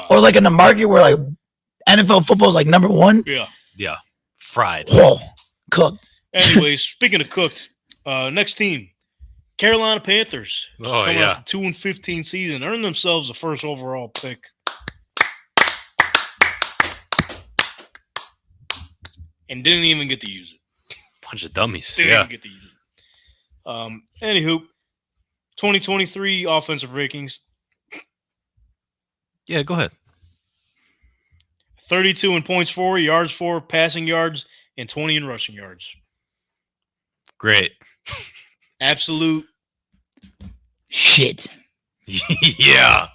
or like in the market where like NFL football is like number 1. Yeah. Fried. Whoa, cooked. Anyways, speaking of cooked, next team, Carolina Panthers. Coming off the 2-15 season, earned themselves the first overall pick. And didn't even get to use it. Bunch of dummies. Didn't even get to use it. Anywho, 2023 offensive rankings. Yeah, go ahead. 32 in points for, yards for, passing yards, and 20 in rushing yards. Great. Absolute shit. Yeah.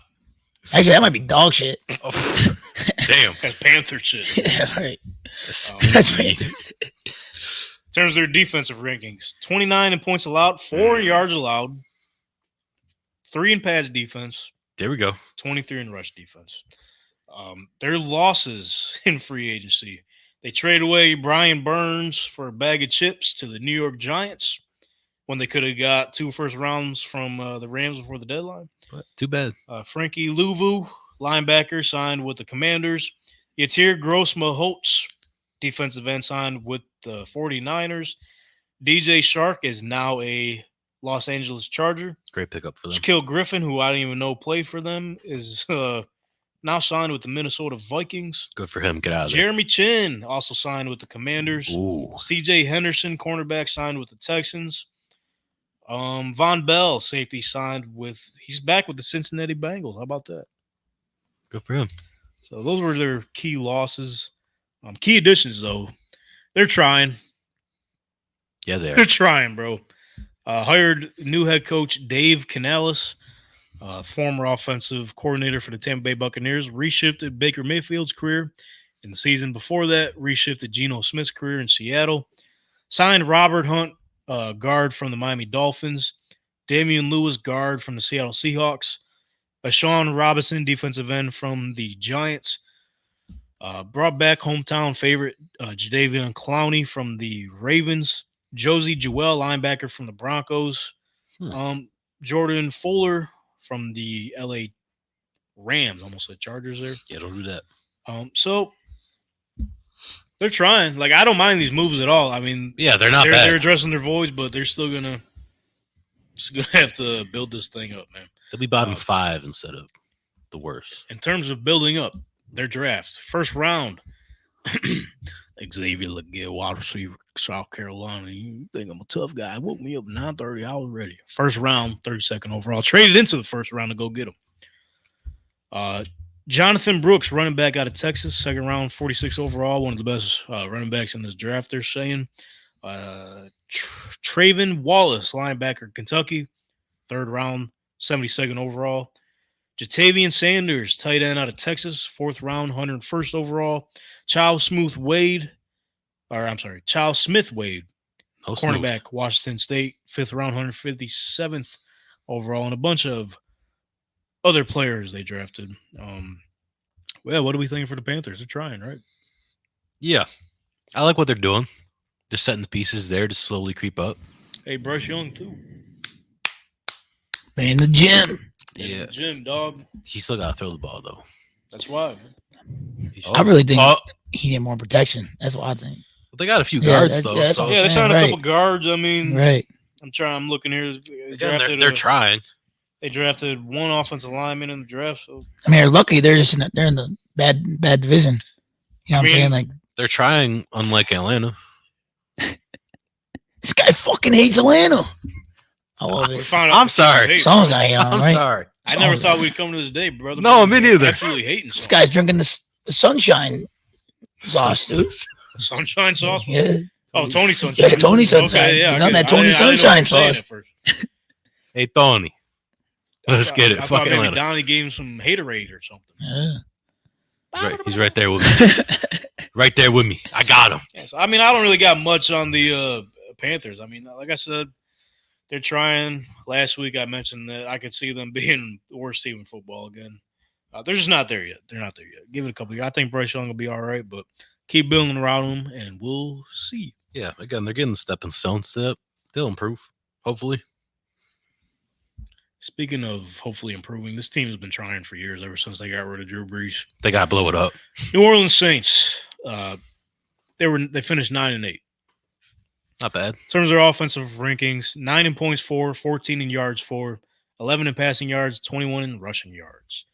Actually, that might be dog shit. Oh, damn. That's Panther shit. Yeah, right. That's Panthers. In terms of their defensive rankings, 29 in points allowed, 4 in yards allowed, 3 in pass defense. There we go. 23 in rush defense. Their losses in free agency. They trade away Brian Burns for a bag of chips to the New York Giants when they could have got 2 first rounds from the Rams before the deadline. But too bad. Frankie Louvu, linebacker, signed with the Commanders. Yatir Gross-Maholtz, defensive end, signed with the 49ers. DJ Shark is now a Los Angeles Charger. Great pickup for them. Shaquille Griffin, who I didn't even know played for them, is now signed with the Minnesota Vikings. Good for him. Get out of there. Jeremy Chin also signed with the Commanders. Ooh. CJ Henderson, cornerback, signed with the Texans. Von Bell, safety, he's back with the Cincinnati Bengals. How about that? Good for him. So those were their key losses. Key additions, though. They're trying. Yeah, they are. They're trying, bro. Hired new head coach Dave Canales, former offensive coordinator for the Tampa Bay Buccaneers, reshifted Baker Mayfield's career in the season before that, reshifted Geno Smith's career in Seattle, signed Robert Hunt, guard from the Miami Dolphins, Damian Lewis, guard from the Seattle Seahawks, Ashawn Robinson, defensive end from the Giants, Brought back hometown favorite Jadeveon Clowney from the Ravens. Josie Jewell, linebacker from the Broncos. Jordan Fuller from the LA Rams. Almost said Chargers there. Yeah, don't do that. So they're trying. Like, I don't mind these moves at all. I mean, Yeah, they're not bad. They're addressing their voids, but they're still gonna have to build this thing up, man. They'll be bottom 5 instead of the worst. In terms of building up their draft, first round, Xavier Leggett, wide receiver, South Carolina. You think I'm a tough guy? Woke me up 9:30. I was ready. First round, 32nd overall. Traded into the first round to go get him. Jonathan Brooks, running back out of Texas, second round, 46 overall. One of the best running backs in this draft, they're saying. Traven Wallace, linebacker, Kentucky, third round, 72nd overall. Jatavian Sanders, tight end out of Texas, fourth round, 101st overall. Charles Smith Wade, cornerback, Washington State, fifth round, 157th overall, and a bunch of other players they drafted. Well, what are we thinking for the Panthers? They're trying, right? Yeah. I like what they're doing. They're setting the pieces there to slowly creep up. Hey, Bryce Young, too. In the gym. Yeah. Jim, dog. He still got to throw the ball, though. That's why, man. I really think he need more protection. That's what I think. But they got a few guards, though. Yeah, they signed a couple guards. I mean, right. I'm looking here. They're trying. They drafted one offensive lineman in the draft. So I mean, they're lucky. They're just they're in the bad division. You know what I'm saying? Like, they're trying, unlike Atlanta. This guy fucking hates Atlanta. I love it. I'm sorry. Someone's got to hate on him, right? I'm sorry. I never thought we'd come to this day, brother. No, me neither. Absolutely hating. This guy's drinking the sunshine sauce, dude. Sunshine sauce? Yeah. Oh, Tony Sunshine. Yeah, Tony Sunshine. Okay, yeah, He's on that Tony Sunshine sauce. Hey, Tony. Let's get it. I Fuck thought maybe Atlanta. Donnie gave him some haterade or something. Yeah. He's right there with me. Right there with me. I got him. Yes, I mean, I don't really got much on the Panthers. I mean, like I said, they're trying. Last week I mentioned that I could see them being the worst team in football again. They're just not there yet. They're not there yet. Give it a couple of years. I think Bryce Young will be all right, but keep building around him, and we'll see. Yeah, again, they're getting the stepping stones. They'll improve, hopefully. Speaking of hopefully improving, this team has been trying for years, ever since they got rid of Drew Brees. They got to blow it up. New Orleans Saints, they finished 9-8. Not bad. In terms of their offensive rankings, 9 in points for, 14 in yards for, 11 in passing yards, 21 in rushing yards.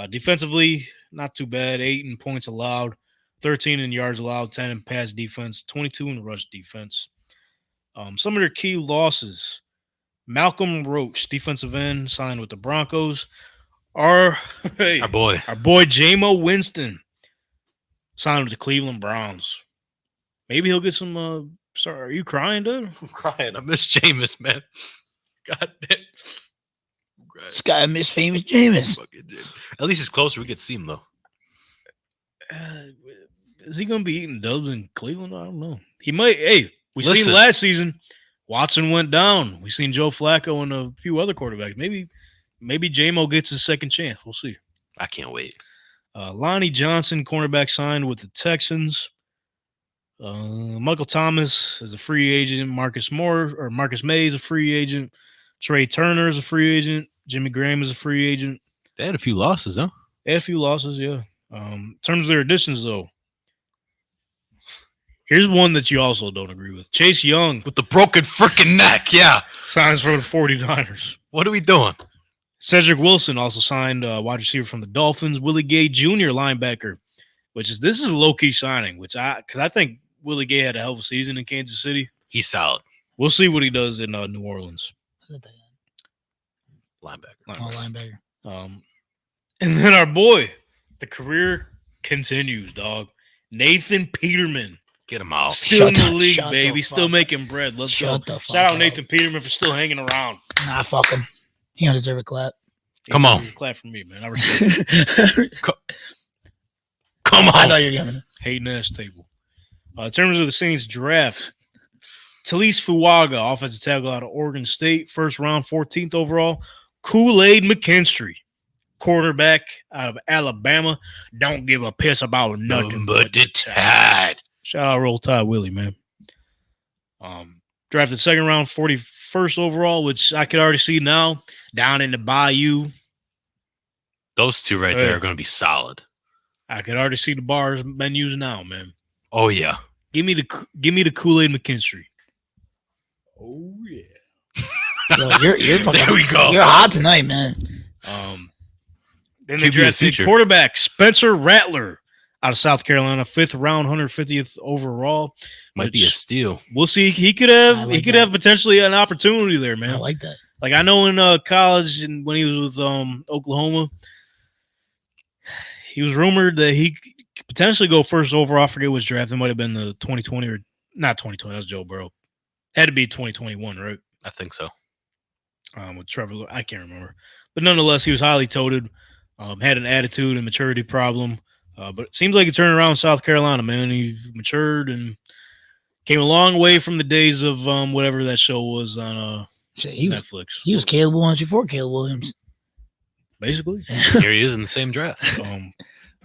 Defensively, not too bad. 8 in points allowed, 13 in yards allowed, 10 in pass defense, 22 in rush defense. Some of their key losses. Malcolm Roach, defensive end, signed with the Broncos. Our boy Jamo Winston signed with the Cleveland Browns. Maybe he'll get some. Sorry, are you crying, dude? I'm crying. I miss Jameis, man. God damn. This guy miss famous Jameis. At least it's closer. We get to see him though. Is he going to be eating dubs in Cleveland? I don't know. He might. Hey, Listen. Seen last season. Watson went down. We've seen Joe Flacco and a few other quarterbacks. Maybe J-Mo gets his second chance. We'll see. I can't wait. Lonnie Johnson, cornerback, signed with the Texans. Michael Thomas is a free agent. Marcus May is a free agent. Trey Turner is a free agent. Jimmy Graham is a free agent. They had a few losses, huh? They had a few losses, yeah. In terms of their additions, though, here's one that you also don't agree with. Chase Young. With the broken freaking neck, yeah. Signs for the 49ers. What are we doing? Cedric Wilson also signed wide receiver from the Dolphins. Willie Gay Jr., linebacker, this is a low-key signing, because I think Willie Gay had a hell of a season in Kansas City. He's solid. We'll see what he does in New Orleans. Linebacker. Linebacker. And then our boy, the career continues, dog. Nathan Peterman. Get him out. Still in the league, baby. Still making bread. Let's go. Shout out up. Nathan Peterman for still hanging around. Nah, fuck him. He don't deserve a clap. Come on. Clap for me, man. I respect it. Come on. I thought you were giving it. Hating ass table. In terms of the Saints draft, Talise Fuaga, offensive tackle out of Oregon State, first round, 14th overall. Kool-Aid McKinstry, quarterback out of Alabama. Don't give a piss about nothing but the Tide. Shout out Roll Tide Willie, man. Drafted second round, 41st overall, which I could already see now down in the Bayou. Those two right there are going to be solid. I could already see the bars menus now, man. Oh yeah. Give me the Kool-Aid McKinstry. Oh yeah. Yo, you're fucking. There we go. You're hot tonight, man. Then they QB drafted future. quarterback Spencer Rattler out of South Carolina, 5th round, 150th overall. Might be a steal. We'll see. He could I have like have potentially an opportunity there, I man. like that. Like I know in college and when he was with Oklahoma, he was rumored that he could potentially go first overall. I forget which draft. It might have been the 2020 or not 2020. That's Joe Burrow. Had to be 2021, right? I think so. With Trevor, I can't remember. But nonetheless, he was highly touted. Had an attitude and maturity problem. But it seems like he turned around in South Carolina, man. He matured and came a long way from the days of whatever that show was on Shit, he was Netflix. Caleb Williams before Caleb Williams. Basically. Here he is in the same draft.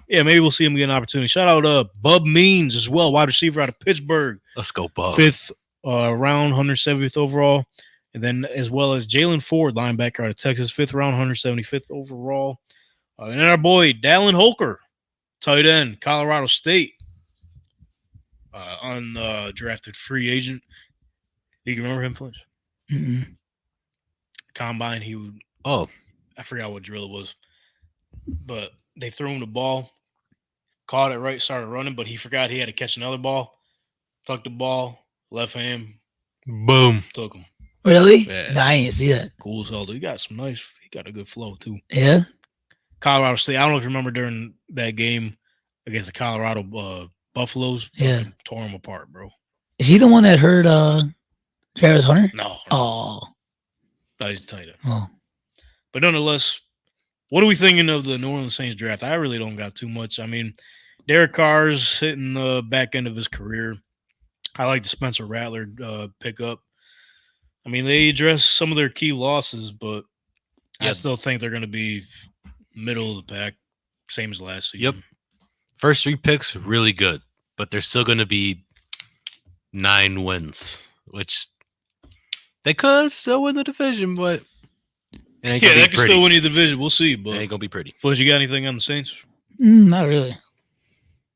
Yeah, maybe we'll see him get an opportunity. Shout out Bub Means as well, wide receiver out of Pittsburgh. Let's go, Bub. 5th round, 170th overall. And then as well as Jalen Ford, linebacker out of Texas, 5th round, 175th overall. And then our boy, Dallin Holker, tight end, Colorado State, undrafted free agent. Do you remember him, Flinch? Mm-mm. Combine, he would. Oh, I forgot what drill it was, but they threw him the ball, caught it right, started running, but he forgot he had to catch another ball, tucked the ball, left hand, boom. took him. Really? Yeah. No, I didn't see that. Cool as hell, dude. He got a good flow too. Yeah. Colorado State, I don't know if you remember during that game against the Colorado Buffaloes. Yeah. Tore him apart, bro. Is he the one that hurt Travis Hunter? No. Oh. No, he's tight end. Oh. But nonetheless, what are we thinking of the New Orleans Saints draft? I really don't got too much. I mean, Derek Carr's hitting the back end of his career. I like the Spencer Rattler pickup. I mean, they addressed some of their key losses, but I still think they're going to be middle of the pack, same as last season. Yep. First 3 picks, really good, but they're still going to be 9 wins, which they could still win the division, but it ain't gonna they be can pretty. still win the division. We'll see, but It ain't going to be pretty. Flish, you got anything on the Saints? Not really.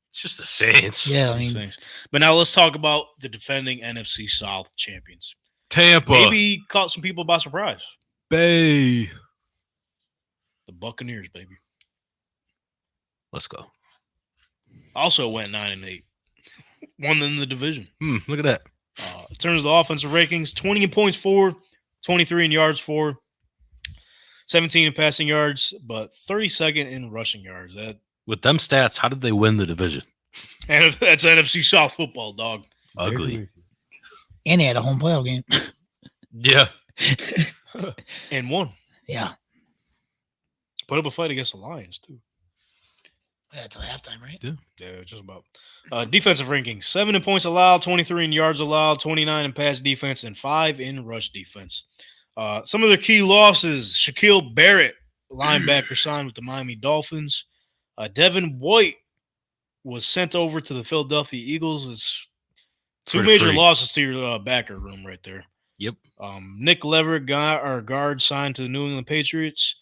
It's just the Saints. Yeah, I mean, Saints. But now let's talk about the defending NFC South champions. Tampa. Maybe caught some people by surprise. Bay. The Buccaneers, baby. Let's go. Also went 9-8. Won in the division. Look at that. In terms of the offensive rankings, 20 in points for, 23 in yards for, 17 in passing yards, but 32nd in rushing yards. With them stats, how did they win the division? And that's NFC South football, dog. Ugly. and they had a home playoff game. Yeah. And won. Yeah. Put up a fight against the Lions, too. Yeah, until halftime, right? Yeah, just about. Defensive rankings, 7 in points allowed, 23 in yards allowed, 29 in pass defense, and 5 in rush defense. Some of their key losses, Shaquille Barrett, linebacker, signed with the Miami Dolphins. Devin White was sent over to the Philadelphia Eagles. It's two Pretty major free. losses to your backer room right there. Yep. Nick Leverett, guard, signed to the New England Patriots.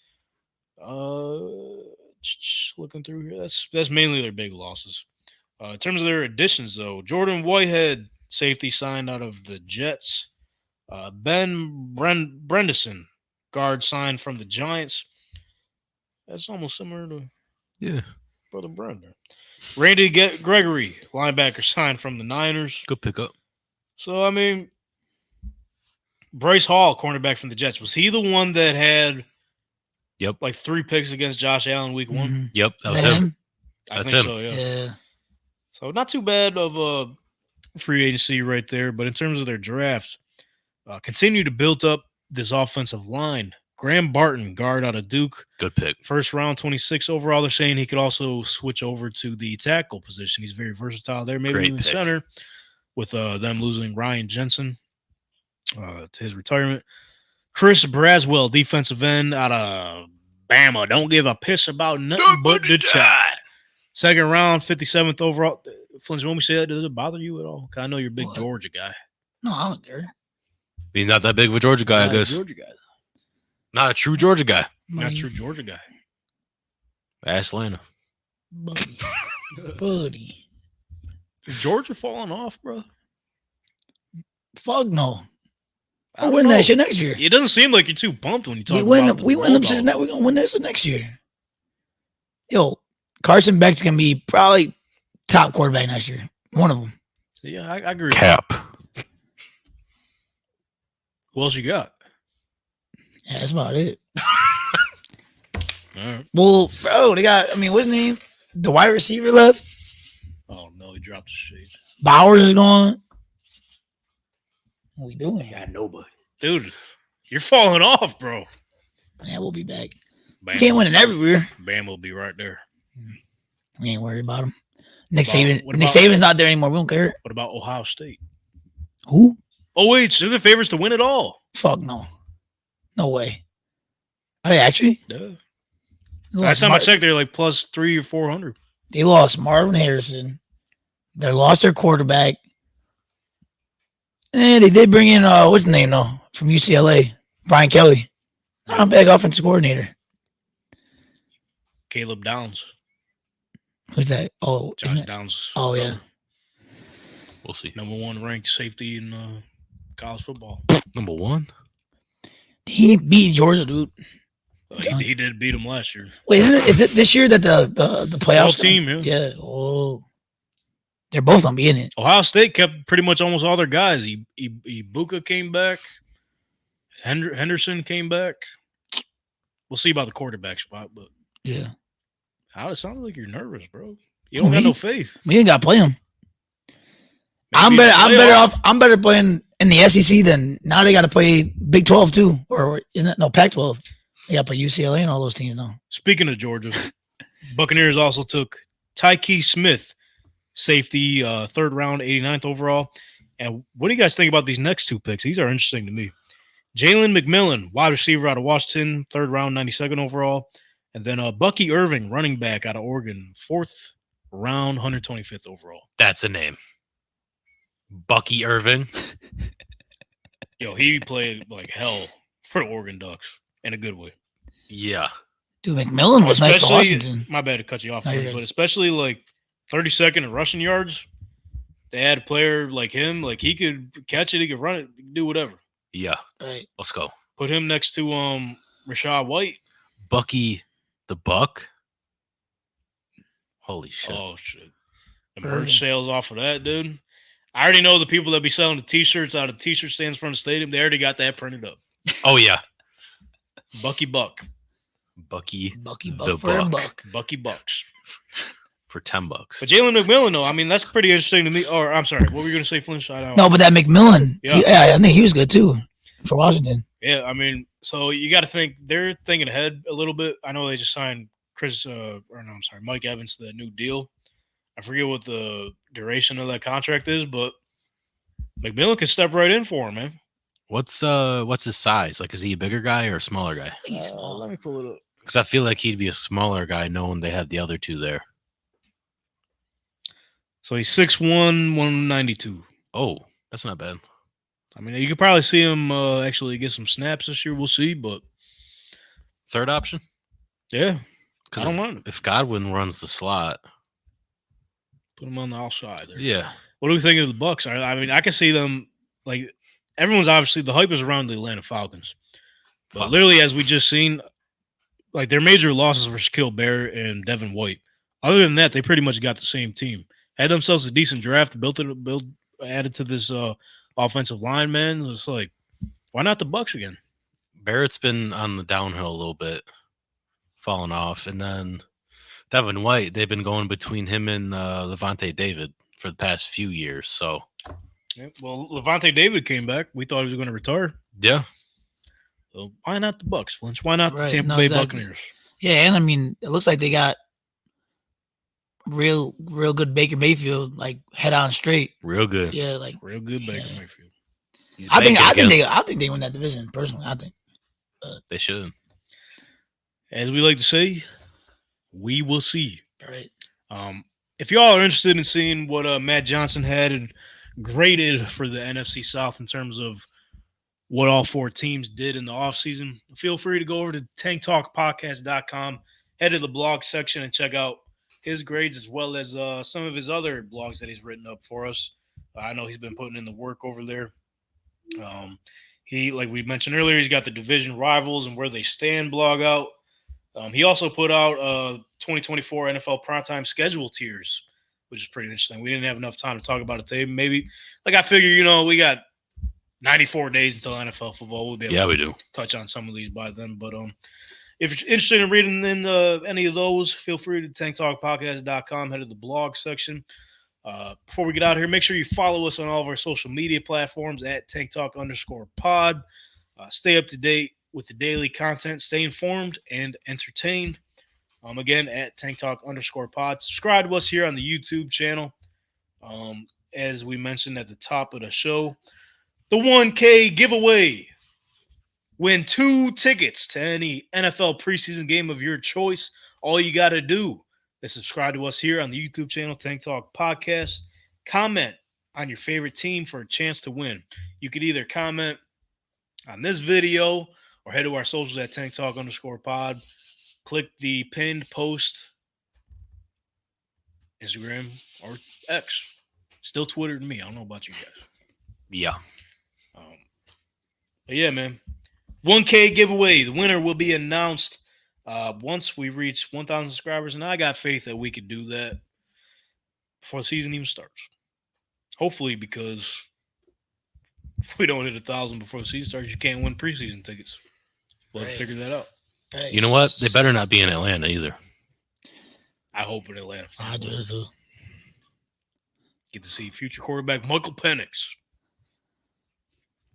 Looking through here, that's mainly their big losses. In terms of their additions, though, Jordan Whitehead, safety, signed out of the Jets. Ben Bredesen, guard, signed from the Giants. That's almost similar to Brother Brendan. Randy Gregory, linebacker, signed from the Niners. Good pickup. So, I mean, Bryce Hall, cornerback from the Jets, was he the one that had like 3 picks against Josh Allen week 1? Mhm. Yep, that was Is that him. I That's think him. so, yeah. Yeah. So not too bad of a free agency right there. But in terms of their draft, continue to build up this offensive line. Graham Barton, guard out of Duke. Good pick. First round, 26 overall. They're saying he could also switch over to the tackle position. He's very versatile there. Maybe Great even pick. center with them losing Ryan Jensen to his retirement. Chris Braswell, defensive end out of Bama don't give a piss about nothing but the Tide. Second round, 57th overall. Flinch, when we say that, does it bother you at all? 'Cause I know you're a big What? Georgia guy. No, I don't care. He's not that big of a Georgia guy, I Not a guess. Georgia guy. Not a true Georgia guy. Not a true Georgia guy. Ask Lana. Buddy. Is Georgia falling off, bro? Fuck no. I We'll don't win know. that shit next year. It doesn't seem like you're too pumped when you talk We win about them. We win them since now. We're gonna win this next year. Yo, Carson Beck's gonna be probably top quarterback next year. One of them. Yeah, I agree. Cap. Who else you got? Yeah, that's about it. All right. Well, bro, they got. I mean, what's his name? The wide receiver left. Oh no, he dropped the shade. Bowers is gone. What we doing? Got nobody. Dude, you're falling off, bro. Yeah, we'll be back. Bam, We can't win it everywhere. Bam will be right there. We ain't worried about him. Nick About- Saban. what Nick about- Saban's not there anymore. We don't care. What about Ohio State? Who? Oh wait, they're the favorites to win it all. Fuck no. No way. Are they actually? Yeah. They Last lost time I Mar- checked, they're like plus 300 or 400. They lost Marvin Harrison. They lost their quarterback. And they did bring in what's his name though from UCLA, Brian Kelly. Not a bad offensive coordinator. Caleb Downs. Who's that? Oh, isn't Josh it- Downs. Oh yeah. We'll see. #1 ranked safety in college football. Number 1. He beat Georgia, dude. He did beat him last year. Wait, is it this year that the playoffs 12 team, come? yeah. Yeah. Oh, they're both gonna be in it. Ohio State kept pretty much almost all their guys. Ibuka came back. Henderson came back. We'll see about the quarterback spot, but Yeah. how it sounds like you're nervous, bro. You don't got no faith. We ain't got to play them. Maybe in the I'm better playoffs. off. I'm better playing in the SEC than now. They got to play Big 12 too, or isn't it? No, Pac-12. They got to play UCLA and all those teams now. Speaking of Georgia, Buccaneers also took Tyke Smith, safety, 3rd round, 89th overall. And what do you guys think about these next two picks? These are interesting to me. Jalen McMillan, wide receiver out of Washington, 3rd round, 92nd overall. And then Bucky Irving, running back out of Oregon, 4th round, 125th overall. That's a name. Bucky Irving. Yo, he played like hell for the Oregon Ducks in a good way. Yeah. Dude, McMillan was nice for Washington. My bad to cut you off, No, you're Frank, good. but especially like 32nd in rushing yards. They had a player like him, like he could catch it, he could run it, he could do whatever. Yeah. Right. Let's go. Put him next to Rashad White. Bucky the Buck. Holy shit. Oh shit! The Irving. merch sales off of that, dude. I already know the people that be selling the T-shirts out of T-shirt stands from the stadium. They already got that printed up. Oh yeah. Bucky Buck, Bucky Bucky the Buck for a Buck. buck. Bucky Bucks. For $10. But Jalen McMillan, though, I mean, that's pretty interesting to me. Or I'm sorry, what were you gonna say, Flinch? I don't. No, but that McMillan, Yeah. yeah, I think he was good too for Washington. Yeah, I mean, so you got to think they're thinking ahead a little bit. I know they just signed Mike Evans to that new deal. I forget what the duration of that contract is, but McMillan can step right in for him, man. What's his size? Like, is he a bigger guy or a smaller guy? He's small. Let me pull it up. Because I feel like he'd be a smaller guy, knowing they had the other two there. So he's 6'1", 192. Oh, that's not bad. I mean, you could probably see him actually get some snaps this year. We'll see, but Third option? yeah, I Because don't mind it. if Godwin runs the slot, Put him on the outside there. yeah. What do we think of the Bucks? I mean, I can see them like everyone's obviously the hype is around the Atlanta Falcons, but literally as we just seen, like their major losses were Shaquille Barrett and Devin White. Other than that, they pretty much got the same team. Had themselves a decent draft, added to this offensive line, man. It's like, why not the Bucks again? Barrett's been on the downhill a little bit, falling off. And then Devin White, they've been going between him and Levante David for the past few years. So, Yeah, well, Levante David came back. We thought he was going to retire. yeah. So why not the Bucks, Flinch? Why not Right, the Tampa no, Bay exactly. Buccaneers? Yeah, and I mean, it looks like they got real good Baker Mayfield, like head on straight. Real good. Yeah, like Real good Baker Yeah. Mayfield. He's I think banking again. they win that division personally. I think. They should. As we like to say, we will see. All right. If y'all are interested in seeing what Matt Johnson had graded for the NFC South in terms of what all 4 teams did in the offseason, feel free to go over to tanktalkpodcast.com, head to the blog section, and check out his grades as well as some of his other blogs that he's written up for us. I know he's been putting in the work over there. He, like we mentioned earlier, he's got the division rivals and where they stand blog out. He also put out 2024 NFL primetime schedule tiers, which is pretty interesting. We didn't have enough time to talk about it today. Maybe, like I figure, we got 94 days until NFL football. We'll be able to touch on some of these by then. But if you're interested in reading any of those, feel free to tanktalkpodcast.com, head to the blog section. Before we get out of here, make sure you follow us on all of our social media platforms at tanktalk_pod. Stay up to date with the daily content, stay informed and entertained. Again, at tanktalk_pod. Subscribe to us here on the YouTube channel. As we mentioned at the top of the show, the 1K giveaway. Win 2 tickets to any NFL preseason game of your choice. All you got to do is subscribe to us here on the YouTube channel, Tank Talk Podcast. Comment on your favorite team for a chance to win. You could either comment on this video or head to our socials at tanktalk_pod. Click the pinned post, Instagram or X. Still Twitter to me. I don't know about you guys. Yeah. But yeah, man. 1K giveaway. The winner will be announced once we reach 1,000 subscribers, and I got faith that we could do that before the season even starts. Hopefully, because if we don't hit 1,000 before the season starts, you can't win preseason tickets. We'll have to figure that out. Right. You know what? They better not be in Atlanta either. I hope in Atlanta. I do too. Get to see future quarterback Michael Penix.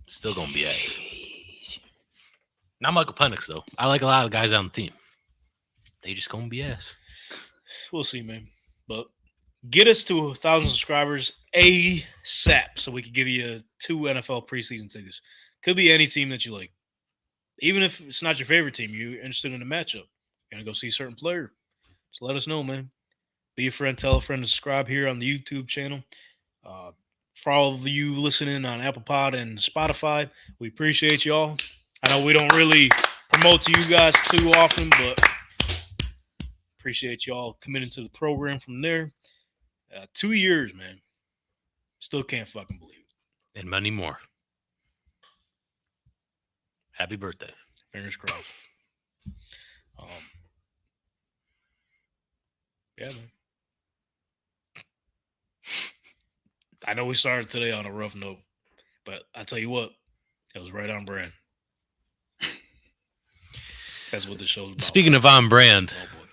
Still gonna be ass. Not Michael Penix though. I like a lot of guys on the team. They just gonna be ass. We'll see, man. But get us to 1,000 subscribers ASAP so we can give you 2 NFL preseason tickets. Could be any team that you like. Even if it's not your favorite team, you're interested in a matchup. You're going to go see a certain player. Just let us know, man. Be a friend, tell a friend to subscribe here on the YouTube channel. For all of you listening on Apple Pod and Spotify, we appreciate y'all. I know we don't really promote to you guys too often, but appreciate y'all committing to the program from there. 2 years, man. Still can't fucking believe it. And many more. Happy birthday. Fingers crossed. Yeah, man. I know we started today on a rough note, but I tell you what, it was right on brand. That's what the show's about. Speaking of on brand, Oh, boy.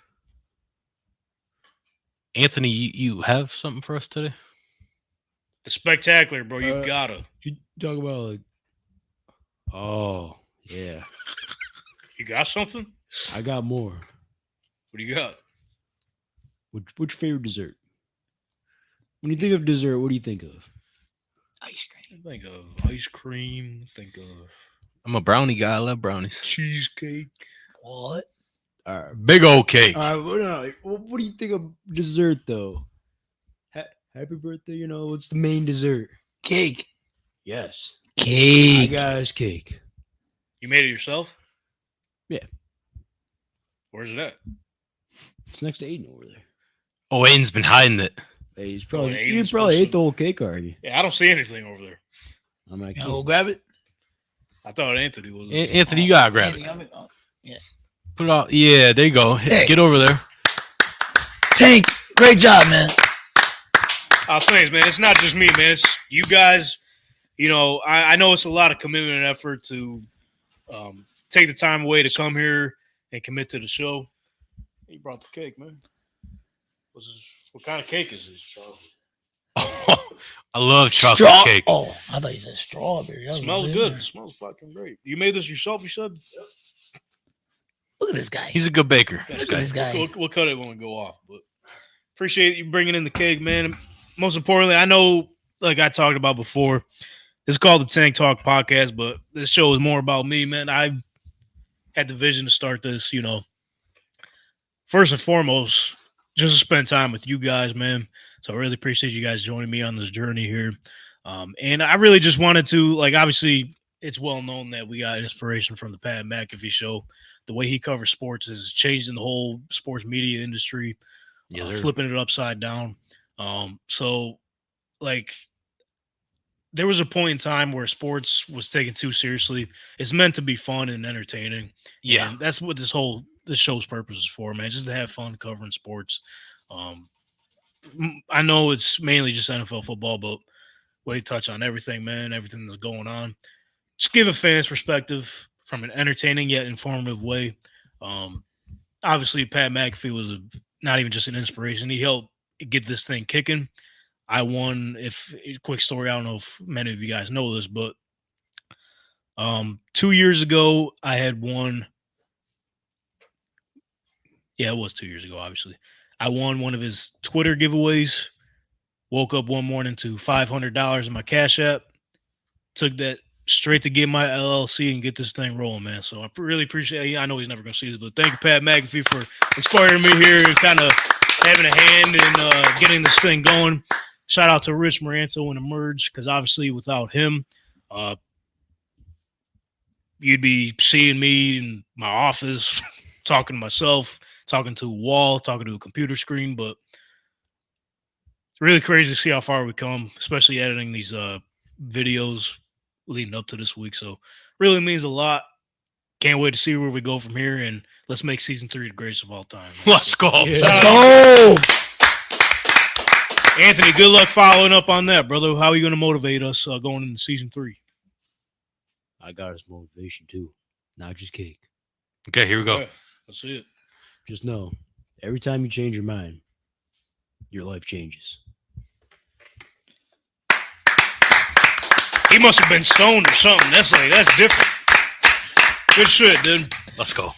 Anthony, you have something for us today? The spectacular, bro. You gotta. You talk about like, oh yeah, You got something? I got more. What do you got? What's your favorite dessert? When you think of dessert, what do you think of? Ice cream. Think of ice cream. Think of I'm a brownie guy. I love brownies. cheesecake. What? All right, Big old cake. all right. What do you think of dessert though? Happy birthday! What's the main dessert? Cake. Yes, I Cake. got us cake. You made it yourself? Yeah. Where's it at? It's next to Aiden over there. Oh, Aiden's been hiding it. Hey, he's Oh, probably Aiden's you probably supposed ate to- the whole cake already. Yeah, I don't see anything over there. I'm like, Go grab it. I thought Anthony was. Anthony, you gotta grab it. Yeah. Put it out. Yeah, there you go. Hey. Get over there. Tank, great job, man. Thanks, man. It's not just me, man. It's you guys. I know it's a lot of commitment and effort to take the time away to come here and commit to the show. You brought the cake, man. What kind of cake is this, Charles? I love chocolate cake. Oh, I thought you said strawberry. It smells good. It smells fucking great. You made this yourself, you said? Look at this guy. He's a good baker. This Look at guy. this guy. We'll cut it when we go off. But appreciate you bringing in the cake, man. Most importantly, I know, like I talked about before, it's called the Tank Talk Podcast, but this show is more about me, man. I had the vision to start this, first and foremost, just to spend time with you guys, man. So I really appreciate you guys joining me on this journey here. And I really just wanted to, like, obviously, it's well known that we got inspiration from the Pat McAfee show. The way he covers sports is changing the whole sports media industry, flipping it upside down. So, like, there was a point in time where sports was taken too seriously. It's meant to be fun and entertaining. Yeah. And that's what this show's purpose is for, man. Just to have fun covering sports. I know it's mainly just NFL football, but we touch on everything, man, everything that's going on. Just give a fan's perspective from an entertaining yet informative way. Obviously, Pat McAfee was not even just an inspiration. He helped get this thing kicking. I won, quick story, I don't know if many of you guys know this, but 2 years ago, I had won. Yeah, it was 2 years ago, obviously. I won one of his Twitter giveaways. Woke up one morning to $500 in my Cash App. Took that straight to get my LLC and get this thing rolling, man. So I really appreciate it. I know he's never going to see this, but thank you, Pat McAfee, for inspiring me here and kind of having a hand in getting this thing going. Shout out to Rich Moranto and Emerge, because obviously without him, you'd be seeing me in my office talking to myself, talking to a wall, talking to a computer screen. But it's really crazy to see how far we come, especially editing these videos leading up to this week. So really means a lot. Can't wait to see where we go from here, and let's make season 3 the greatest of all time. Let's go. Yeah. Let's go. Anthony, good luck following up on that, brother. How are you going to motivate us going into season 3? I got his motivation too, not just cake. Okay, here we go. Okay, let's see it. Just know, every time you change your mind, your life changes. He must have been stoned or something. That's different. Good shit, dude. Let's go.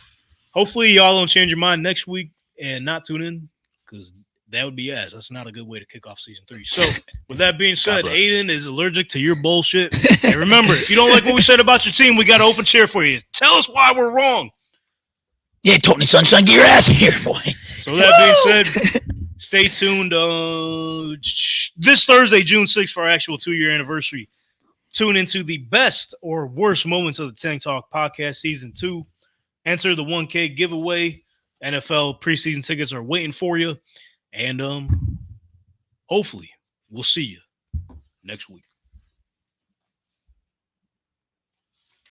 Hopefully y'all don't change your mind next week and not tune in, because that would be ass. That's not a good way to kick off season 3. So with that being said, Aiden is allergic to your bullshit. And remember, if you don't like what we said about your team, we got an open chair for you. Tell us why we're wrong. Yeah, Tony Sunshine, get your ass here, boy. So with that being said, stay tuned this Thursday, June 6th, for our actual 2-year anniversary. Tune into the best or worst moments of the Tank Talk podcast season 2. Enter the 1K giveaway. NFL preseason tickets are waiting for you. And hopefully we'll see you next week.